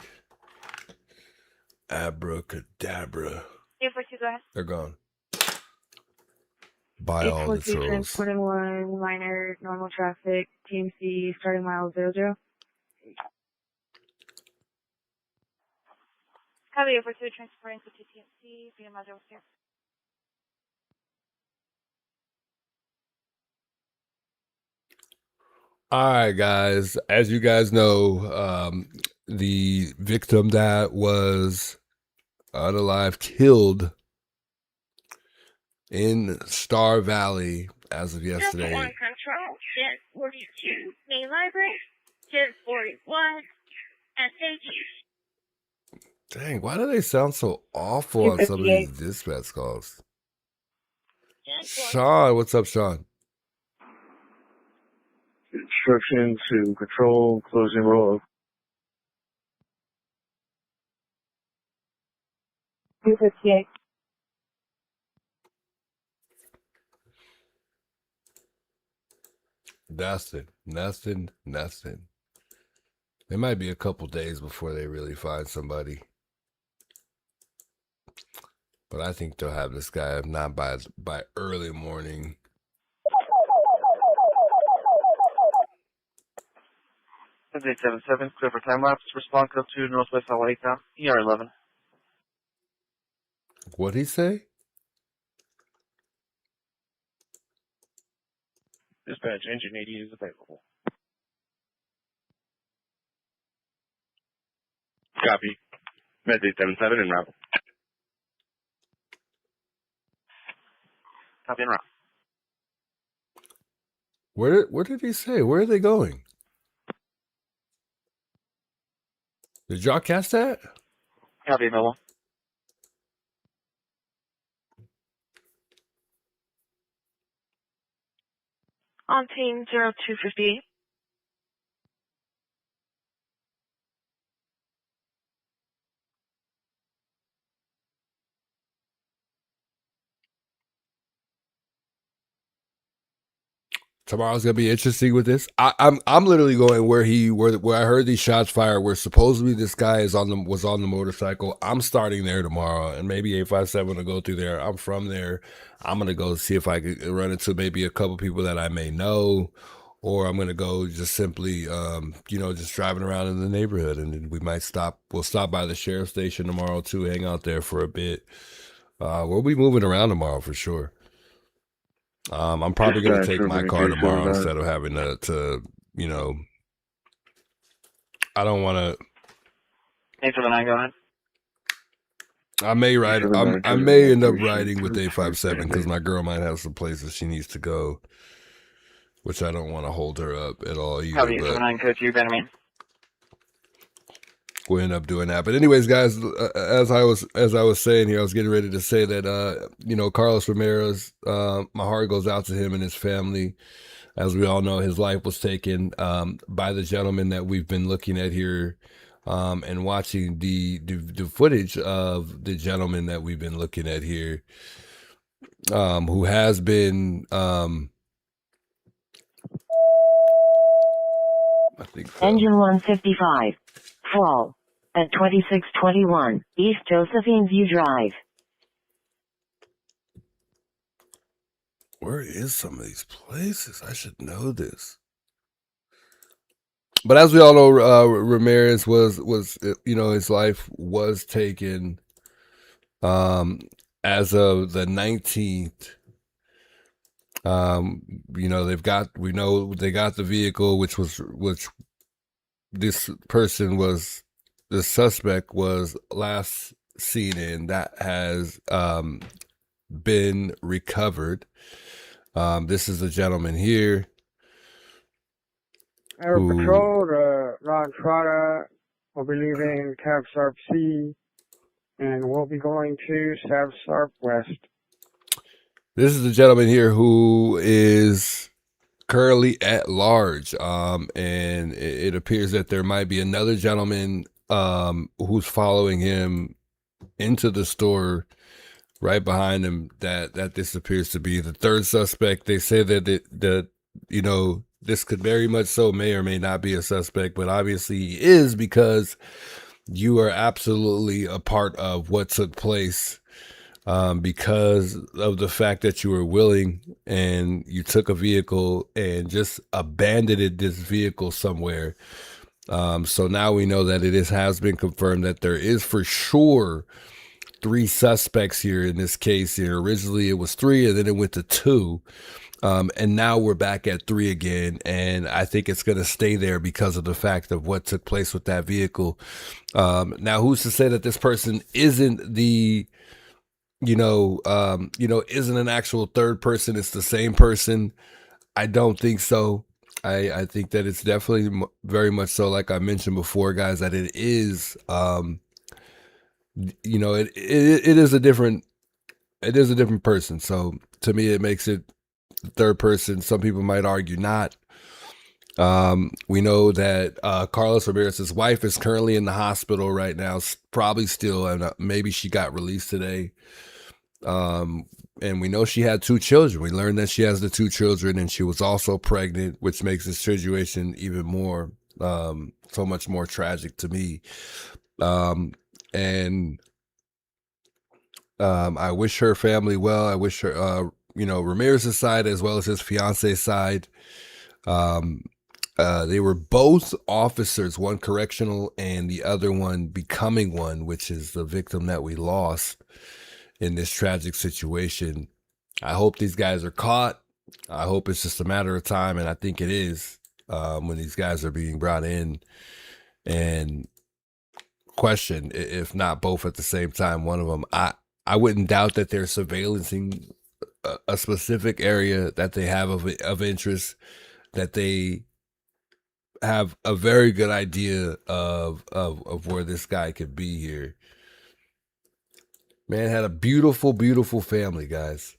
S2: Abracadabra.
S12: 842, go ahead.
S2: They're gone. By all the
S21: 842,
S2: trolls.
S21: transporting 1, minor, normal traffic, TMC, starting mile 00.
S12: Copy 842, transporting to TMC, being my 06.
S2: All right, guys. As you guys know, the victim that was unalive killed in Star Valley as of yesterday.
S12: Control, 1042, main library, 1041, SH.
S2: Dang, why do they sound so awful on some of these dispatch calls? Sean, what's up, Sean?
S23: Instruction to control closing roll.
S21: 258.
S2: Nothing. It might be a couple days before they really find somebody. But I think they'll have this guy, if not by early morning.
S23: That's 877, clear for time lapse. Respond code to Northwest Hawaii Town, ER11.
S2: What'd he say?
S23: Dispatch engine 80 is available. Copy. Med 877 en route. Copy en route.
S2: What did he say? Where are they going? Did y'all catch that?
S23: Copy, Miller.
S12: On team 0258.
S2: Tomorrow's gonna be interesting with this. I'm literally going where I heard these shots fired. Where supposedly this guy was on the motorcycle. I'm starting there tomorrow, and maybe 857 will go through there. I'm from there. I'm gonna go see if I could run into maybe a couple people that I may know, or I'm gonna go just simply, just driving around in the neighborhood, and then we'll stop by the sheriff's station tomorrow too. Hang out there for a bit. We'll be moving around tomorrow for sure. I'm probably going to take my car tomorrow instead of having to I don't want to.
S23: 879, go ahead.
S2: I may end up riding with 857 because my girl might have some places she needs to go, which I don't want to hold her up at all either.
S23: Copy, 879, code to Benjamin.
S2: We'll end up doing that. But anyways, guys, as I was saying here, I was getting ready to say that Carlos Ramirez, my heart goes out to him and his family. As we all know, his life was taken by the gentleman that we've been looking at here and watching the footage of the gentleman that we've been looking at here, who has been, I think so.
S21: Engine 155. Fall. At 2621 East Josephine View Drive.
S2: Where is some of these places? I should know this. But as we all know, Ramirez was his life was taken as of the 19th. They got the vehicle, which this person was, the suspect was last seen in, that has been recovered. This is the gentleman here.
S5: Air Patrol, Ron Trotta will be leaving Cab Sarp C, and we'll be going to Cab Sarp West.
S2: This is the gentleman here who is currently at large, and it appears that there might be another gentleman who's following him into the store right behind him. That this appears to be the third suspect. They say that this could very much so may or may not be a suspect, but obviously he is, because you are absolutely a part of what took place, because of the fact that you were willing and you took a vehicle and just abandoned this vehicle somewhere. So now we know that has been confirmed that there is for sure 3 suspects here in this case here. Originally it was 3, and then it went to 2. And now we're back at 3 again, and I think it's going to stay there because of the fact of what took place with that vehicle. Now, who's to say that this person isn't isn't an actual third person? It's the same person. I don't think so. I think that it's definitely very much so, like I mentioned before, guys, that it is, it is a different person. So to me, it makes it third person. Some people might argue not. We know that Carlos Ramirez's wife is currently in the hospital right now, probably still, and maybe she got released today. And we know she had 2 children. We learned that she has the 2 children, and she was also pregnant, which makes this situation even more, so much more tragic to me. I wish her family well. I wish her, Ramirez's side as well as his fiance's side. They were both officers, one correctional and the other one becoming one, which is the victim that we lost in this tragic situation. I hope these guys are caught. I hope it's just a matter of time, and I think it is, when these guys are being brought in and questioned, if not both at the same time, one of them. I wouldn't doubt that they're surveillancing a specific area that they have of interest, that they have a very good idea of where this guy could be here. Man had a beautiful, beautiful family, guys.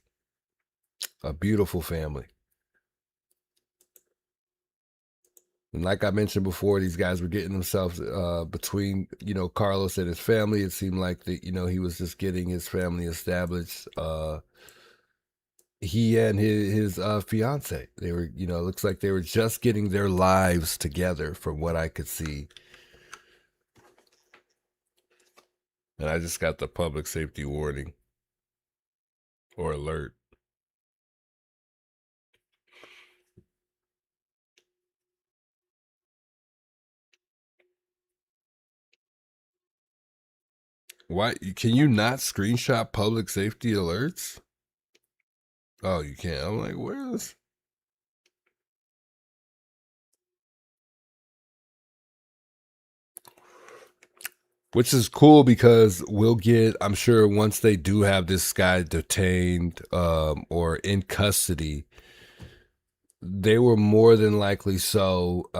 S2: A beautiful family. And like I mentioned before, these guys were getting themselves between, Carlos and his family. It seemed like he was just getting his family established. He and his fiance, they were, looks like they were just getting their lives together from what I could see. And I just got the public safety warning or alert. Why can you not screenshot public safety alerts? Oh, you can't. I'm like, where is? Which is cool, because we'll get, I'm sure once they do have this guy detained or in custody, they were more than likely so.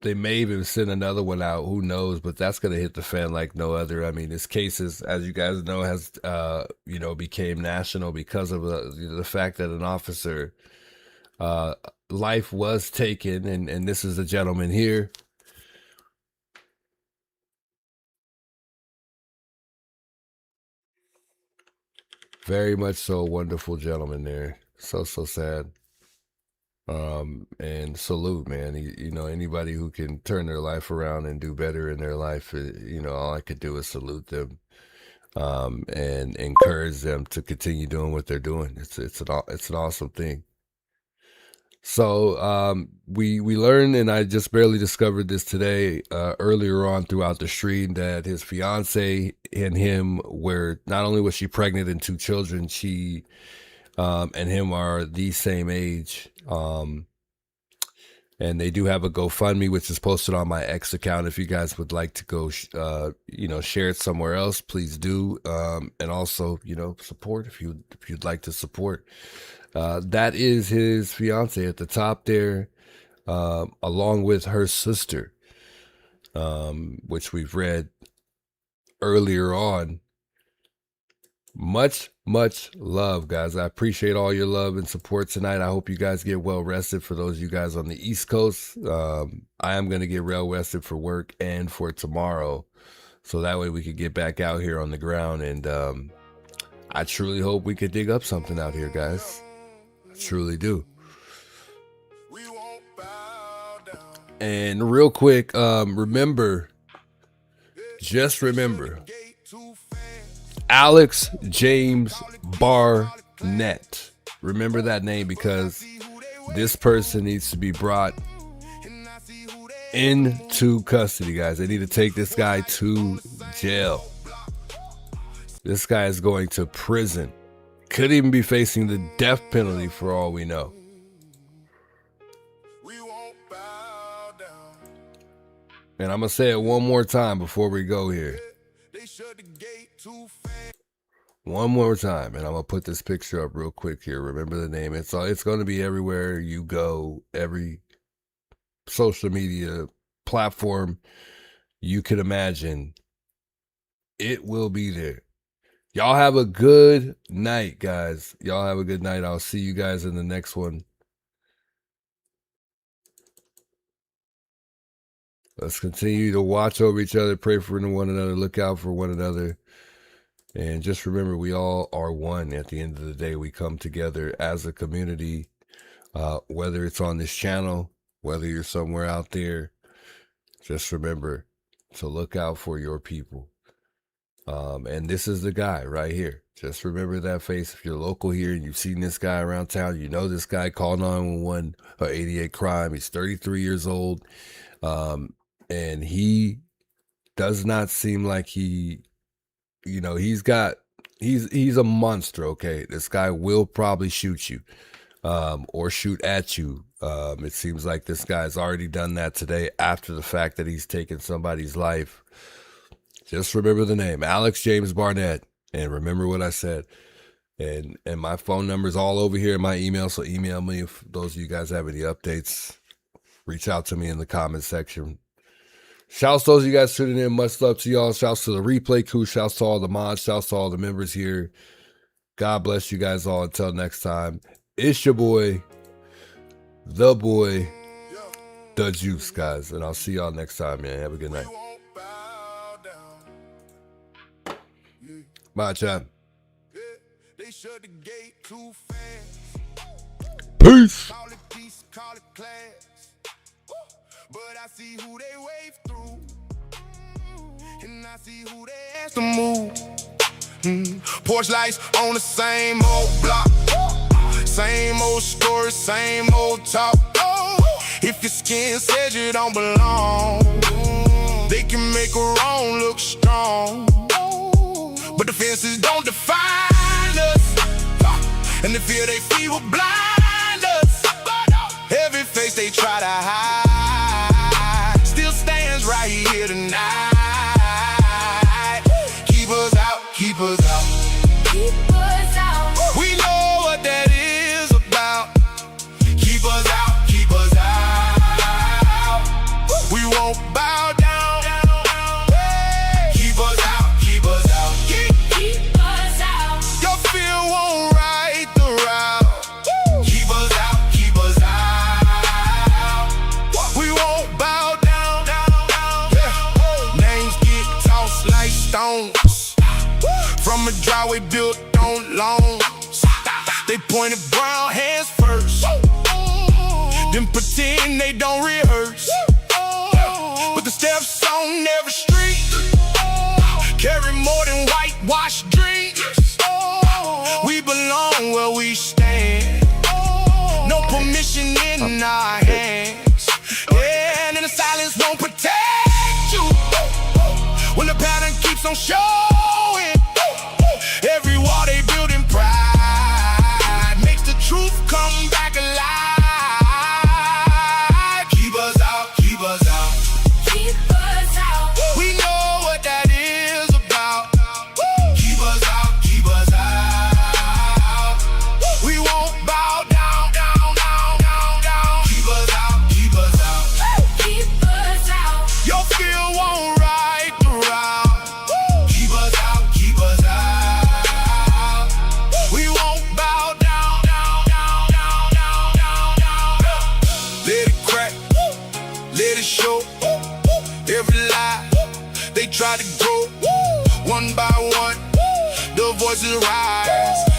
S2: They may even send another one out. Who knows? But that's going to hit the fan like no other. I mean, this case is, as you guys know, has, became national because of the fact that an officer life was taken, and this is a gentleman here. Very much so, wonderful gentleman there. So sad. And salute, man. You know, anybody who can turn their life around and do better in their life, you know, all I could do is salute them, and encourage them to continue doing what they're doing. It's an awesome thing. So, we learned, and I just barely discovered this today, earlier on throughout the stream, that his fiance and him not only was she pregnant and 2 children, she and him are the same age. And they do have a GoFundMe, which is posted on my X account. If you guys would like to go, you know, share it somewhere else, please do. And also, you know, support if you'd like to support. That is his fiance at the top there, along with her sister, which we've read earlier on. Much love, guys. I appreciate all your love and support tonight. I hope you guys get well rested. For those of you guys on the East Coast, I am going to get well rested for work and for tomorrow, so that way we could get back out here on the ground. And I truly hope we could dig up something out here, guys. I truly do. And real quick, just remember, Alex James Barnett. Remember that name, because this person needs to be brought into custody, guys. They need to take this guy to jail. This guy is going to prison. Could even be facing the death penalty for all we know. And I'm going to say it one more time before we go here. One more time, and I'm gonna put this picture up real quick here. Remember the name. It's going to be everywhere you go, every social media platform you can imagine. It will be there. Y'all have a good night, guys. Y'all have a good night. I'll see you guys in the next one. Let's continue to watch over each other, pray for one another, look out for one another. And just remember, we all are one. At the end of the day, we come together as a community, whether it's on this channel, whether you're somewhere out there. Just remember to look out for your people. And this is the guy right here. Just remember that face. If you're local here and you've seen this guy around town, you know this guy. Call 911 or 88 Crime. He's 33 years old. And he does not seem like you know, he's a monster, okay? This guy will probably shoot you, or shoot at you. It seems like this guy's already done that today after the fact that he's taken somebody's life. Just remember the name, Alex James Barnett, and remember what I said. And my phone number's all over here in my email, so email me if those of you guys have any updates. Reach out to me in the comment section. Shouts to those of you guys tuning in. Much love to y'all. Shouts to the replay crew. Shouts to all the mods. Shouts to all the members here. God bless you guys all. Until next time, it's your boy, the Juice, guys. And I'll see y'all next time, man. Have a good night. Bye, chat. Peace. But I see who they wave through, and I see who they ask to move. Porch lights on the same old block, same old story, same old talk. If your skin says you don't belong, they can make a wrong look strong. But the fences don't define us, and the fear they feel will blind us. Every face they try to hide stands right here tonight. Keep us out, keep us out, keep us out. We know what that is about. Keep us out, keep us out. We won't bow down. Keep us out, keep us out, keep us out. Your fear won't right the route.
S16: bones. From a driveway built on loans. They pointed brown hands first, then pretend they don't rehearse. But the steps on every street carry more than whitewashed dreams. We belong where we stand, no permission in our hands. Yeah, and the silence won't protect you when the pattern keeps on showing. Every wall they build in pride makes the truth come back alive. Keep us out, keep us out, keep us out. We know what that is about. Keep us out, keep us out. We won't bow down, down, down, down, down. Keep us out, keep us out, keep us out. Your fear won't right the route. Keep us out, keep us out. We won't bow down, down, down, down, down, down, down. Let it crack, let it show. Every lie they try to grow, one by one, the voices rise.